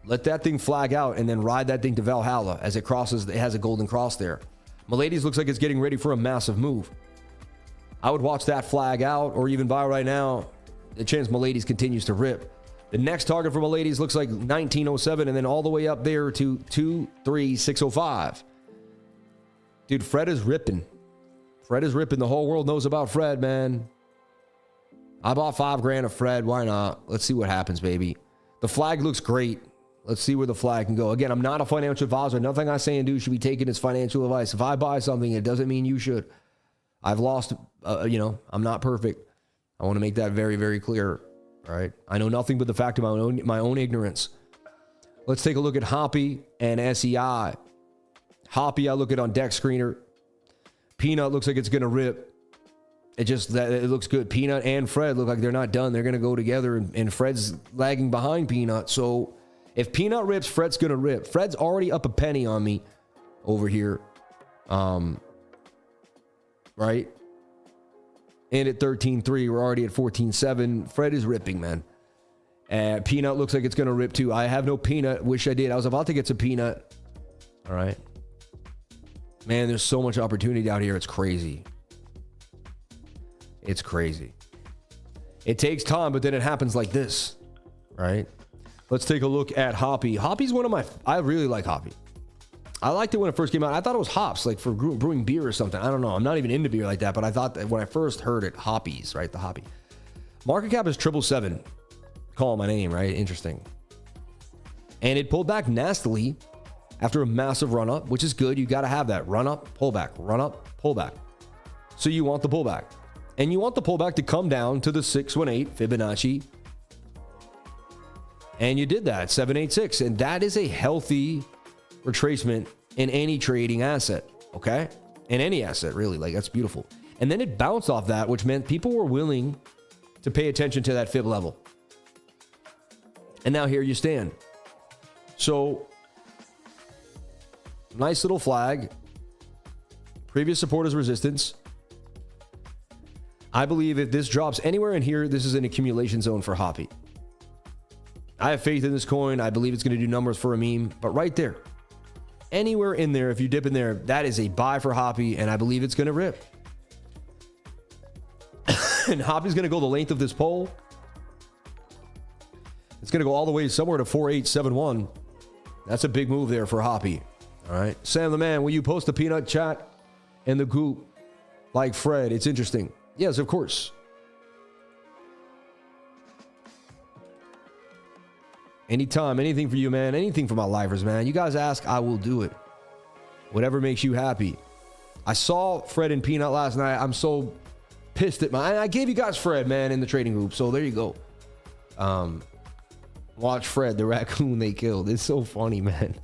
Let that thing flag out and then ride that thing to Valhalla as it crosses. It has a golden cross there. Miladies looks like it's getting ready for a massive move. I would watch that flag out or even buy right now. The chance Miladies continues to rip. The next target for Miladies looks like 1907 and then all the way up there to 23605. Dude, Fred is ripping. Fred is ripping. The whole world knows about Fred, man. I bought $5,000 of Fred. Why not? Let's see what happens, baby. The flag looks great. Let's see where the flag can go. Again, I'm not a financial advisor. Nothing I say and do should be taken as financial advice. If I buy something, it doesn't mean you should. I've lost, I'm not perfect. I want to make that very, very clear. All right. I know nothing but the fact of my own ignorance. Let's take a look at HOPPY and SEI. HOPPY, I look at on Deck Screener. PNUT looks like it's going to rip. It looks good. PNUT and Fred look like they're not done. They're going to go together, and Fred's lagging behind PNUT. So if PNUT rips, Fred's going to rip. Fred's already up a penny on me over here. Right? And at 13.3, we're already at 14.7. Fred is ripping, man. PNUT looks like it's going to rip too. I have no PNUT. Wish I did. I was about to get some PNUT. All right. Man, there's so much opportunity out here. It's crazy. It's crazy. It takes time, but then it happens like this, right? Let's take a look at HOPPY. HOPPY's one of my... I really like HOPPY. I liked it when it first came out. I thought it was hops, like for brewing beer or something. I don't know. I'm not even into beer like that, but I thought that when I first heard it, hoppies, right? The HOPPY. Market cap is 777. Call my name, right? Interesting. And it pulled back nastily after a massive run up, which is good. You got to have that run up, pullback, run up, pullback. So you want the pullback. And you want the pullback to come down to the 618 Fibonacci. And you did that, 786. And that is a healthy retracement in any trading asset, okay? In any asset, really. Like, that's beautiful. And then it bounced off that, which meant people were willing to pay attention to that fib level. And now here you stand. So, nice little flag. Previous support is resistance. I believe if this drops anywhere in here, this is an accumulation zone for HOPPY. I have faith in this coin. I believe it's going to do numbers for a meme. But right there, anywhere in there, if you dip in there, that is a buy for HOPPY, and I believe it's going to rip. And HOPPY's going to go the length of this pole. It's going to go all the way somewhere to 4871. That's a big move there for HOPPY. All right. Sam the man, will you post the PNUT chat in the group like Fred? It's interesting. Yes, of course. Anytime, anything for you, man. Anything for my lifers, man. You guys ask, I will do it. Whatever makes you happy. I saw Fred and PNUT last night. I'm so pissed at I gave you guys Fred, man, in the trading group. So there you go. Watch Fred, the raccoon they killed. It's so funny, man.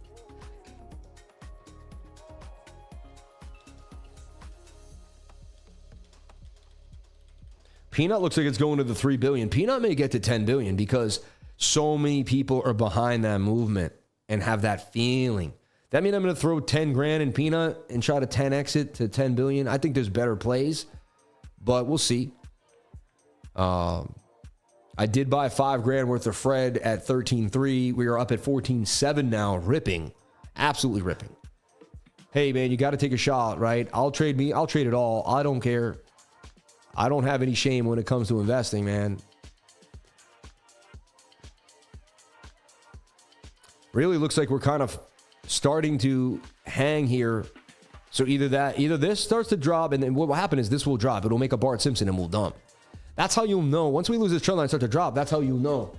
PNUT looks like it's going to the 3 billion. PNUT may get to 10 billion because so many people are behind that movement and have that feeling. That means I'm going to throw 10 grand in PNUT and try to 10x it to 10 billion. I think there's better plays, but we'll see. I did buy 5 grand worth of Fred at 13.3. We are up at 14.7 now, ripping, absolutely ripping. Hey man, you got to take a shot, right? I'll trade it all. I don't care. I don't have any shame when it comes to investing, man. Really looks like we're kind of starting to hang here. So either this starts to drop, and then what will happen is this will drop. It'll make a Bart Simpson and we'll dump. That's how you'll know. Once we lose this trend line, start to drop. That's how you'll know.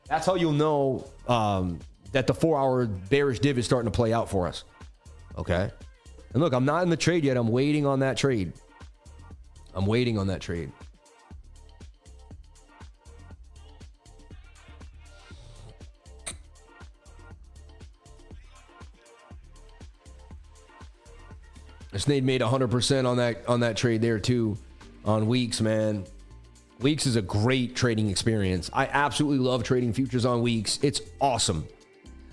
That's how you'll know that the 4-hour bearish div is starting to play out for us. Okay. And look, I'm not in the trade yet. I'm waiting on that trade. I'm waiting on that trade. Snade made 100% on that trade there too, on Weeks, man. Weeks is a great trading experience. I absolutely love trading futures on Weeks. It's awesome.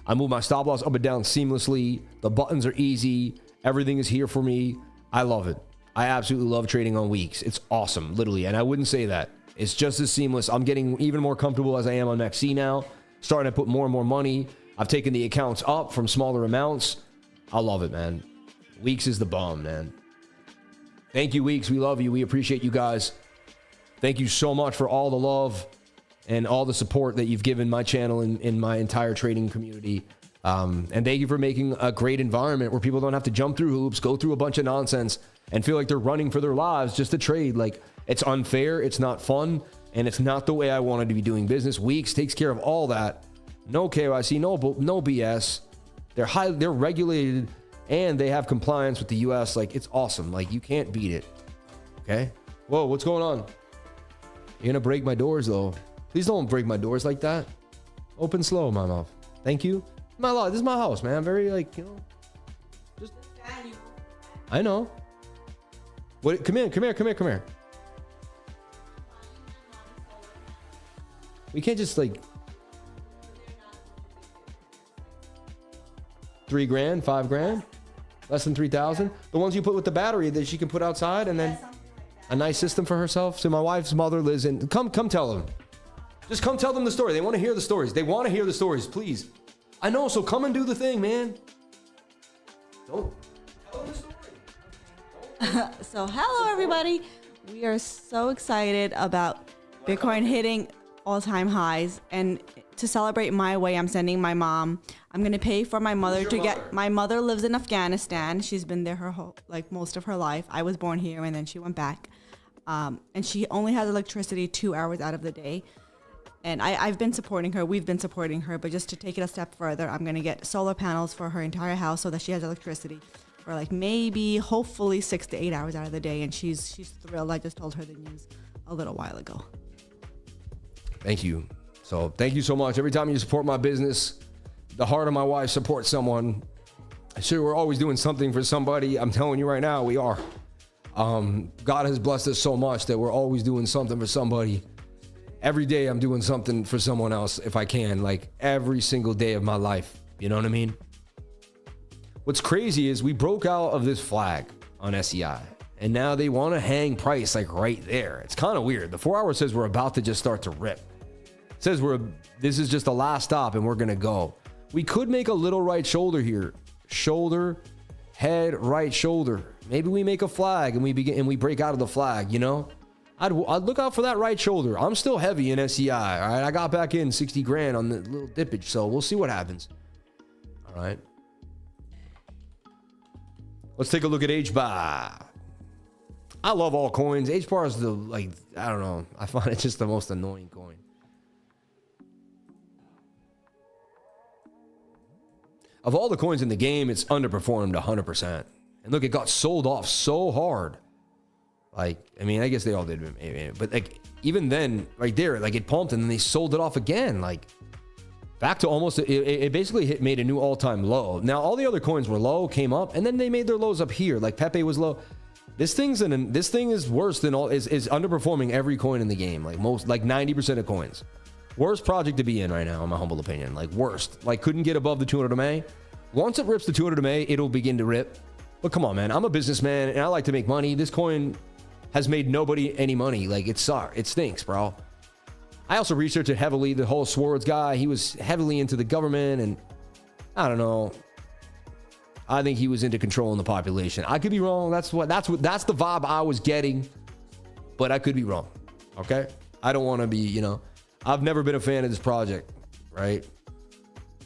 I move my stop loss up and down seamlessly. The buttons are easy. Everything is here for me. I love it. I absolutely love trading on Weeks. It's awesome, literally. And I wouldn't say that. It's just as seamless. I'm getting even more comfortable as I am on XC now. Starting to put more and more money. I've taken the accounts up from smaller amounts. I love it, man. Weeks is the bomb, man. Thank you, Weeks. We love you. We appreciate you guys. Thank you so much for all the love and all the support that you've given my channel and my entire trading community. And thank you for making a great environment where people don't have to jump through hoops, go through a bunch of nonsense, and feel like they're running for their lives just to trade. Like, it's unfair, it's not fun, and it's not the way I wanted to be doing business. Weeks takes care of all that. No KYC, no BS. They're regulated, and they have compliance with the US. Like, it's awesome. Like, you can't beat it. Okay? Whoa, what's going on? You're gonna break my doors, though. Please don't break my doors like that. Open slow, my mouth. Thank you. This is my house, man. I'm very, like, you know. Just. I know. What? Come here. We can't just, like. 3 grand, 5 grand, less than 3,000. The ones you put with the battery that she can put outside, and then a nice system for herself. So my wife's mother lives in. Come tell them. Just come tell them the story. They want to hear the stories. They want to hear the stories, please. I know. So come and do the thing, man. Don't tell them the story. So hello, everybody. We are so excited about Bitcoin hitting all-time highs, and to celebrate my way, I'm sending my mom. I'm going to pay for my mother to get. My mother lives in Afghanistan. She's been there her whole, like, most of her life. I was born here, and then she went back. And she only has electricity 2 hours out of the day. And I've been supporting her. We've been supporting her. But just to take it a step further, I'm going to get solar panels for her entire house so that she has electricity for, like, maybe, hopefully 6 to 8 hours out of the day. And she's thrilled. I just told her the news a little while ago. Thank you. So thank you so much. Every time you support my business, the heart of my wife supports someone. Sure, we're always doing something for somebody. I'm telling you right now, we are. God has blessed us so much that we're always doing something for somebody. Every day I'm doing something for someone else if I can, like every single day of my life. You know what I mean? What's crazy is we broke out of this flag on SEI, and now they want to hang price like right there. It's kind of weird. The 4 hour says we're about to just start to rip. It says this is just the last stop and we're going to go. We could make a little right shoulder here. Shoulder, head, right shoulder. Maybe we make a flag and we break out of the flag, you know? I'd look out for that right shoulder. I'm still heavy in SEI, all right? I got back in 60 grand on the little dippage, so we'll see what happens. All right. Let's take a look at HBAR. I love all coins. HBAR is I don't know. I find it just the most annoying coin. Of all the coins in the game, it's underperformed 100%. And look, it got sold off so hard. Like, I mean, I guess they all did, but like even then, right there, like it pumped and then they sold it off again, like back to almost. It basically made a new all-time low. Now all the other coins were low, came up, and then they made their lows up here. Like PEPE was low. This thing is worse than all. Is underperforming every coin in the game. Like 90% of coins. Worst project to be in right now, in my humble opinion. Like worst. Like couldn't get above the 200 MA. Once it rips the 200 MA, it'll begin to rip. But come on, man. I'm a businessman and I like to make money. This coin has made nobody any money. Like it sucks. It stinks, bro. I also researched it heavily. The whole Swords guy, he was heavily into the government, and I don't know. I think he was into controlling the population. I could be wrong. That's the vibe I was getting, but I could be wrong. Okay, I don't want to be. I've never been a fan of this project. Right?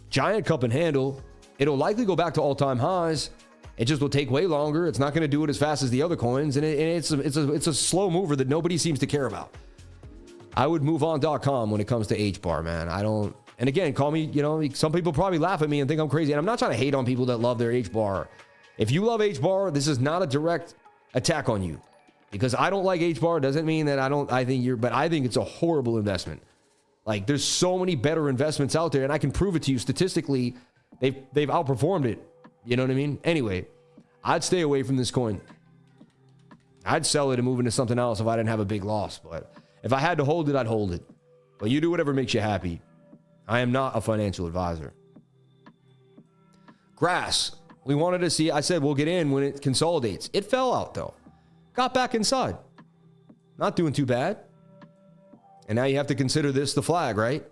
Giant cup and handle. It'll likely go back to all-time highs. It just will take way longer. It's not going to do it as fast as the other coins, and it's a slow mover that nobody seems to care about. I would move on.com when it comes to HBAR, man. I don't. And again, call me, some people probably laugh at me and think I'm crazy. And I'm not trying to hate on people that love their HBAR. If you love HBAR, this is not a direct attack on you. Because I don't like HBAR doesn't mean that but I think it's a horrible investment. Like there's so many better investments out there, and I can prove it to you statistically. They've outperformed it. You know what I mean? Anyway, I'd stay away from this coin. I'd sell it and move into something else if I didn't have a big loss. But if I had to hold it, I'd hold it. But you do whatever makes you happy. I am not a financial advisor. Grass. We wanted to see, I said we'll get in when it consolidates. It fell out though. Got back inside. Not doing too bad. And now you have to consider this the flag, right?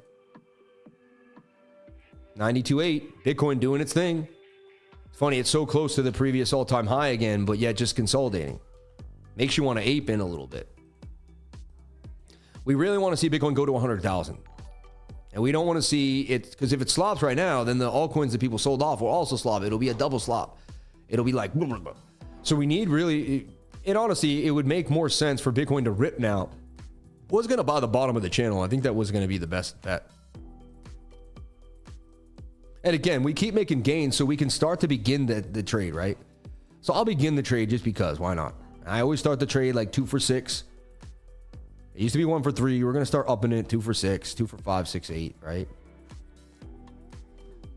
92.8. Bitcoin doing its thing. It's funny, it's so close to the previous all-time high again, but yet just consolidating. Makes you want to ape in a little bit. We really want to see Bitcoin go to 100,000. And we don't want to see it, because if it slops right now, then the altcoins that people sold off will also slop. It'll be a double slop. It'll be like, blah, blah, blah. So we need really, in honesty, it would make more sense for Bitcoin to rip now. Was going to buy the bottom of the channel. I think that was going to be the best bet. And again, we keep making gains so we can start to begin the trade, right? So I'll begin the trade just because, why not? I always start the trade like 2 for 6. It used to be 1 for 3. We're going to start upping it 2 for 6, 2 for 5, 6, 8, right?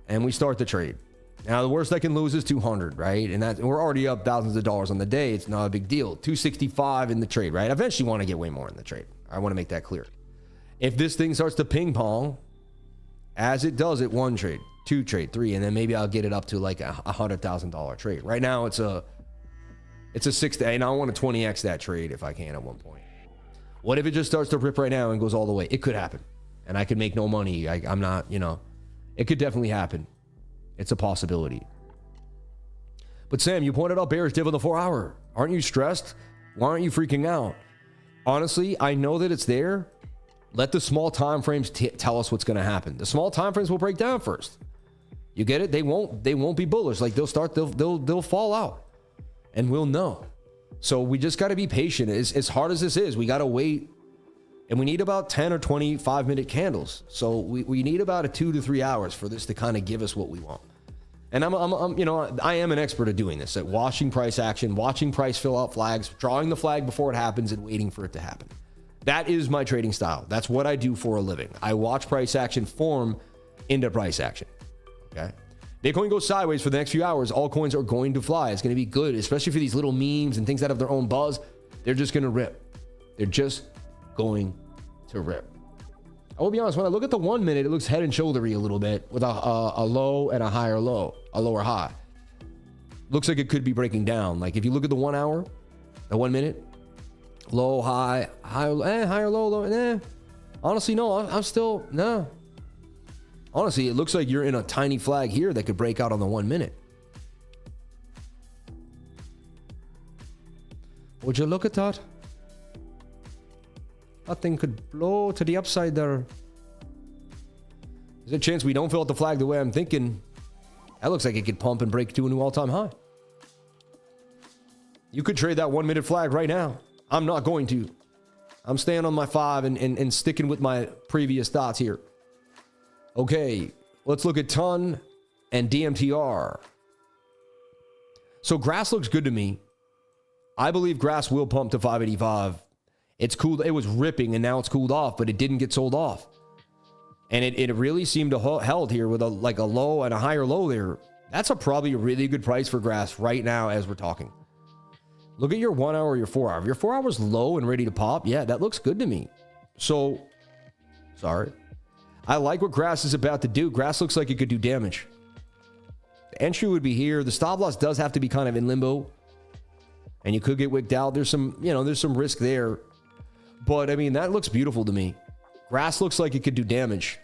And we start the trade. Now, the worst I can lose is 200, right? And we're already up thousands of dollars on the day. It's not a big deal. 265 in the trade, right? I eventually want to get way more in the trade. I want to make that clear. If this thing starts to ping pong, as it does at 1 trade, 2 trade, 3, and then maybe I'll get it up to like a $100,000 trade. Right now, it's a 6, and I want to 20x that trade if I can at one point. What if it just starts to rip right now and goes all the way? It could happen. And I could make no money. I'm not, it could definitely happen. It's a possibility. But Sam, you pointed out bearish div on the 4-hour. Aren't you stressed? Why aren't you freaking out? Honestly, I know that it's there. Let the small time frames tell us what's going to happen. The small time frames will break down first. You get it? They won't be bullish. Like they'll fall out. And we'll know. So we just got to be patient. As hard as this is, we got to wait. And we need about 10 or 25-minute candles. So we need about a 2 to 3 hours for this to kind of give us what we want. And I am an expert at doing this, at watching price action, watching price fill out flags, drawing the flag before it happens and waiting for it to happen. That is my trading style. That's what I do for a living. I watch price action form into price action. Okay. Bitcoin goes sideways for the next few hours. All coins are going to fly. It's going to be good, especially for these little memes and things that have their own buzz. They're just going to rip. They're just going to rip. I will be honest, when I look at the 1 minute, it looks head and shouldery a little bit with a low and a higher low, a lower high. Looks like it could be breaking down. Like if you look at the 1 hour, the 1 minute, low, high, higher, low. Honestly, no, I'm still, no. Honestly, it looks like you're in a tiny flag here that could break out on the 1 minute. Would you look at that? That thing could blow to the upside there. There's a chance we don't fill out the flag the way I'm thinking. That looks like it could pump and break to a new all-time high. You could trade that 1 minute flag right now. I'm not going to. I'm staying on my 5 and sticking with my previous thoughts here. Okay, let's look at ton and DMTR. So grass looks good to me. I believe grass will pump to 585. It's cool. It was ripping and now it's cooled off, but it didn't get sold off. And it really seemed to held here with a low and a higher low there. That's probably a really good price for grass right now as we're talking. Look at your 1 hour, your 4 hour. Your 4 hours low and ready to pop. Yeah, that looks good to me. So, sorry. I like what grass is about to do. Grass looks like it could do damage. The entry would be here. The stop loss does have to be kind of in limbo. And you could get wicked out. There's some, there's some risk there. But, I mean, that looks beautiful to me. Grass looks like it could do damage.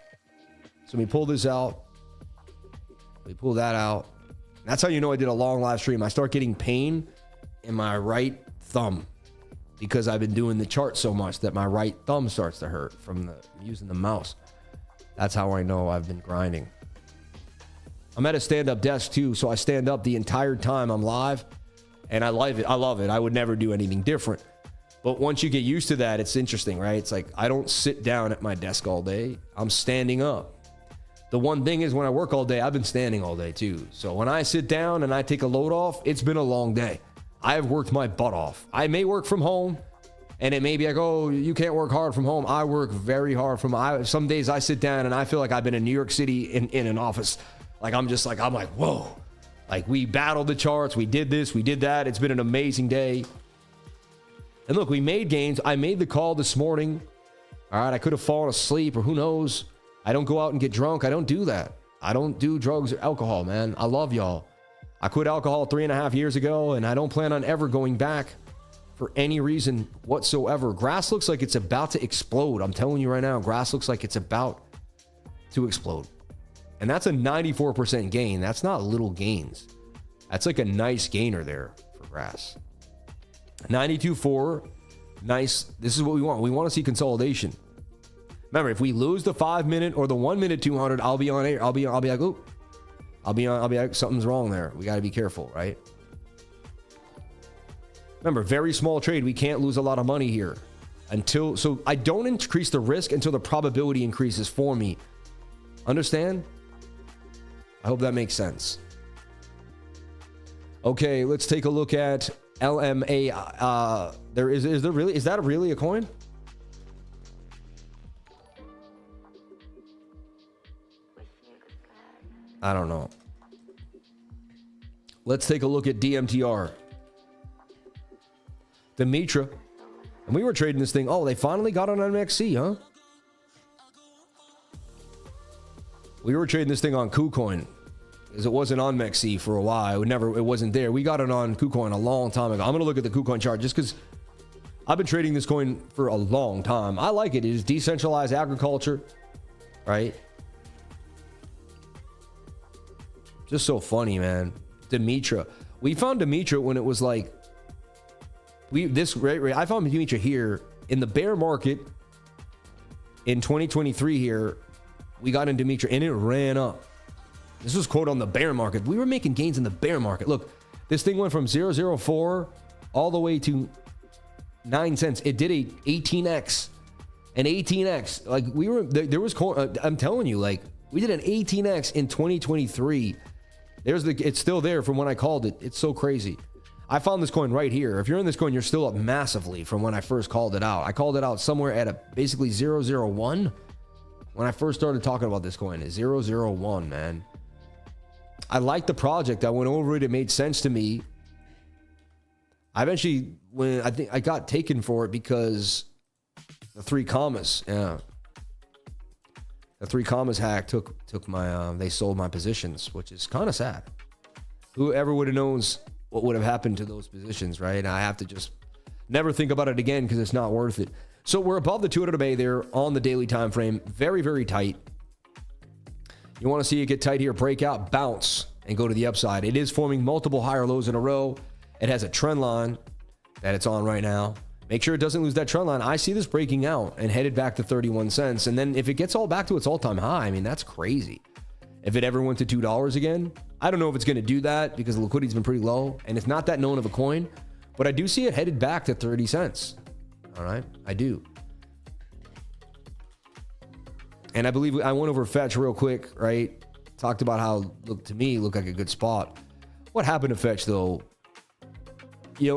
So we pull this out. We pull that out. That's how you know I did a long live stream. I start getting pain in my right thumb because I've been doing the chart so much that my right thumb starts to hurt from using the mouse. That's how I know I've been grinding. I'm at a stand-up desk too, so I stand up the entire time I'm live, and I love it. I love it. I would never do anything different. But once you get used to that, it's interesting, right? It's like I don't sit down at my desk all day. I'm standing up. The one thing is when I work all day, I've been standing all day too. So when I sit down and I take a load off, it's been a long day. I have worked my butt off. I may work from home, and it may be like, oh, you can't work hard from home. I work very hard from home. Some days I sit down and I feel like I've been in New York City in an office. Like I'm like, whoa. Like we battled the charts. We did this. We did that. It's been an amazing day. And look, we made gains. I made the call this morning. All right, I could have fallen asleep or who knows. I don't go out and get drunk. I don't do that. I don't do drugs or alcohol, man. I love y'all. I quit alcohol 3.5 years ago, and I don't plan on ever going back for any reason whatsoever. Grass looks like it's about to explode. I'm telling you right now, grass looks like it's about to explode. And that's a 94% gain. That's not little gains. That's like a nice gainer there for grass. 92.4, nice. This is what we want. We want to see consolidation. Remember, if we lose the 5 minute or the 1 minute 200, I'll be on air. I'll be like, oh, I'll be like, something's wrong there. We got to be careful, right? Remember, very small trade. We can't lose a lot of money here so I don't increase the risk until the probability increases for me. Understand? I hope that makes sense. Okay, let's take a look at LMA. Is that really a coin? I don't know. Let's take a look at DMTR. Dimitra. And we were trading this thing. Oh, they finally got on MXC, huh? We were trading this thing on KuCoin because it wasn't on MXC for a while. It wasn't there. We got it on KuCoin a long time ago. I'm going to look at the KuCoin chart just because I've been trading this coin for a long time. I like it. It is decentralized agriculture, right? Just so funny, man. Dimitra. We found Dimitra when it was like I found Dimitra here in the bear market in 2023 here. We got in Dimitra and it ran up. This was quote on the bear market. We were making gains in the bear market. Look, this thing went from 0.004 all the way to 9 cents. It did a 18x. An 18x. Like we were there was I'm telling you, like we did an 18x in 2023. It's still there from when I called it. It's so crazy. I found this coin right here. If you're in this coin, you're still up massively from when I first called it out. I called it out somewhere at basically 0.001 when I first started talking about this coin. It's 0.001, man. I liked the project. I went over it. It made sense to me. I eventually, I think I got taken for it because the 3 commas. Yeah. The 3 commas hack took my, they sold my positions, which is kind of sad. Whoever would have knows what would have happened to those positions, right? And I have to just never think about it again because it's not worth it. So we're above the 200 MA there on the daily time frame. Very, very tight. You want to see it get tight here, break out, bounce, and go to the upside. It is forming multiple higher lows in a row. It has a trend line that it's on right now. Make sure it doesn't lose that trend line. I see this breaking out and headed back to 31 cents. And then if it gets all back to its all-time high, I mean, that's crazy. If it ever went to $2 again, I don't know if it's going to do that because the liquidity's been pretty low and it's not that known of a coin, but I do see it headed back to 30 cents. All right, I do. And I believe I went over Fetch real quick, right? Talked about how, to me, looked like a good spot. What happened to Fetch, though?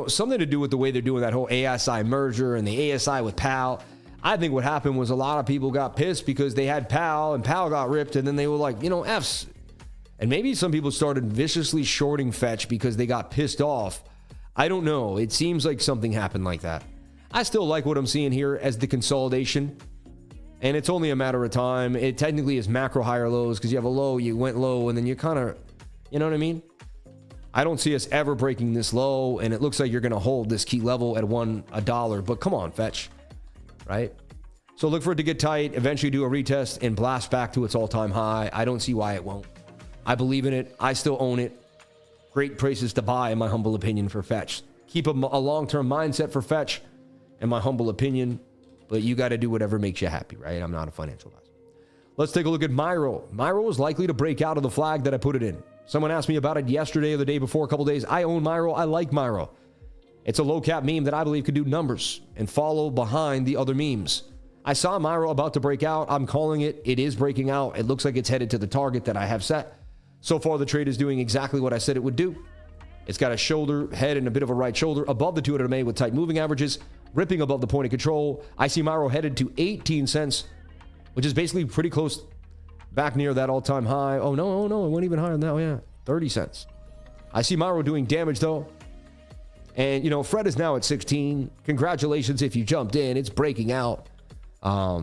something to do with the way they're doing that whole ASI merger and the ASI with PAL. I think what happened was a lot of people got pissed because they had PAL and PAL got ripped, and then they were like, Fs. And maybe some people started viciously shorting Fetch because they got pissed off. I don't know. It seems like something happened like that. I still like what I'm seeing here as the consolidation, and it's only a matter of time. It technically is macro higher lows because you have a low, you went low, and then you kind of, you know what I mean? I don't see us ever breaking this low, and it looks like you're going to hold this key level at $1, but come on, Fetch, right? So look for it to get tight, eventually do a retest and blast back to its all-time high. I don't see why it won't. I believe in it. I still own it. Great prices to buy, in my humble opinion, for Fetch. Keep a long-term mindset for Fetch, in my humble opinion, but you got to do whatever makes you happy, right? I'm not a financial advisor. Let's take a look at MYRO. MYRO is likely to break out of the flag that I put it in. Someone asked me about it yesterday or the day before, a couple days. I own MYRO. I like MYRO. It's a low-cap meme that I believe could do numbers and follow behind the other memes. I saw MYRO about to break out. I'm calling it. It is breaking out. It looks like it's headed to the target that I have set. So far, the trade is doing exactly what I said it would do. It's got a shoulder, head, and a bit of a right shoulder above the 200 MA with tight moving averages, ripping above the point of control. I see MYRO headed to 18 cents, which is basically pretty close back near that all-time high. Oh, no, it went even higher than that. Oh, yeah, 30 cents. I see MYRO doing damage, though. And, Fred is now at 16. Congratulations if you jumped in. It's breaking out.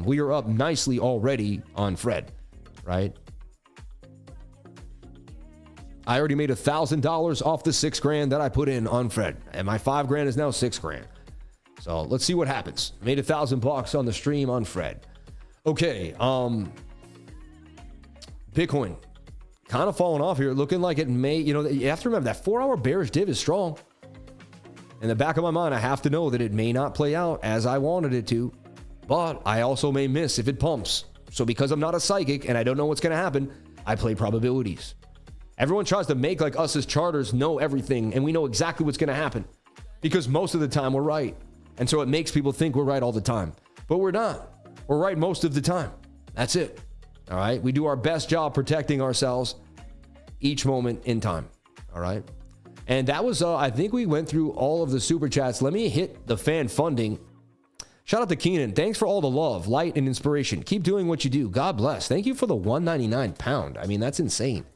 We are up nicely already on Fred, right? I already made $1,000 off the $6,000 that I put in on Fred, and my $5,000 is now $6,000. So let's see what happens. Made $1,000 on the stream on Fred. Okay, Bitcoin kind of falling off here, looking like it may. You have to remember that 4-hour bearish div is strong. In the back of my mind, I have to know that it may not play out as I wanted it to, but I also may miss if it pumps. So because I'm not a psychic and I don't know what's going to happen, I play probabilities. Everyone tries to make like us as charters know everything, and we know exactly what's going to happen because most of the time we're right. And so it makes people think we're right all the time, but we're not. We're right most of the time. That's it. All right. We do our best job protecting ourselves each moment in time. All right. And that was, I think we went through all of the super chats. Let me hit the fan funding. Shout out to Keenan. Thanks for all the love, light, and inspiration. Keep doing what you do. God bless. Thank you for the $1.99 pound. I mean, that's insane.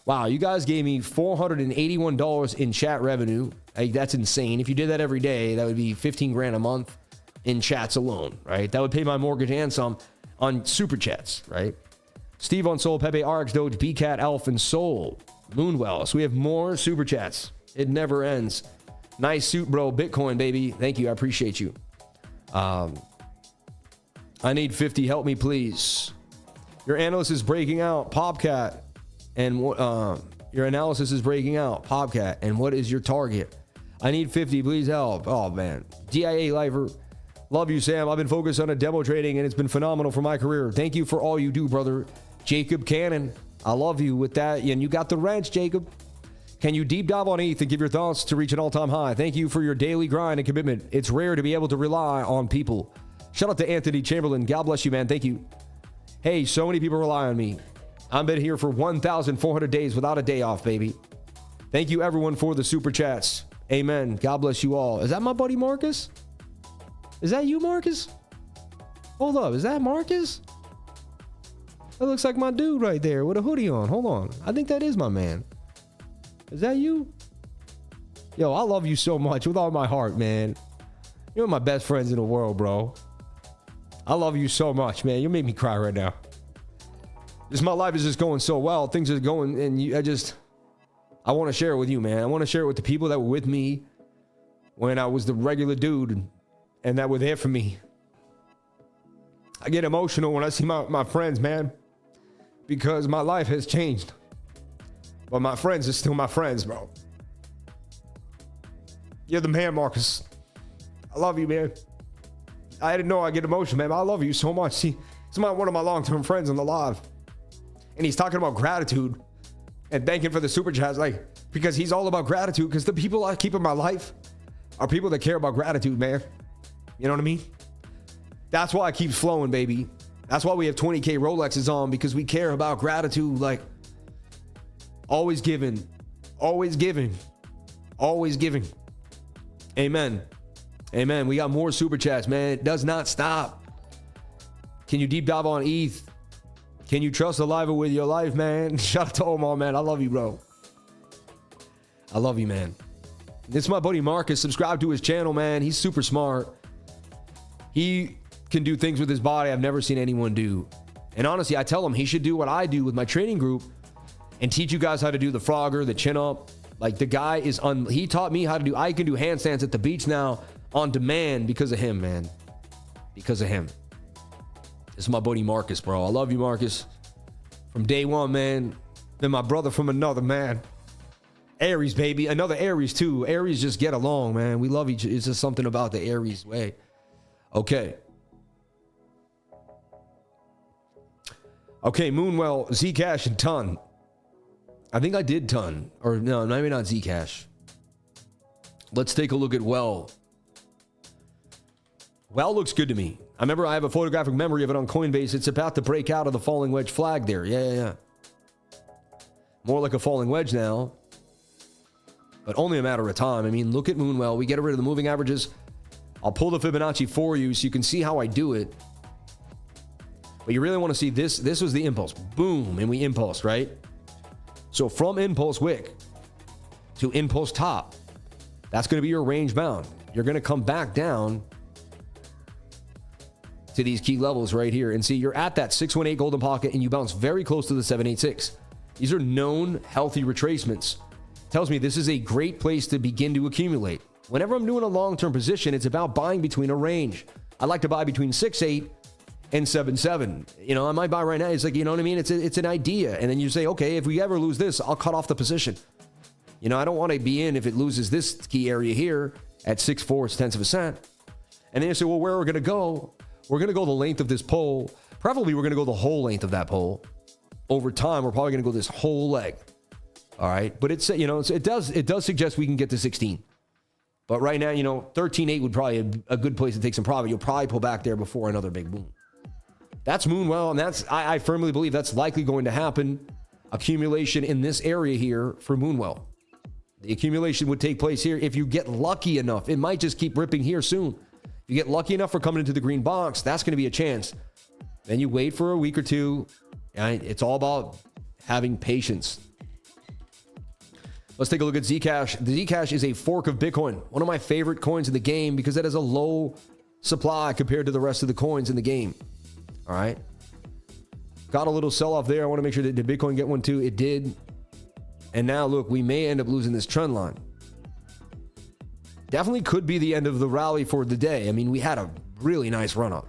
Wow, you guys gave me $481 in chat revenue. That's insane. If you did that every day, that would be $15,000 a month in chats alone, right? That would pay my mortgage and some on super chats, right? Steve on Soul, Pepe, RX, Doge, BCAT, Alf, and Soul. Moonwell. So we have more super chats. It never ends. Nice suit, bro. Bitcoin, baby. Thank you. I appreciate you. I need 50. Help me, please. Your analyst is breaking out. Popcat. And your analysis is breaking out. Popcat. And what is your target? I need 50. Please help. Oh, man. DIA Lifer. Love you, Sam. I've been focused on a demo trading, and it's been phenomenal for my career. Thank you for all you do, brother. Jacob Cannon. I love you with that. And you got the wrench, Jacob. Can you deep dive on ETH and give your thoughts to reach an all-time high? Thank you for your daily grind and commitment. It's rare to be able to rely on people. Shout out to Anthony Chamberlain. God bless you, man. Thank you. Hey, so many people rely on me. I've been here for 1,400 days without a day off, baby. Thank you, everyone, for the super chats. Amen. God bless you all. Is that my buddy Marcus? Is that you, Marcus? Hold up. Is that Marcus? That looks like my dude right there with a hoodie on. Hold on. I think that is my man. Is that you? Yo, I love you so much with all my heart, man. You're my best friends in the world, bro. I love you so much, man. You made me cry right now. Just my life is just going so well. Things are going, and I want to share it with you, man. I want to share it with the people that were with me when I was the regular dude and that were there for me. I get emotional when I see my friends, man, because my life has changed. But my friends are still my friends, bro. You're the man, Marcus. I love you, man. I didn't know I'd get emotional, man, but I love you so much. See, he's one of my long-term friends on the live. And he's talking about gratitude and thanking for the super chats, like, because he's all about gratitude, because the people I keep in my life are people that care about gratitude, man. You know what I mean? That's why it keeps flowing, baby. That's why we have 20K Rolexes on, because we care about gratitude. Like, always giving, always giving, always giving. Amen. Amen. We got more super chats, man. It does not stop. Can you deep dive on ETH? Can you trust Aliva with your life, man? Shout out to Omar, man. I love you, bro. I love you, man. This is my buddy Marcus. Subscribe to his channel, man. He's super smart. He can do things with his body I've never seen anyone do. And honestly, I tell him he should do what I do with my training group and teach you guys how to do the frogger, the chin up. Like, the guy is he taught me how to do, I can do handstands at the beach now on demand because of him, man. Because of him. This is my buddy Marcus, bro. I love you, Marcus. From day one, man. Been my brother from another, man. Aries, baby. Another Aries, too. Aries just get along, man. We love each other. It's just something about the Aries way. Okay. Okay, Moonwell, Zcash, and Ton. I think I did Ton. Or no, maybe not Zcash. Let's take a look at Well. Well looks good to me. I remember I have a photographic memory of it on Coinbase. It's about to break out of the falling wedge flag there. Yeah. More like a falling wedge now. But only a matter of time. I mean, look at Moonwell. We get rid of the moving averages. I'll pull the Fibonacci for you so you can see how I do it. But you really want to see this. This was the impulse. Boom. And we impulsed, right? So from impulse wick to impulse top, that's going to be your range bound. You're going to come back down to these key levels right here. And see, you're at that 618 golden pocket and you bounce very close to the 786. These are known healthy retracements. Tells me this is a great place to begin to accumulate. Whenever I'm doing a long-term position, it's about buying between a range. I like to buy between 6.8 and 7.7. You know, I might buy right now. It's like, you know what I mean? It's an idea. And then you say, okay, if we ever lose this, I'll cut off the position. You know, I don't want to be in if it loses this key area here at 6.4. And then you say, well, where are we going to go? We're going to go the length of this pole. Preferably, we're going to go the whole length of that pole. Over time, we're probably going to go this whole leg. All right. But it's, you know, it does suggest we can get to 16. But right now, you know, 13.8 would probably be a good place to take some profit. You'll probably pull back there before another big boom. That's Moonwell, and that's I firmly believe that's likely going to happen. Accumulation in this area here for Moonwell. The accumulation would take place here if you get lucky enough. It might just keep ripping here soon. If you get lucky enough for coming into the green box, that's going to be a chance. Then you wait for a week or two. And it's all about having patience. Let's take a look at Zcash. The Zcash is a fork of Bitcoin. One of my favorite coins in the game because it has a low supply compared to the rest of the coins in the game. All right. Got a little sell-off there. I want to make sure that did Bitcoin get one too? It did. And now, look, we may end up losing this trend line. Definitely could be the end of the rally for the day. I mean, we had a really nice run-up.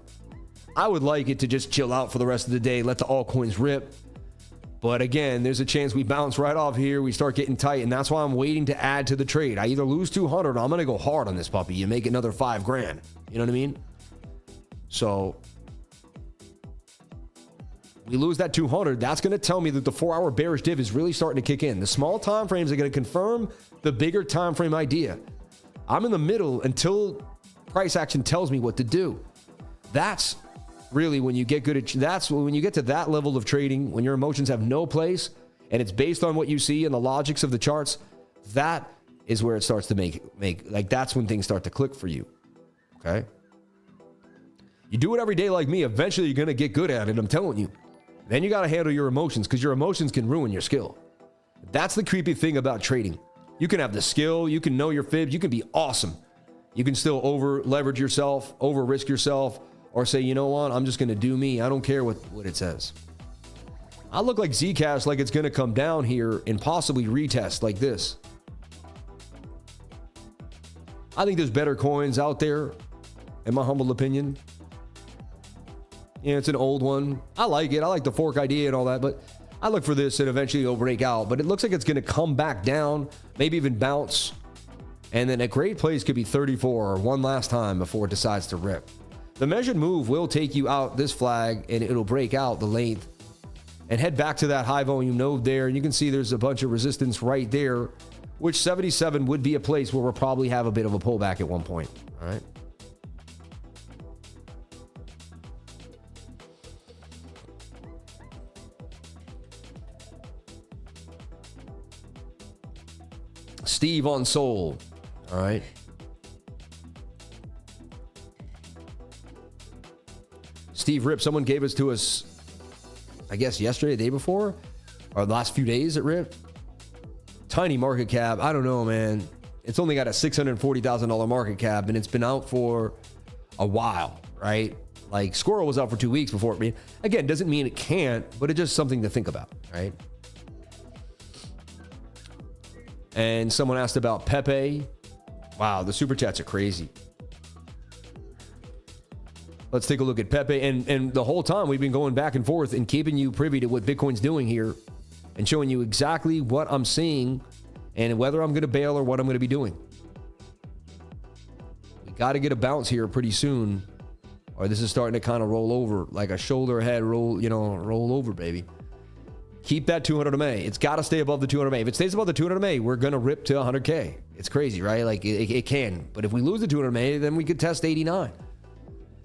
I would like it to just chill out for the rest of the day, let the altcoins rip. But again, there's a chance we bounce right off here. We start getting tight, and that's why I'm waiting to add to the trade. I either lose 200 or I'm going to go hard on this puppy and make another $5,000. You know what I mean? So we lose that 200. That's going to tell me that the 4-hour bearish div is really starting to kick in. The small time frames are going to confirm the bigger time frame idea. I'm in the middle until price action tells me what to do. That's really when you get good at, that's when you get to that level of trading, when your emotions have no place and it's based on what you see and the logics of the charts, that is where it starts to make like, that's when things start to click for you. Okay. You do it every day like me, eventually you're going to get good at it. I'm telling you. Then you got to handle your emotions because your emotions can ruin your skill. That's the creepy thing about trading. You can have the skill, you can know your fibs, you can be awesome. You can still over leverage yourself, over risk yourself, or say, you know what, I'm just going to do me. I don't care what it says. I look like Zcash like it's going to come down here and possibly retest like this. I think there's better coins out there, in my humble opinion. Yeah, it's an old one. I like it. I like the fork idea and all that, but I look for this and eventually it'll break out. But it looks like it's going to come back down, maybe even bounce. And then a great place could be 34 or one last time before it decides to rip. The measured move will take you out this flag and it'll break out the length and head back to that high volume node there. And you can see there's a bunch of resistance right there, which 77 would be a place where we'll probably have a bit of a pullback at one point. All right. Steve on Soul. All right. Steve Rip, someone gave us to us, I guess yesterday, the day before, or the last few days at Rip. Tiny market cap. I don't know, man. It's only got a $640,000 market cap, and it's been out for a while, right? Like Squirrel was out for 2 weeks before it. Again, doesn't mean it can't, but it's just something to think about, right? And someone asked about PEPE. Wow, the super chats are crazy. Let's take a look at PEPE. And the whole time we've been going back and forth and keeping you privy to what Bitcoin's doing here and showing you exactly what I'm seeing and whether I'm going to bail or what I'm going to be doing. We got to get a bounce here pretty soon, or this is starting to kind of roll over like a shoulder head roll, roll over, baby. Keep that 200 MA. It's got to stay above the 200 MA. If it stays above the 200 MA, we're going to rip to 100K. It's crazy, right? Like it can. But if we lose the 200 MA, then we could test 89.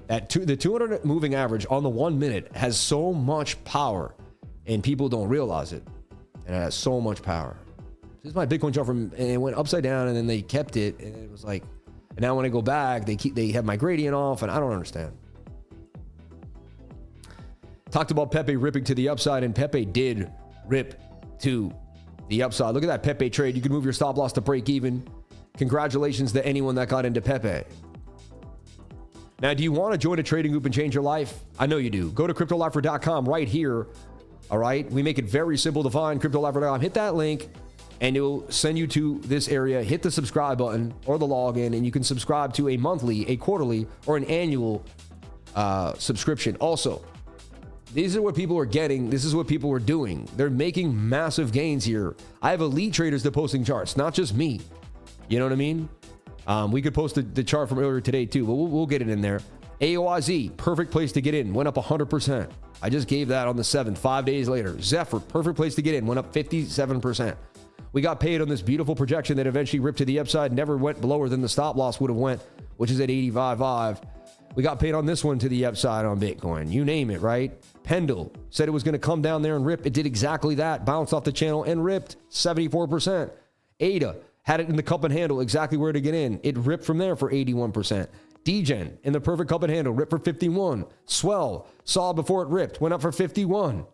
The 200 moving average on the 1 minute has so much power, and people don't realize it. And it has so much power. This is my Bitcoin chart and it went upside down, and then they kept it, and it was like, and now when I go back, they have my gradient off, and I don't understand. Talked about PEPE ripping to the upside, and PEPE did rip to the upside. Look at that PEPE trade. You can move your stop loss to break even. Congratulations to anyone that got into PEPE. Now, do you want to join a trading group and change your life? I know you do. Go to cryptolifer.com right here. All right. We make it very simple to find cryptolifer.com. Hit that link and it'll send you to this area. Hit the subscribe button or the login, and you can subscribe to a monthly, a quarterly, or an annual subscription. Also, these are what people are getting. This is what people are doing. They're making massive gains here. I have elite traders that are posting charts, not just me. You know what I mean? We could post the chart from earlier today too, but we'll get it in there. AOIZ, perfect place to get in, went up 100%. I just gave that on the 7th, 5 days later. Zephyr, perfect place to get in, went up 57%. We got paid on this beautiful projection that eventually ripped to the upside, never went lower than the stop loss would have went, which is at 85.5. We got paid on this one to the upside on Bitcoin. You name it, right? Pendle said it was going to come down there and rip. It did exactly that. Bounced off the channel and ripped 74%. ADA had it in the cup and handle exactly where to get in. It ripped from there for 81%. DGen in the perfect cup and handle ripped for 51. Swell saw before it ripped, went up for 51.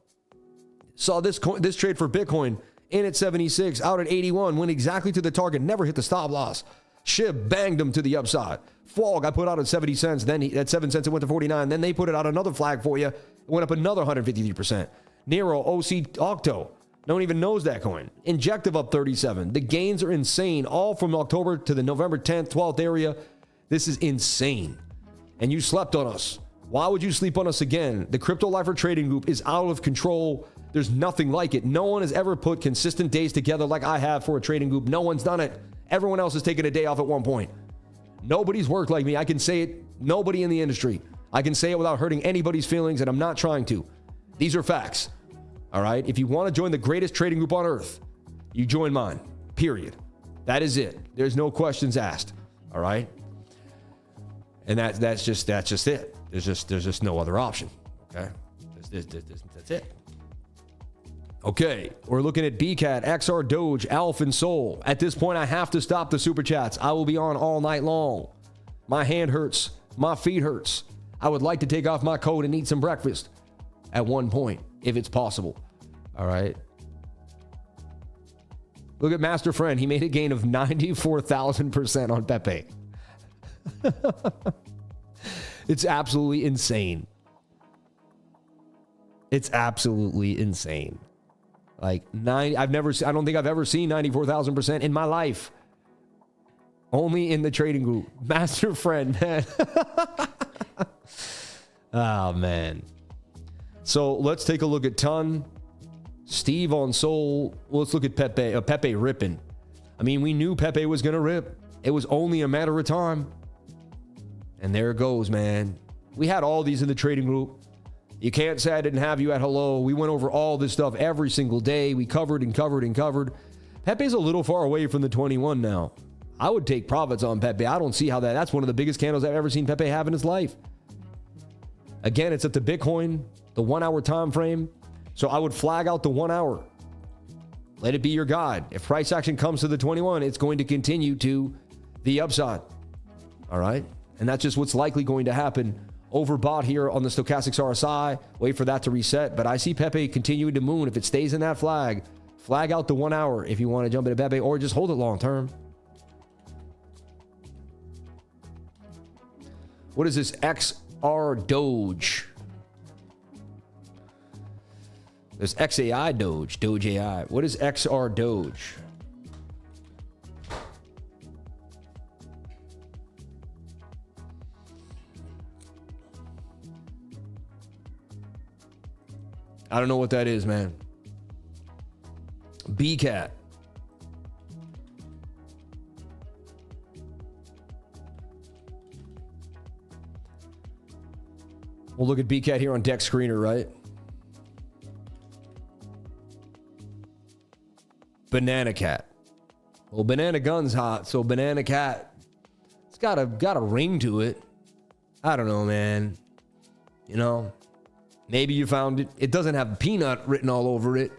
Saw this trade for Bitcoin in at 76, out at 81, went exactly to the target, never hit the stop loss. SHIB banged them to the upside. FOG I put out at 70 cents, then at 7 cents it went to 49. Then they put it out another flag for you. It went up another 153%. Nero, OC Octo, no one even knows that coin. Injective up 37. The gains are insane, all from October to the November 10th, 12th area. This is insane. And you slept on us. Why would you sleep on us again? The Crypto Lifer Trading Group is out of control. There's nothing like it. No one has ever put consistent days together like I have for a trading group. No one's done it. Everyone else has taken a day off at one point. Nobody's worked like me. I can say it. Nobody in the industry. I can say it without hurting anybody's feelings, and I'm not trying to. These are facts. All right? If you want to join the greatest trading group on earth, you join mine. Period. That is it. There's no questions asked. All right? And that's just it. There's just no other option. Okay? That's it. Okay, we're looking at BCAT, XR, Doge, Alpha, and Sol. At this point, I have to stop the super chats. I will be on all night long. My hand hurts. My feet hurts. I would like to take off my coat and eat some breakfast at one point, if it's possible. All right. Look at Master Friend. He made a gain of 94,000% on PEPE. It's absolutely insane. It's absolutely insane. Like I don't think I've ever seen 94,000% in my life. Only in the trading group. Master Friend, man. Oh, man. So let's take a look at Ton. Steve on Sol. Let's look at PEPE. PEPE ripping. I mean, we knew PEPE was going to rip. It was only a matter of time. And there it goes, man. We had all these in the trading group. You can't say I didn't have you at hello. We went over all this stuff every single day. We covered and covered and covered. PEPE's a little far away from the 21 now. I would take profits on PEPE. I don't see how that's one of the biggest candles I've ever seen PEPE have in his life. Again, it's at the Bitcoin, the 1 hour time frame. So I would flag out the 1 hour. Let it be your guide. If price action comes to the 21, it's going to continue to the upside. All right. And that's just what's likely going to happen overbought here on the stochastics RSI. Wait for that to reset. But I see PEPE continuing to moon. If it stays in that flag out the 1 hour if you want to jump into PEPE, or just hold it long term. What is this XR Doge? There's XAI Doge, Doge AI. What is XR Doge? I don't know what that is, man. BCAT. We'll look at BCAT here on Deck Screener, right? Banana Cat. Well, Banana Gun's hot, so Banana Cat, it's got a ring to it. I don't know, man. You know, maybe you found it. It doesn't have PNUT written all over it,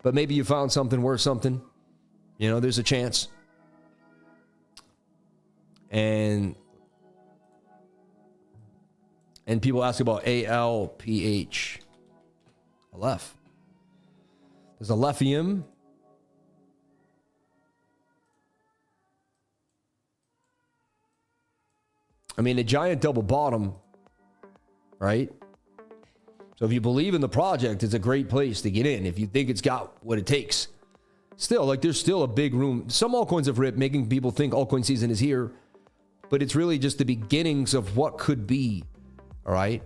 but maybe you found something worth something. You know, there's a chance. And people ask about ALPH. Aleph. There's a Alephium. I mean, a giant double bottom, right? So if you believe in the project, it's a great place to get in. If you think it's got what it takes. Still, like, there's still a big room. Some altcoins have ripped, making people think altcoin season is here. But it's really just the beginnings of what could be. All right?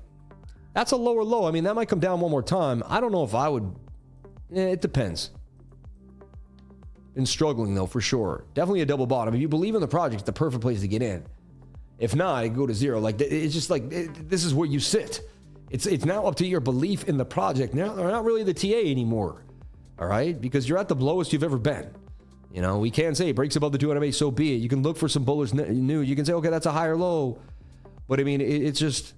That's a lower low. I mean, that might come down one more time. I don't know if I would. It depends. Been struggling, though, for sure. Definitely a double bottom. If you believe in the project, it's the perfect place to get in. If not, I go to zero. Like, it's just like, this is where you sit. It's now up to your belief in the project. Now, they're not really the TA anymore. All right? Because you're at the lowest you've ever been. You know, we can say it breaks above the 200 MA, so be it. You can look for some bullish news. You can say, okay, that's a higher low. But I mean, it's just,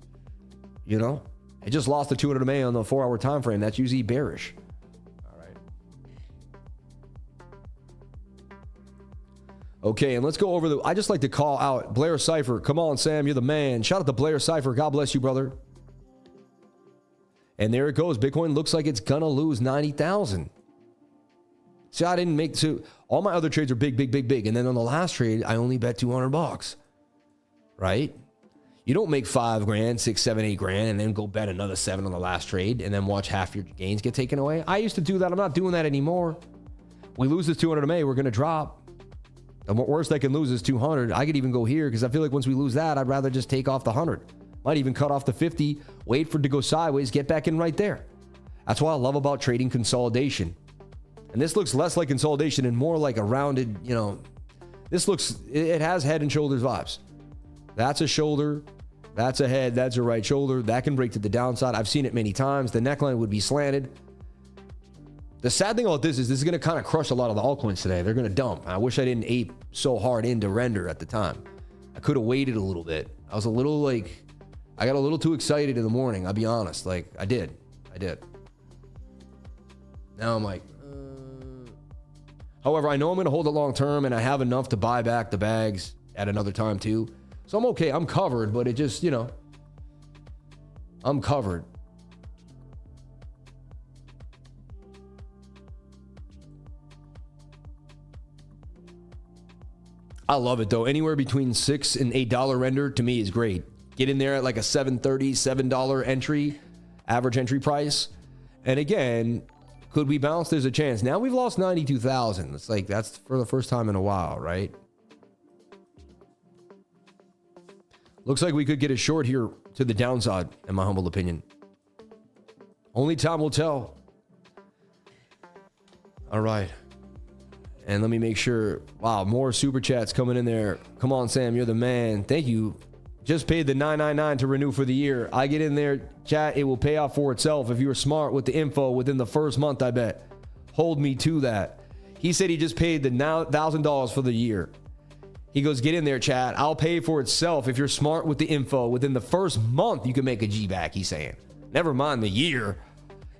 you know, it just lost the 200 MA on the 4-hour time frame. That's usually bearish. All right. Okay, and let's go over I just like to call out Blair Cypher. Come on, Sam, you're the man. Shout out to Blair Cypher. God bless you, brother. And there it goes. Bitcoin looks like it's gonna lose 90,000. See, I didn't make all my other trades are big. And then on the last trade, I only bet $200, right? You don't make $5 grand, $6, $7, $8 grand, and then go bet another 7 on the last trade and then watch half your gains get taken away. I used to do that. I'm not doing that anymore. We lose this 200 MA, we're going to drop. The worst I can lose is 200. I could even go here because I feel like once we lose that, I'd rather just take off the 100. Might even cut off the 50, wait for it to go sideways, get back in right there. That's what I love about trading consolidation. And this looks less like consolidation and more like a rounded, you know, it has head and shoulders vibes. That's a shoulder. That's a head. That's a right shoulder. That can break to the downside. I've seen it many times. The neckline would be slanted. The sad thing about this is going to kind of crush a lot of the altcoins today. They're going to dump. I wish I didn't ape so hard into render at the time. I could have waited a little bit. I was a little like, I got a little too excited in the morning. I'll be honest. Like I did. Now I'm like, however, I know I'm going to hold it long term and I have enough to buy back the bags at another time too. So I'm okay. I'm covered, but it just, you know, I'm covered. I love it though. Anywhere between $6 and $8 render to me is great. Get in there at like a $7.30, $7 entry, average entry price. And again, could we bounce? There's a chance. Now we've lost 92,000. It's like, that's for the first time in a while, right? Looks like we could get a short here to the downside, in my humble opinion. Only time will tell. All right. And let me make sure. Wow, more super chats coming in there. Come on, Sam, you're the man. Thank you. Just paid the $9.99 to renew for the year. I get in there, chat. It will pay off for itself if you were smart with the info within the first month, I bet. Hold me to that. He said he just paid the $1,000 for the year. He goes, get in there, chat. I'll pay for itself if you're smart with the info. Within the first month, you can make a G back, he's saying. Never mind the year.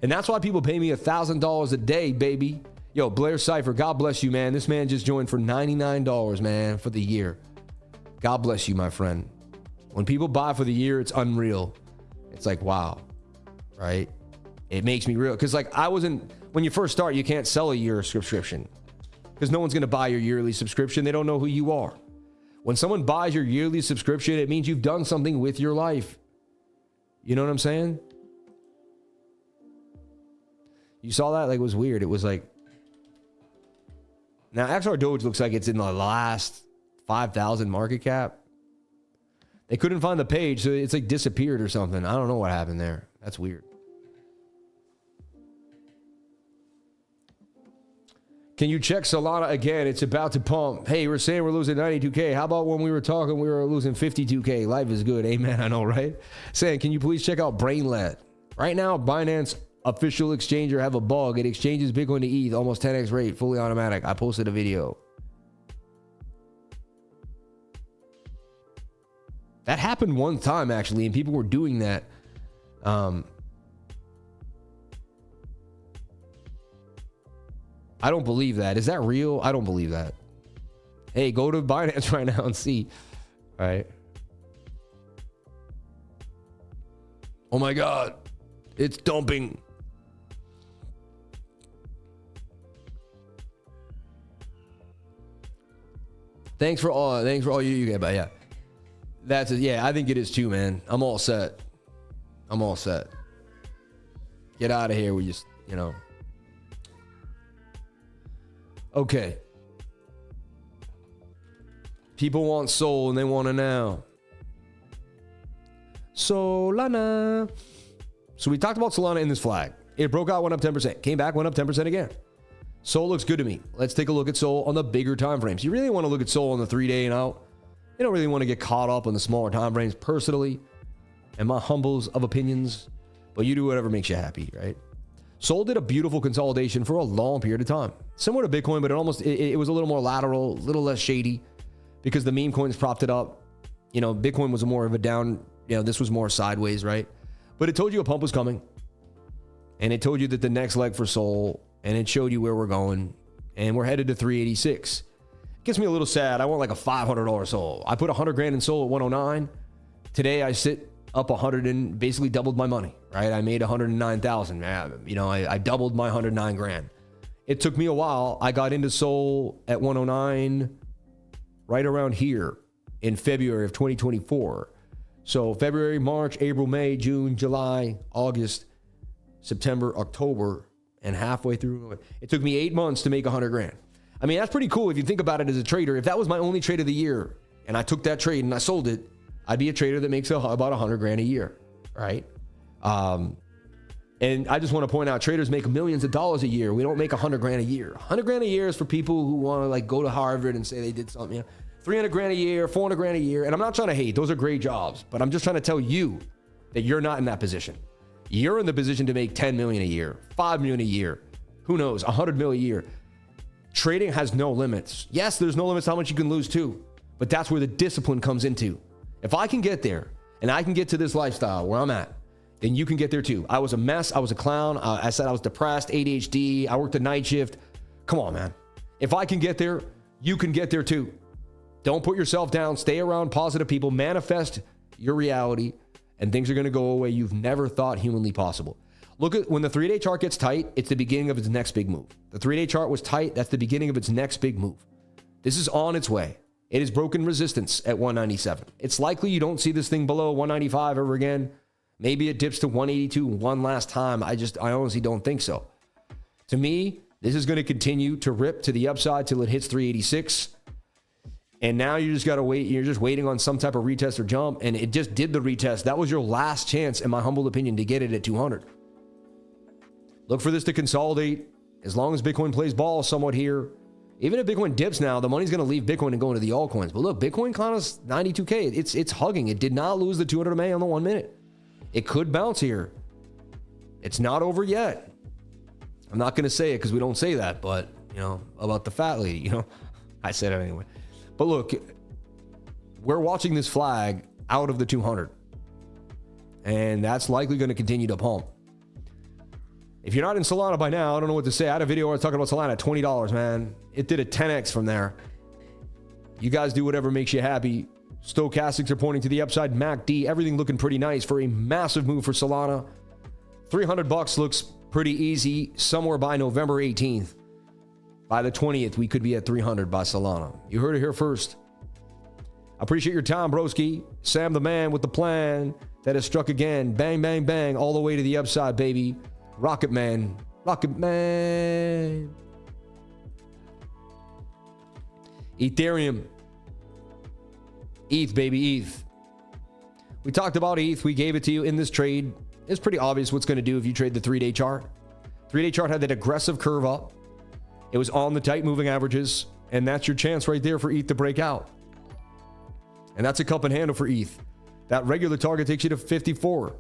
And that's why people pay me $1,000 a day, baby. Yo, Blair Cypher, God bless you, man. This man just joined for $99, man, for the year. God bless you, my friend. When people buy for the year, it's unreal. It's like, wow, right? It makes me real. Because like when you first start, you can't sell a year subscription because no one's going to buy your yearly subscription. They don't know who you are. When someone buys your yearly subscription, it means you've done something with your life. You know what I'm saying? You saw that? Like, it was weird. It was like, now XR Doge looks like it's in the last 5,000 market cap. They couldn't find the page, so it's like disappeared or something. I don't know what happened there. That's weird. Can you check Solana again? It's about to pump. Hey, we're saying we're losing 92K. How about when we were talking, we were losing 52K? Life is good. Amen. I know, right? Saying, can you please check out Brainlet? Right now, Binance official exchanger have a bug. It exchanges Bitcoin to ETH, almost 10x rate, fully automatic. I posted a video. That happened one time, actually, and people were doing that. I don't believe that. Is that real? I don't believe that. Hey, go to Binance right now and see. All right. Oh my God. It's dumping. Thanks for all you get, but yeah. That's it. Yeah, I think it is too, man. I'm all set. I'm all set. Get out of here. We just, you know. Okay. People want Sol and they want it now. Solana. So we talked about Solana in this flag. It broke out, went up 10%. Came back, went up 10% again. Sol looks good to me. Let's take a look at Sol on the bigger time frames. You really want to look at Sol on the 3-day and out. You don't really want to get caught up on the smaller time frames personally, and my humbles of opinions, but you do whatever makes you happy, right? Sol did a beautiful consolidation for a long period of time. Similar to Bitcoin, but it was a little more lateral, a little less shady because the meme coins propped it up. You know, Bitcoin was more of a down, you know, this was more sideways, right? But it told you a pump was coming, and it told you that the next leg for Sol, and it showed you where we're going, and we're headed to 386. Gets me a little sad. I want like a $500 Sol. I put 100 grand in Sol at 109. Today I sit up 100 and basically doubled my money, right? I made 109,000. You know, I doubled my 109 grand. It took me a while. I got into Sol at 109 right around here in February of 2024. So February, March, April, May, June, July, August, September, October, and halfway through. It took me 8 months to make 100 grand. I mean, that's pretty cool if you think about it as a trader. If that was my only trade of the year and I took that trade and I sold it, I'd be a trader that makes about 100 grand a year, right? And I just want to point out, traders make millions of dollars a year. We don't make 100 grand a year. 100 grand a year is for people who want to like go to Harvard and say they did something. You know, 300 grand a year, 400 grand a year. And I'm not trying to hate. Those are great jobs. But I'm just trying to tell you that you're not in that position. You're in the position to make 10 million a year, 5 million a year. Who knows? 100 million a year. Trading has no limits. Yes, there's no limits to how much you can lose too, but that's where the discipline comes into. If I can get there and I can get to this lifestyle where I'm at, then you can get there too. I was a mess. I was a clown. I said I was depressed, ADHD. I worked a night shift. Come on, man. If I can get there, you can get there too. Don't put yourself down. Stay around positive people. Manifest your reality, and things are going to go away you've never thought humanly possible. Look at when the 3-day chart gets tight, it's the beginning of its next big move. The 3-day chart was tight. That's the beginning of its next big move. This is on its way. It has broken resistance at 197. It's likely you don't see this thing below 195 ever again. Maybe it dips to 182 one last time. I honestly don't think so. To me, this is going to continue to rip to the upside till it hits 386. And now you just got to wait. You're just waiting on some type of retest or jump. And it just did the retest. That was your last chance, in my humble opinion, to get it at 200. Look for this to consolidate. As long as Bitcoin plays ball somewhat here, even if Bitcoin dips now, the money's going to leave Bitcoin and go into the altcoins. But look, Bitcoin kind of 92K. It's hugging. It did not lose the 200 MA on the 1 minute. It could bounce here. It's not over yet. I'm not going to say it because we don't say that, but you know, about the fat lady, you know, I said it anyway. But look, we're watching this flag out of the 200, and that's likely going to continue to pump. If you're not in Solana by now, I don't know what to say. I had a video where I was talking about Solana at $20, man. It did a 10x from there. You guys do whatever makes you happy. Stochastics are pointing to the upside. MACD, everything looking pretty nice for a massive move for Solana. $300 looks pretty easy somewhere by November 18th. By the 20th, we could be at 300 by Solana. You heard it here first. I appreciate your time, broski. Sam the man with the plan that has struck again. Bang, bang, bang, all the way to the upside, baby. Rocket man. Rocket man. Ethereum. ETH, baby, ETH. We talked about ETH. We gave it to you in this trade. It's pretty obvious what's going to do if you trade the 3-day chart. 3-day chart had that aggressive curve up. It was on the tight moving averages. And that's your chance right there for ETH to break out. And that's a cup and handle for ETH. That regular target takes you to 54.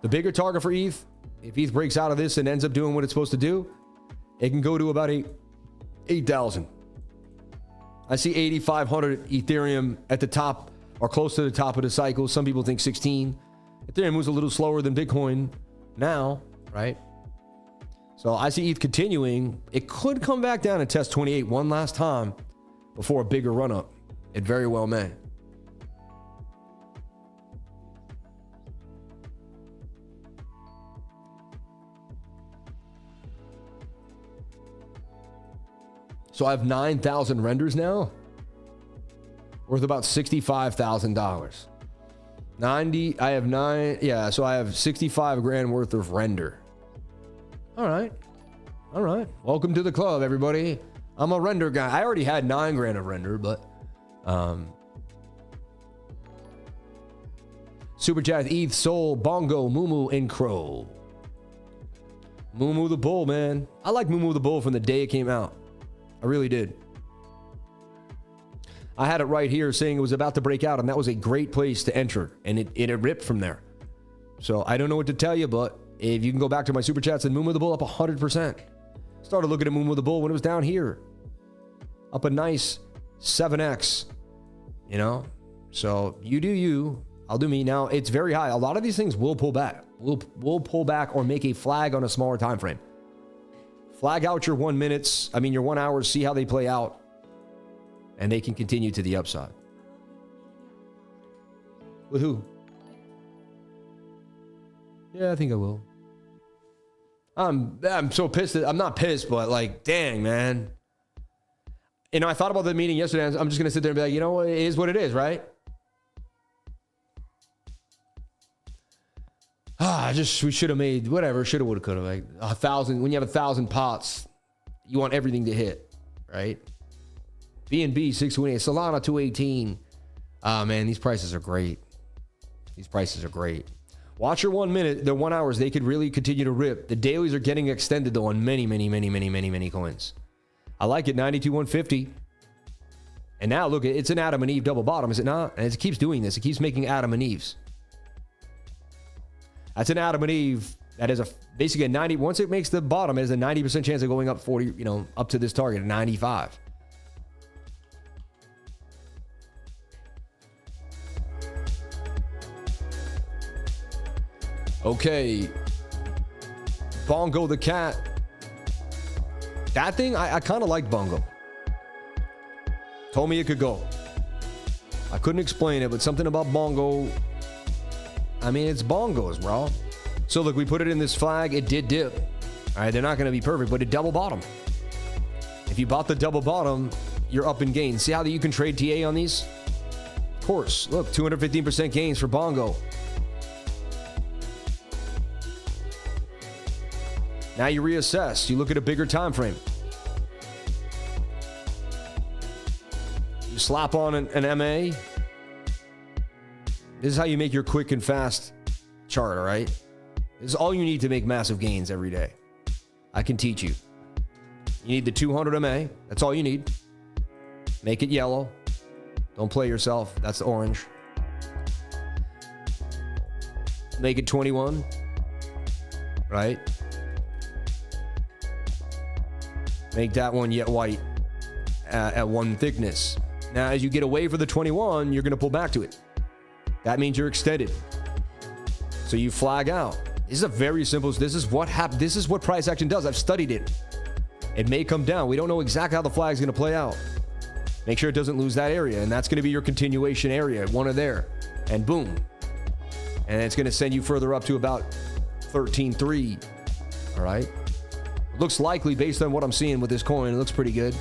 The bigger target for ETH, if ETH breaks out of this and ends up doing what it's supposed to do, it can go to about 8,000. I see 8,500 Ethereum at the top or close to the top of the cycle. Some people think 16. Ethereum moves a little slower than Bitcoin now, right? So I see ETH continuing. It could come back down and test 28 one last time before a bigger run up. It very well may. So I have 9,000 renders now, worth about $65,000. 90, I have 9, yeah, so I have 65 grand worth of render. All right. All right. Welcome to the club, everybody. I'm a render guy. I already had 9 grand of render, but Super Chat, ETH, Soul, Bongo, MUMU, and Crow. MUMU the Bull, man. I like MUMU the Bull from the day it came out. I really did. I had it right here saying it was about to break out, and that was a great place to enter, and it ripped from there. So I don't know what to tell you, but if you can go back to my Super Chats, and MUMU the Bull up 100%. Started looking at MUMU the Bull when it was down here. Up a nice 7x, you know? So you do you, I'll do me. Now, it's very high. A lot of these things will pull back. We'll pull back or make a flag on a smaller time frame. Flag out your 1 minutes, your 1 hour, see how they play out, and they can continue to the upside. With who? Yeah, I think I will. I'm so pissed that I'm not pissed, but like, dang, man. You know, I thought about the meeting yesterday. I'm just gonna sit there and be like, you know, it is what it is, right? We should have made whatever, should have, would have, could have, like 1,000. When you have 1,000 pots, you want everything to hit, right? BNB 628, Solana 218. Man, these prices are great. These prices are great. Watch your 1 minute, the 1 hours, they could really continue to rip. The dailies are getting extended though on many coins. I like it, 92,150. And now look, it's an Adam and Eve double bottom, is it not? And it keeps doing this. It keeps making Adam and Eves. That's an Adam and Eve. That is basically a 90. Once it makes the bottom, it has a 90% chance of going up 40, up to this target, 95. Okay. Bongo the cat. That thing, I kind of like Bongo. Told me it could go. I couldn't explain it, but something about Bongo. It's bongos, bro. So look, we put it in this flag. It did dip. All right, they're not going to be perfect, but it double bottom. If you bought the double bottom, you're up in gains. See how you can trade TA on these? Of course. Look, 215% gains for Bongo. Now you reassess. You look at a bigger time frame. You slap on an MA. This is how you make your quick and fast chart, all right? This is all you need to make massive gains every day. I can teach you. You need the 200 MA. That's all you need. Make it yellow. Don't play yourself. That's the orange. Make it 21. Right? Make that one yet white at one thickness. Now, as you get away from the 21, you're going to pull back to it. That means you're extended. So you flag out. This is a very simple. This is what happened. This is what price action does. I've studied it. It may come down. We don't know exactly how the flag is going to play out. Make sure it doesn't lose that area. And that's going to be your continuation area, one of there. And boom. And it's going to send you further up to about 13.3. All right. Looks likely based on what I'm seeing with this coin. It looks pretty good.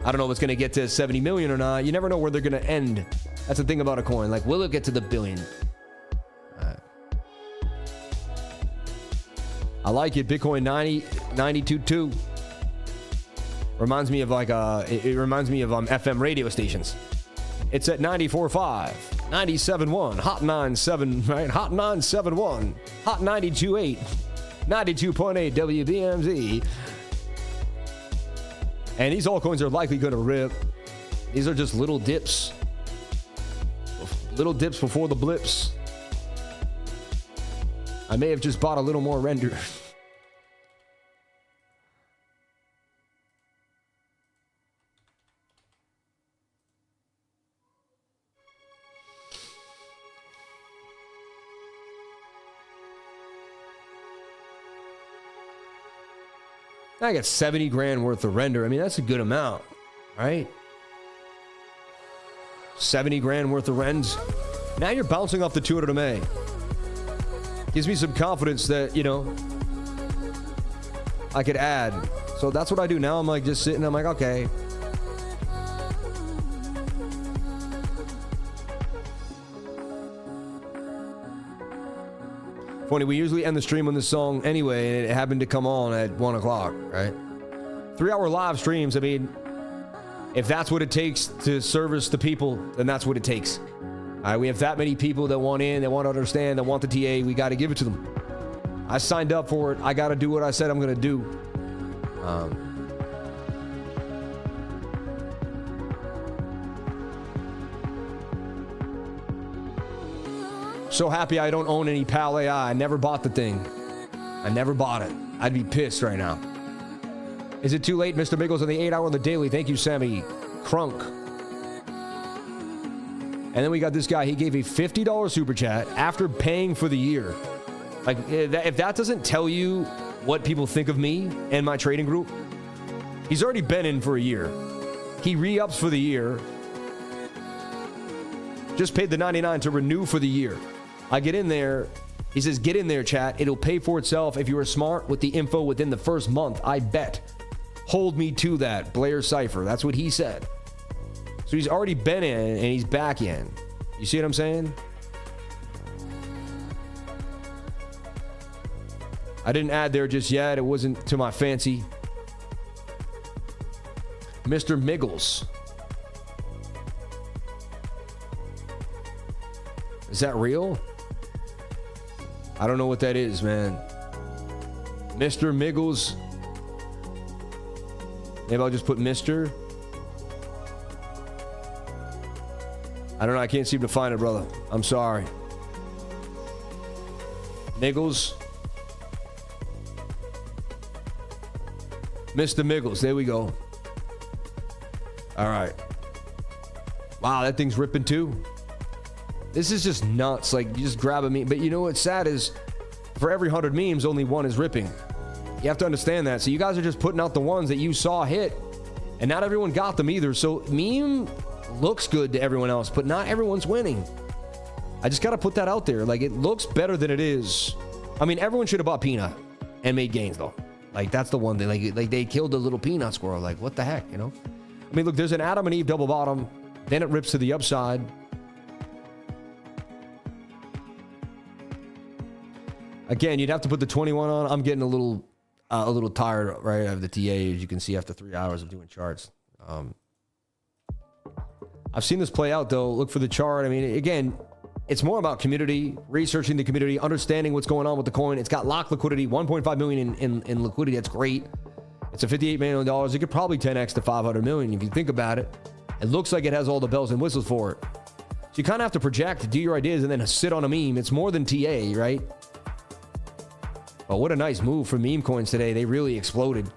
I don't know if it's going to get to 70 million or not. You never know where they're going to end. That's the thing about a coin. Like, will it get to the billion? I like it. Bitcoin 92.2. Reminds me of like it reminds me of FM radio stations. It's at 94.5, 97.1, Hot 97, right? Hot 971, Hot 92.8, 92.8 WBMZ. And these altcoins are likely going to rip. These are just little dips. Little dips before the blips. I may have just bought a little more render. I got 70 grand worth of render. I mean, that's a good amount, right? 70 grand worth of rends. Now you're bouncing off the 200 MA. Gives me some confidence that, you know, I could add. So that's what I do now. I'm like just sitting. I'm like, okay. Funny, we usually end the stream on this song anyway, and it happened to come on at 1 o'clock, right? 3-hour live streams. I mean, if that's what it takes to service the people, then that's what it takes. All right, we have that many people that want in, that want to understand, that want the TA. We got to give it to them. I signed up for it. I got to do what I said I'm going to do. So happy I don't own any PAL AI. I never bought the thing. I never bought it. I'd be pissed right now. Is it too late, Mr. Miggles, on the 8-hour on the daily? Thank you, Sammy Crunk. And then we got this guy. He gave a $50 super chat after paying for the year. Like, if that doesn't tell you what people think of me and my trading group, he's already been in for a year. He re-ups for the year. Just paid the $99 to renew for the year. I get in there. He says, get in there, chat. It'll pay for itself if you are smart with the info within the first month. I bet. Hold me to that. Blair Cypher. That's what he said. So he's already been in and he's back in. You see what I'm saying? I didn't add there just yet. It wasn't to my fancy. Mr. Miggles. Is that real? I don't know what that is, man. Mr. Miggles. Maybe I'll just put Mr. I don't know. I can't seem to find it, brother. I'm sorry. Miggles. Mr. Miggles. There we go. All right. Wow, that thing's ripping too. This is just nuts. Like, you just grab a meme. But you know what's sad is for every 100 memes, only one is ripping. You have to understand that. So you guys are just putting out the ones that you saw hit. And not everyone got them either. So meme looks good to everyone else, but not everyone's winning. I just got to put that out there. Like, it looks better than it is. I mean, everyone should have bought PNUT and made gains, though. Like, that's the one thing. Like they killed the little PNUT squirrel. Like, what the heck, you know? I mean, look, there's an Adam and Eve double bottom. Then it rips to the upside. Again, you'd have to put the 21 on. I'm getting a little tired, right, of the TA, as you can see after 3 hours of doing charts. I've seen this play out, though. Look for the chart. I mean, again, it's more about community, researching the community, understanding what's going on with the coin. It's got locked liquidity, 1.5 million in liquidity. That's great. It's a $58 million. It could probably 10x to 500 million if you think about it. It looks like it has all the bells and whistles for it. So you kind of have to project, do your ideas, and then sit on a meme. It's more than TA, right? But what a nice move for meme coins today. They really exploded.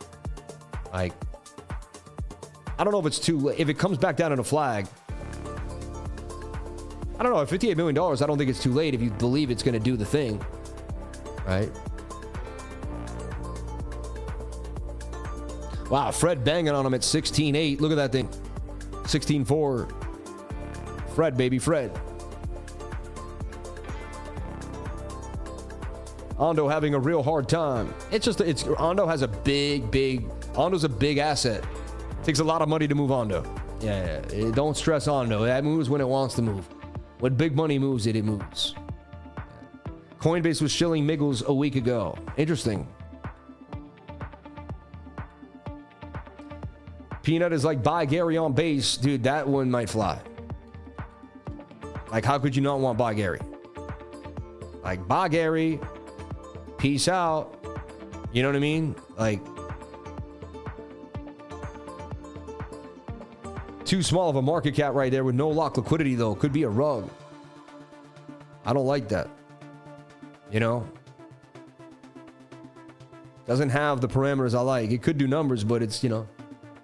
Like, I don't know if it's too late. If it comes back down in a flag, I don't know. At $58 million, I don't think it's too late if you believe it's going to do the thing. Right? Wow, Fred banging on him at 16.8. Look at that thing. 16.4. Fred, baby, Fred. Ondo having a real hard time. Ondo has a Ondo's a big asset. Takes a lot of money to move Ondo. Yeah, don't stress Ondo. That moves when it wants to move. When big money moves it moves. Coinbase was shilling MIGGLES a week ago. Interesting. PNUT is like BYEGARY on base. Dude, that one might fly. Like, how could you not want BYEGARY? Like, BYEGARY, peace out. You know what I mean? Like, too small of a market cap right there with no lock liquidity, though. Could be a rug. I don't like that. You know? Doesn't have the parameters I like. It could do numbers, but it's, you know,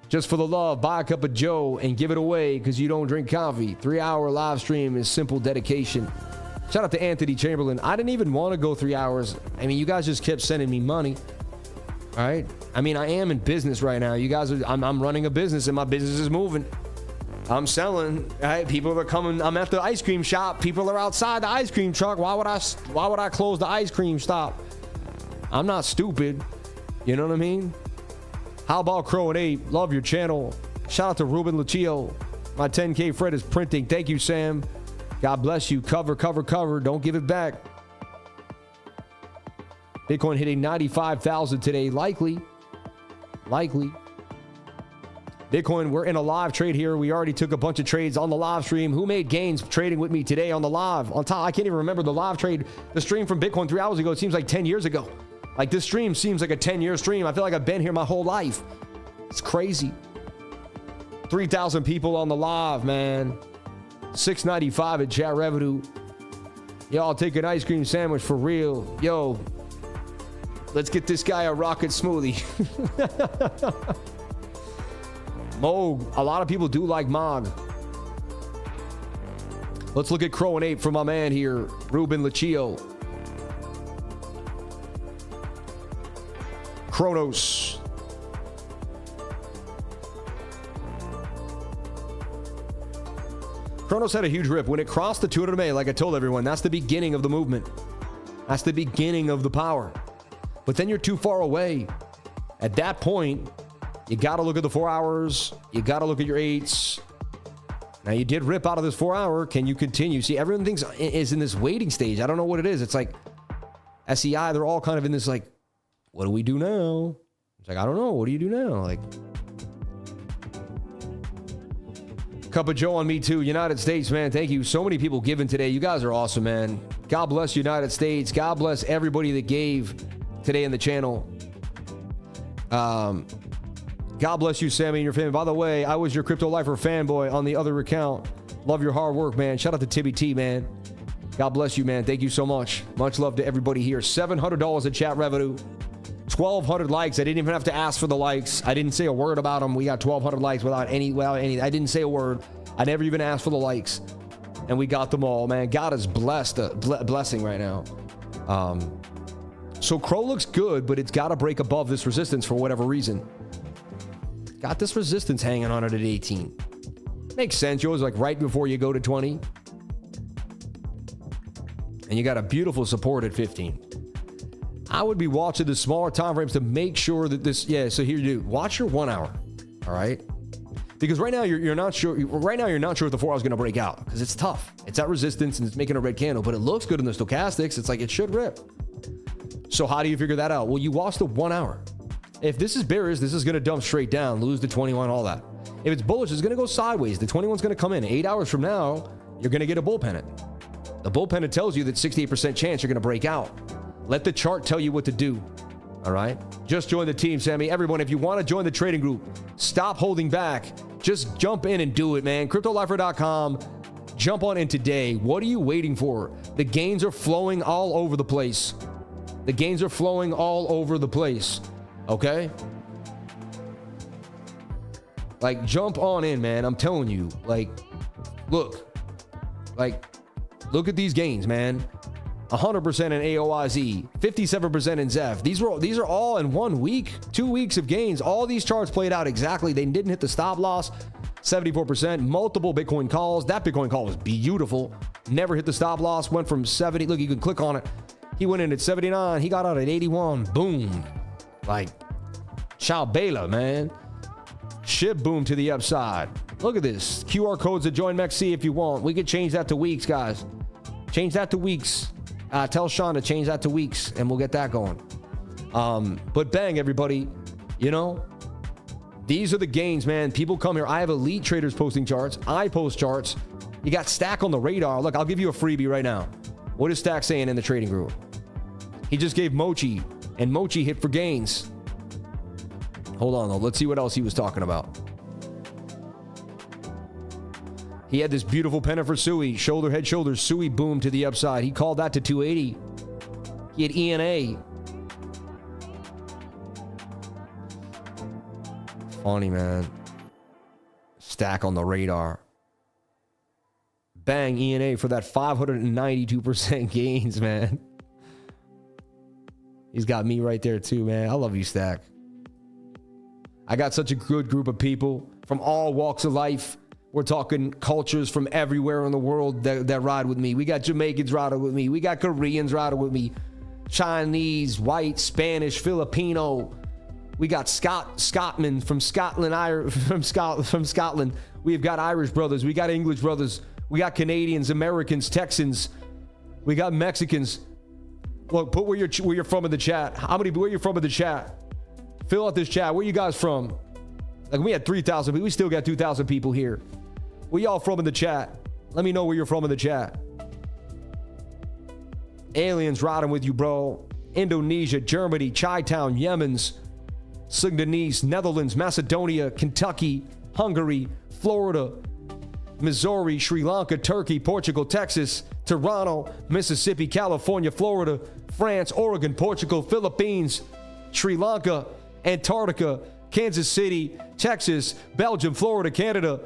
just for the love, buy a cup of Joe and give it away because you don't drink coffee. 3-hour live stream is simple dedication. Shout out to Anthony Chamberlain. I didn't even want to go 3 hours. I mean, you guys just kept sending me money. All right? I mean, I am in business right now. You guys are, I'm running a business and my business is moving. I'm selling. Right? People are coming. I'm at the ice cream shop. People are outside the ice cream truck. Why would I close the ice cream stop? I'm not stupid. You know what I mean? How about Crow and Ape? Love your channel. Shout out to Ruben Lucio. My 10K Fred is printing. Thank you, Sam. God bless you. Cover. Don't give it back. Bitcoin hitting 95,000 today. Likely. Bitcoin, we're in a live trade here. We already took a bunch of trades on the live stream. Who made gains trading with me today on the live? On top, I can't even remember the live trade. The stream from Bitcoin 3 hours ago, it seems like 10 years ago. Like, this stream seems like a 10-year stream. I feel like I've been here my whole life. It's crazy. 3,000 people on the live, man. $6.95 at chat revenue. Y'all take an ice cream sandwich for real. Yo, let's get this guy a rocket smoothie. Moog. A lot of people do like Mog. Let's look at Crow and Ape from my man here, Ruben Lucio. Kronos. Kronos had a huge rip. When it crossed the 200 MA, like I told everyone, that's the beginning of the movement. That's the beginning of the power. But then you're too far away. At that point, you got to look at the 4 hours. You got to look at your 8s. Now, you did rip out of this 4 hour. Can you continue? See, everyone thinks is in this waiting stage. I don't know what it is. It's like SEI, they're all kind of in this like, what do we do now? It's like, I don't know. What do you do now? Like, Cup of Joe on me too. United States, man. Thank you. So many people giving today. You guys are awesome, man. God bless United States. God bless everybody that gave today in the channel. God bless you, Sammy, and your family. By the way, I was your Crypto Lifer fanboy on the other account. Love your hard work, man. Shout out to Tibby T, man. God bless you, man. Thank you so much. Much love to everybody here. $700 in chat revenue. 1,200 likes. I didn't even have to ask for the likes. I didn't say a word about them. We got 1,200 likes without any. I didn't say a word. I never even asked for the likes, and we got them all, man. God is blessed, blessing right now. So Crow looks good, but it's got to break above this resistance for whatever reason. Got this resistance hanging on it at 18. Makes sense. You're always like right before you go to 20, and you got a beautiful support at 15. I would be watching the smaller time frames to make sure that this, yeah, so here you do. Watch your 1 hour, all right? Because right now you're not sure. Right now you're not sure if the 4 hour is going to break out because it's tough. It's at resistance and it's making a red candle, but it looks good in the stochastics. It's like it should rip. So how do you figure that out? Well, you watch the 1 hour. If this is bearish, this is going to dump straight down, lose the 21, all that. If it's bullish, it's going to go sideways. The 21's going to come in. 8 hours from now, you're going to get a bull pennant. The bull pennant tells you that 68% chance you're going to break out. Let the chart tell you what to do. All right? Just join the team, Sammy. Everyone, if you want to join the trading group, stop holding back. Just jump in and do it, man. CryptoLifer.com. Jump on in today. What are you waiting for? The gains are flowing all over the place. The gains are flowing all over the place. Okay? Like, jump on in, man. I'm telling you. Like, look. Like, look at these gains, man. 100% in AOIZ, 57% in ZEF. These are all in 1 week, 2 weeks of gains. All these charts played out exactly. They didn't hit the stop loss. 74%. Multiple Bitcoin calls. That Bitcoin call was beautiful. Never hit the stop loss. Went from 70. Look, you can click on it. He went in at 79. He got out at 81. Boom. Like, Chow Bela, man. SHIB boom to the upside. Look at this. QR codes to join MEXC if you want. We could change that to weeks, guys. Change that to weeks. Tell Sean to change that to weeks, and we'll get that going. But bang, everybody. You know, these are the gains, man. People come here. I have elite traders posting charts. I post charts. You got Stack on the radar. Look, I'll give you a freebie right now. What is Stack saying in the trading group? He just gave Mochi, and Mochi hit for gains. Hold on, though. Let's see what else he was talking about. He had this beautiful pennant for Sui. Shoulder, head, shoulders. Sui boom to the upside. He called that to 280. He had ENA. Funny, man. Stack on the radar. Bang, ENA for that 592% gains, man. He's got me right there too, man. I love you, Stack. I got such a good group of people from all walks of life. We're talking cultures from everywhere in the world that ride with me. We got Jamaicans riding with me. We got Koreans riding with me. Chinese, white, Spanish, Filipino. We got Scotsmen from Scotland, from Scotland. We've got Irish brothers. We got English brothers. We got Canadians, Americans, Texans. We got Mexicans. Look, put where you're from in the chat. Where you're from in the chat? Fill out this chat. Where you guys from? Like, we had 3,000 people. We still got 2,000 people here. Where y'all from in the chat? Let me know where you're from in the chat. Aliens riding with you, bro. Indonesia, Germany, Chi-Town, Yemen's, Sudanese, Netherlands, Macedonia, Kentucky, Hungary, Florida, Missouri, Sri Lanka, Turkey, Portugal, Texas, Toronto, Mississippi, California, Florida, France, Oregon, Portugal, Philippines, Sri Lanka, Antarctica, Kansas City, Texas, Belgium, Florida, Canada,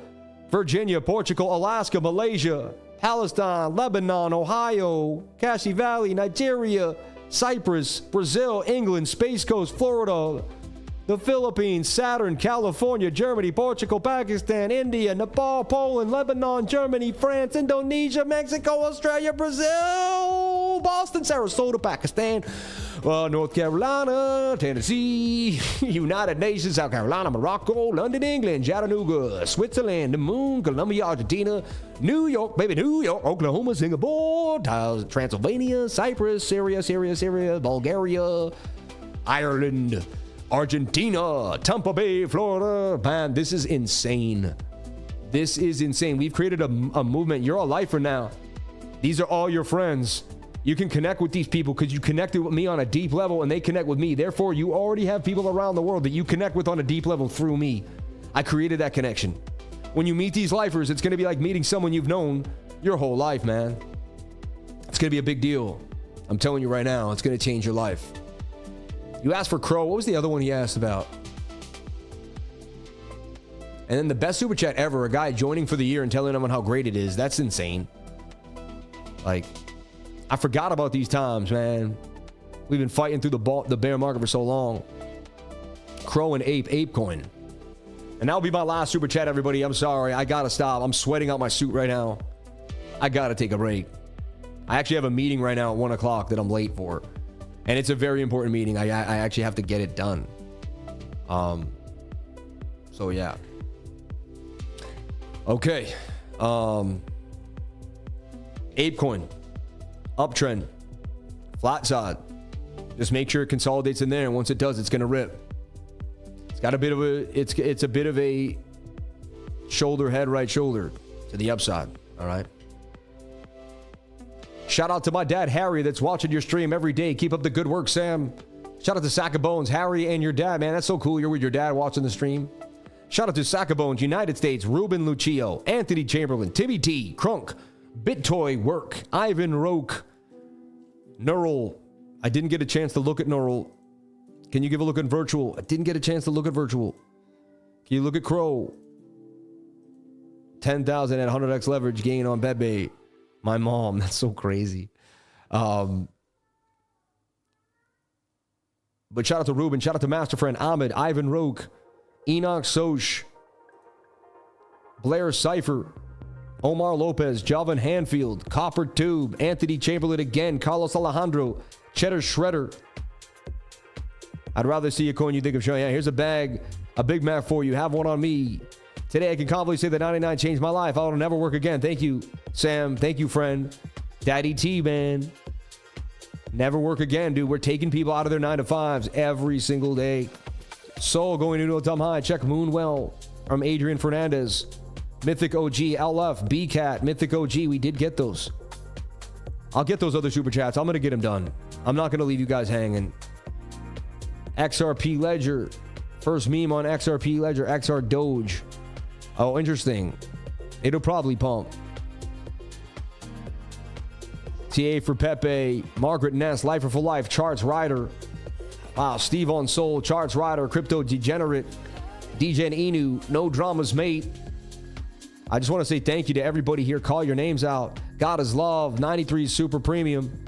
Virginia, Portugal, Alaska, Malaysia, Palestine, Lebanon, Ohio, Cassie Valley, Nigeria, Cyprus, Brazil, England, Space Coast, Florida, the Philippines, Saturn, California, Germany, Portugal, Pakistan, India, Nepal, Poland, Lebanon, Germany, France, Indonesia, Mexico, Australia, Brazil, Boston, Sarasota, Pakistan, North Carolina, Tennessee, United Nations, South Carolina, Morocco, London, England, Chattanooga, Switzerland, the Moon, Colombia, Argentina, New York, baby, New York, Oklahoma, Singapore, Transylvania, Cyprus, Syria, Bulgaria, Ireland, Argentina, Tampa Bay, Florida. Man, this is insane. This is insane. We've created a movement. You're a lifer now. These are all your friends. You can connect with these people because you connected with me on a deep level and they connect with me. Therefore, you already have people around the world that you connect with on a deep level through me. I created that connection. When you meet these lifers, it's going to be like meeting someone you've known your whole life, man. It's going to be a big deal. I'm telling you right now, it's going to change your life. You asked for Crow. What was the other one he asked about? And then the best super chat ever, a guy joining for the year and telling everyone how great it is. That's insane. Like, I forgot about these times, man. We've been fighting through the bear market for so long. Crow and ApeCoin. And that'll be my last super chat, everybody. I'm sorry. I gotta stop. I'm sweating out my suit right now. I gotta take a break. I actually have a meeting right now at 1 o'clock that I'm late for. And it's a very important meeting. I actually have to get it done. So yeah. Okay. ApeCoin. Uptrend. Flat side. Just make sure it consolidates in there, and once it does, it's gonna rip. It's got a bit of a it's a bit of a shoulder, head, right shoulder to the upside. All right. Shout out to my dad, Harry, that's watching your stream every day. Keep up the good work, Sam. Shout out to Sack of Bones, Harry, and your dad, man. That's so cool. You're with your dad watching the stream. Shout out to Sack of Bones, United States, Ruben Lucio, Anthony Chamberlain, Timmy T, Crunk, BitToy, Work, Ivan Roke, Neural. I didn't get a chance to look at Neural. Can you give a look at Virtual? I didn't get a chance to look at Virtual. Can you look at Crow? 10,000 at 100x leverage gain on Pepe. My mom, that's so crazy. But shout out to Ruben, shout out to Master Friend, Ahmed, Ivan Roke, Enoch Soch, Blair Cipher, Omar Lopez, Jalvin Hanfield, Copper Tube, Anthony Chamberlain again, Carlos Alejandro, Cheddar Shredder. I'd rather see a coin you think of showing. Yeah, here's a bag, a Big Mac for you. Have one on me. Today I can confidently say that 99 changed my life. I'll never work again. Thank you, Sam. Thank you, friend. Daddy T, man. Never work again, dude. We're taking people out of their 9-to-5s every single day. Soul going into a dumb high. Check Moonwell from Adrian Fernandez. Mythic OG, LF, BCAT, Mythic OG. We did get those. I'll get those other super chats. I'm going to get them done. I'm not going to leave you guys hanging. XRP Ledger. First meme on XRP Ledger. XR Doge. Oh, interesting. It'll probably pump. TA for Pepe. Margaret Ness. Lifer for Life. Charts Rider. Wow. Steve on Soul. Charts Rider. Crypto Degenerate. DJ and Inu. No Dramas, mate. I just want to say thank you to everybody here. Call your names out. God is Love. 93 Super Premium.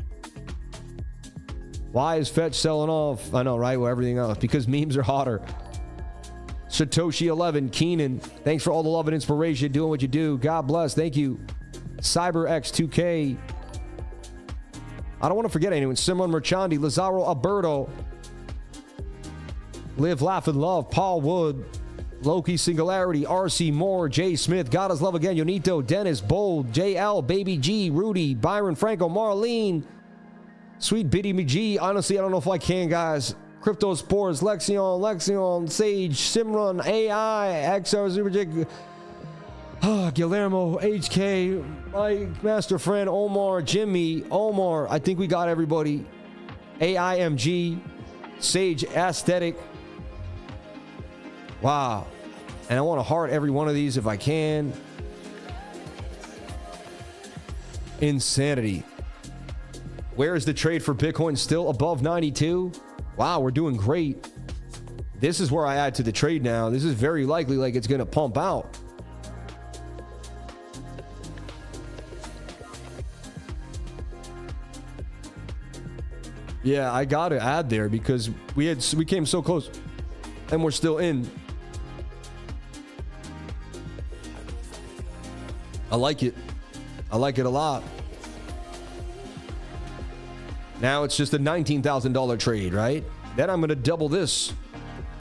Why is Fetch selling off? I know, right? Well, everything else. Because memes are hotter. Satoshi 11, Keenan. Thanks for all the love and inspiration. Doing what you do. God bless. Thank you. CyberX2K. I don't want to forget anyone. Simon Merchandi. Lazaro Alberto. Live, Laugh, and Love. Paul Wood. Loki Singularity. RC Moore. Jay Smith. God is Love again. Yonito. Dennis Bold. JL. Baby G. Rudy. Byron Franco. Marlene. Sweet Biddy McGee. Honestly, I don't know if I can, guys. Crypto Sports, Lexion, Sage, Simran, AI, XR, Super Jig, Guillermo, HK, my master friend, Omar, Jimmy, Omar. I think we got everybody. AIMG, Sage, Aesthetic. Wow. And I want to heart every one of these if I can. Insanity. Where is the trade for Bitcoin? Still above 92? Wow, we're doing great. This is where I add to the trade now. This is very likely like it's going to pump out. Yeah, I got to add there because we came so close and we're still in. I like it. I like it a lot. Now it's just a $19,000 trade, right? Then I'm going to double this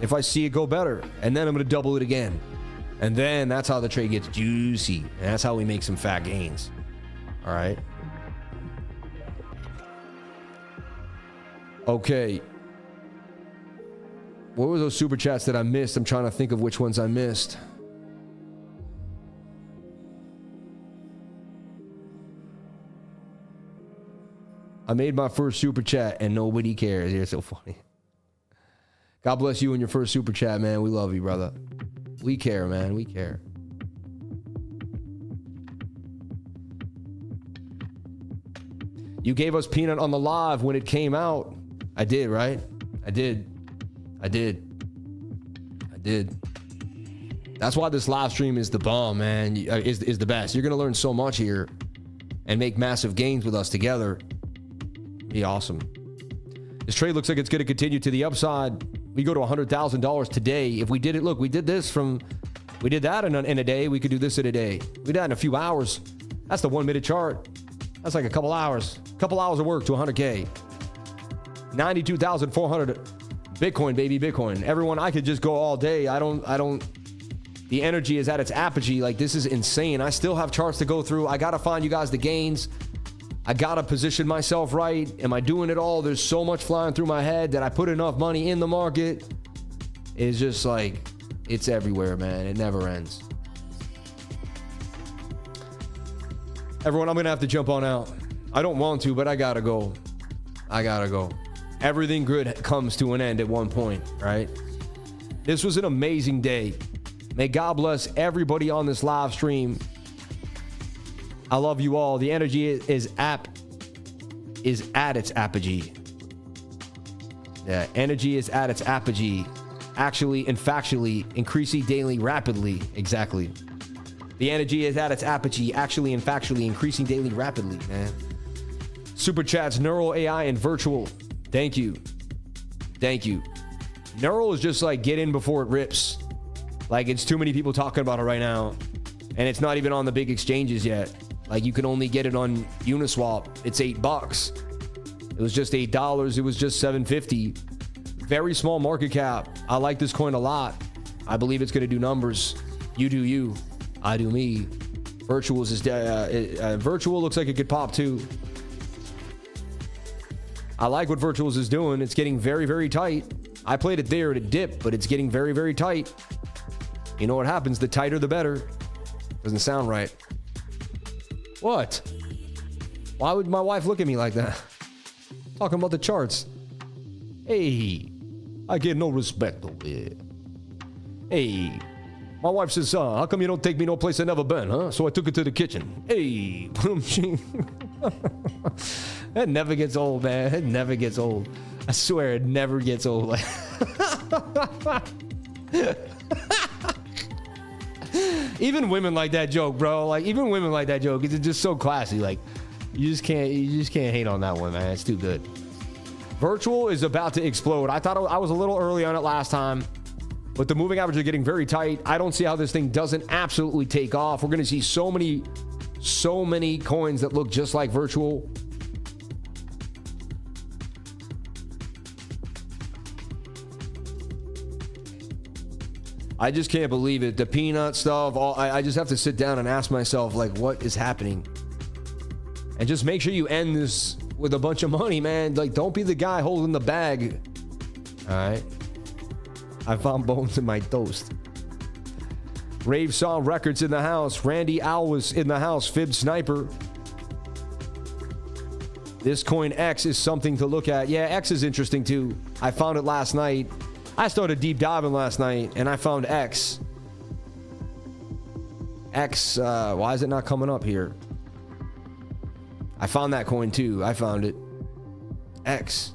if I see it go better. And then I'm going to double it again. And then that's how the trade gets juicy. And that's how we make some fat gains. All right. Okay. What were those super chats that I missed? I'm trying to think of which ones I missed. I made my first super chat and nobody cares. You're so funny. God bless you and your first super chat, man. We love you, brother. We care, man. We care. You gave us Peanut on the live when it came out. I did, right? I did. That's why this live stream is the bomb, man. Is the best. You're going to learn so much here and make massive gains with us together. Be awesome. This trade looks like it's going to continue to the upside. We go to $100,000 today. If we did it, look, we did that in a day. We could do this in a day. We did that in a few hours. That's the 1 minute chart. That's like a couple hours of work to 100K. 92,400 Bitcoin, baby, Bitcoin. Everyone, I could just go all day. I don't, the energy is at its apogee. Like, this is insane. I still have charts to go through. I got to find you guys the gains. I got to position myself right. Am I doing it all? There's so much flying through my head that I put enough money in the market. It's just like, it's everywhere, man. It never ends. Everyone, I'm going to have to jump on out. I don't want to, but I got to go. Everything good comes to an end at one point, right? This was an amazing day. May God bless everybody on this live stream. I love you all. The energy is at its apogee. Yeah, energy is at its apogee. Actually and factually, increasing daily rapidly. Exactly. The energy is at its apogee. Actually and factually, increasing daily rapidly, man. Super chats, Neural AI and Virtual. Thank you. Neural is just like get in before it rips. Like, it's too many people talking about it right now. And it's not even on the big exchanges yet. Like, you can only get it on Uniswap. It's $8. It was just $8. It was just $7.50. Very small market cap. I like this coin a lot. I believe it's going to do numbers. You do you. I do me. Virtuals is Virtual looks like it could pop too. I like what Virtuals is doing. It's getting very, very tight. I played it there at a dip, but it's getting very, very tight. You know what happens? The tighter, the better. Doesn't sound right. What? Why would my wife look at me like that? Talking about the charts. Hey, I get no respect over here. Hey, my wife says, how come you don't take me no place I've never been, huh? So I took her to the kitchen. Hey, that never gets old, man. It never gets old. I swear it never gets old. Even women like that joke, bro. Like, even women like that joke. It's just so classy. Like, you just can't hate on that one, man. It's too good. Virtual is about to explode. I thought I was a little early on it last time, but the moving averages are getting very tight. I don't see how this thing doesn't absolutely take off. We're going to see so many coins that look just like Virtual. I just can't believe it. The PNUT stuff, I just have to sit down and ask myself, like, what is happening? And just make sure you end this with a bunch of money, man. Like, don't be the guy holding the bag. All right. I found bones in my toast. Rave Saw Records in the house. Randy Alwas in the house. Fib Sniper. This coin X is something to look at. Yeah, X is interesting too. I found it last night. I started deep diving last night and I found X. X, why is it not coming up here? I found that coin too. I found it. X.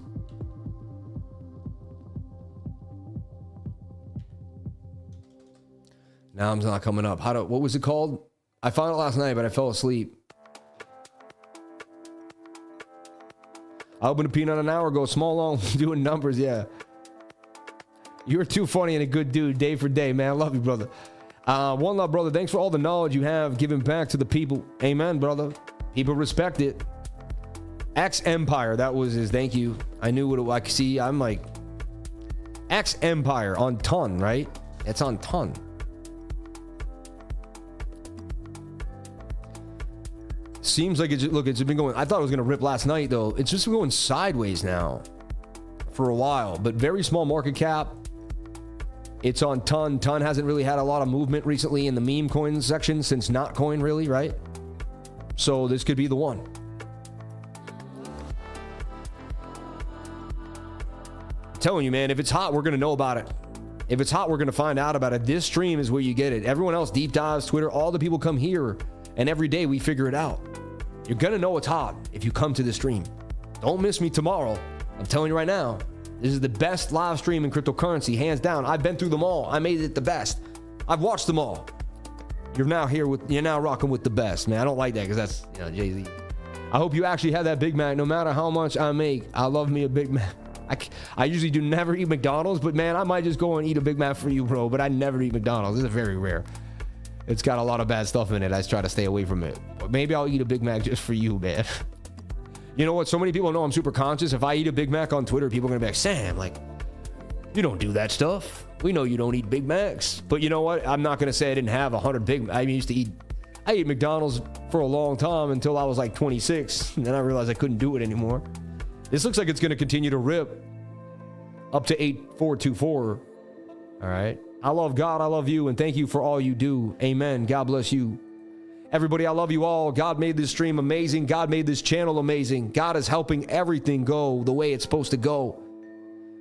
Now it's not coming up. What was it called? I found it last night, but I fell asleep. I opened a peanut an hour ago. Small long doing numbers, yeah. You're too funny and a good dude, day for day, man. I love you, brother. One love, brother. Thanks for all the knowledge you have given back to the people. Amen, brother. People respect it. X Empire, that was his. Thank you. I knew what it was. See, I'm like X Empire on ton, right? It's on ton. Seems like it's been going. I thought it was gonna rip last night though. It's just going sideways now for a while, but very small market cap. It's on ton. Ton hasn't really had a lot of movement recently in the meme coin section since not coin, really, right? So this could be the one. I'm telling you, man, if it's hot, we're gonna know about it. If it's hot, we're gonna find out about it. This stream is where you get it. Everyone else deep dives, Twitter, all the people come here, and every day we figure it out. You're gonna know it's hot if you come to the stream. Don't miss me tomorrow. I'm telling you right now. This is the best live stream in cryptocurrency, hands down. I've been through them all. I made it the best. I've watched them all. You're now rocking with the best, man. I don't like that because that's, Jay-Z. I hope you actually have that Big Mac. No matter how much I make, I love me a Big Mac. I usually do never eat McDonald's, but man, I might just go and eat a Big Mac for you, bro. But I never eat McDonald's. This is very rare. It's got a lot of bad stuff in it. I just try to stay away from it. But maybe I'll eat a Big Mac just for you, man. You know what? So many people know I'm super conscious. If I eat a Big Mac on Twitter, people are going to be like, Sam, like, you don't do that stuff. We know you don't eat Big Macs. But you know what? I'm not going to say I didn't have 100 Big Macs. I ate McDonald's for a long time until I was like 26. And then I realized I couldn't do it anymore. This looks like it's going to continue to rip up to 8424. All right. I love God. I love you. And thank you for all you do. Amen. God bless you. Everybody, I love you all. God made this stream amazing. God made this channel amazing. God is helping everything go the way it's supposed to go.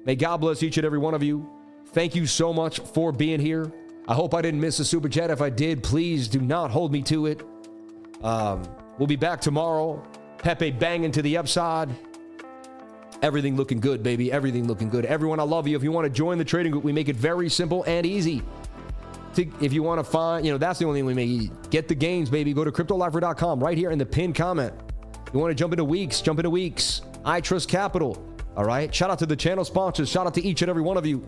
May God bless each and every one of you. Thank you so much for being here. I hope I didn't miss a super chat. If I did, please do not hold me to it. We'll be back tomorrow. PEPE banging to the upside. Everything looking good, baby. Everything looking good. Everyone, I love you. If you want to join the trading group, we make it very simple and easy. If you want to find, that's the only thing we make. Get the gains, baby. Go to cryptolifer.com right here in the pinned comment. You want to jump into weeks. I Trust Capital. All right. Shout out to the channel sponsors. Shout out to each and every one of you.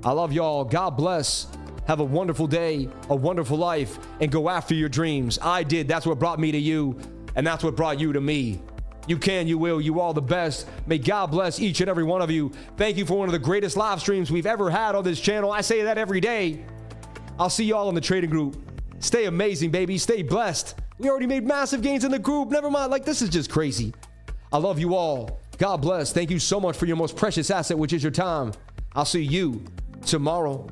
I love y'all. God bless. Have a wonderful day, a wonderful life, and go after your dreams. I did. That's what brought me to you, and that's what brought you to me. You can, you will, you all the best. May God bless each and every one of you. Thank you for one of the greatest live streams we've ever had on this channel. I say that every day. I'll see y'all in the trading group. Stay amazing, baby. Stay blessed. We already made massive gains in the group. Never mind. Like, this is just crazy. I love you all. God bless. Thank you so much for your most precious asset, which is your time. I'll see you tomorrow.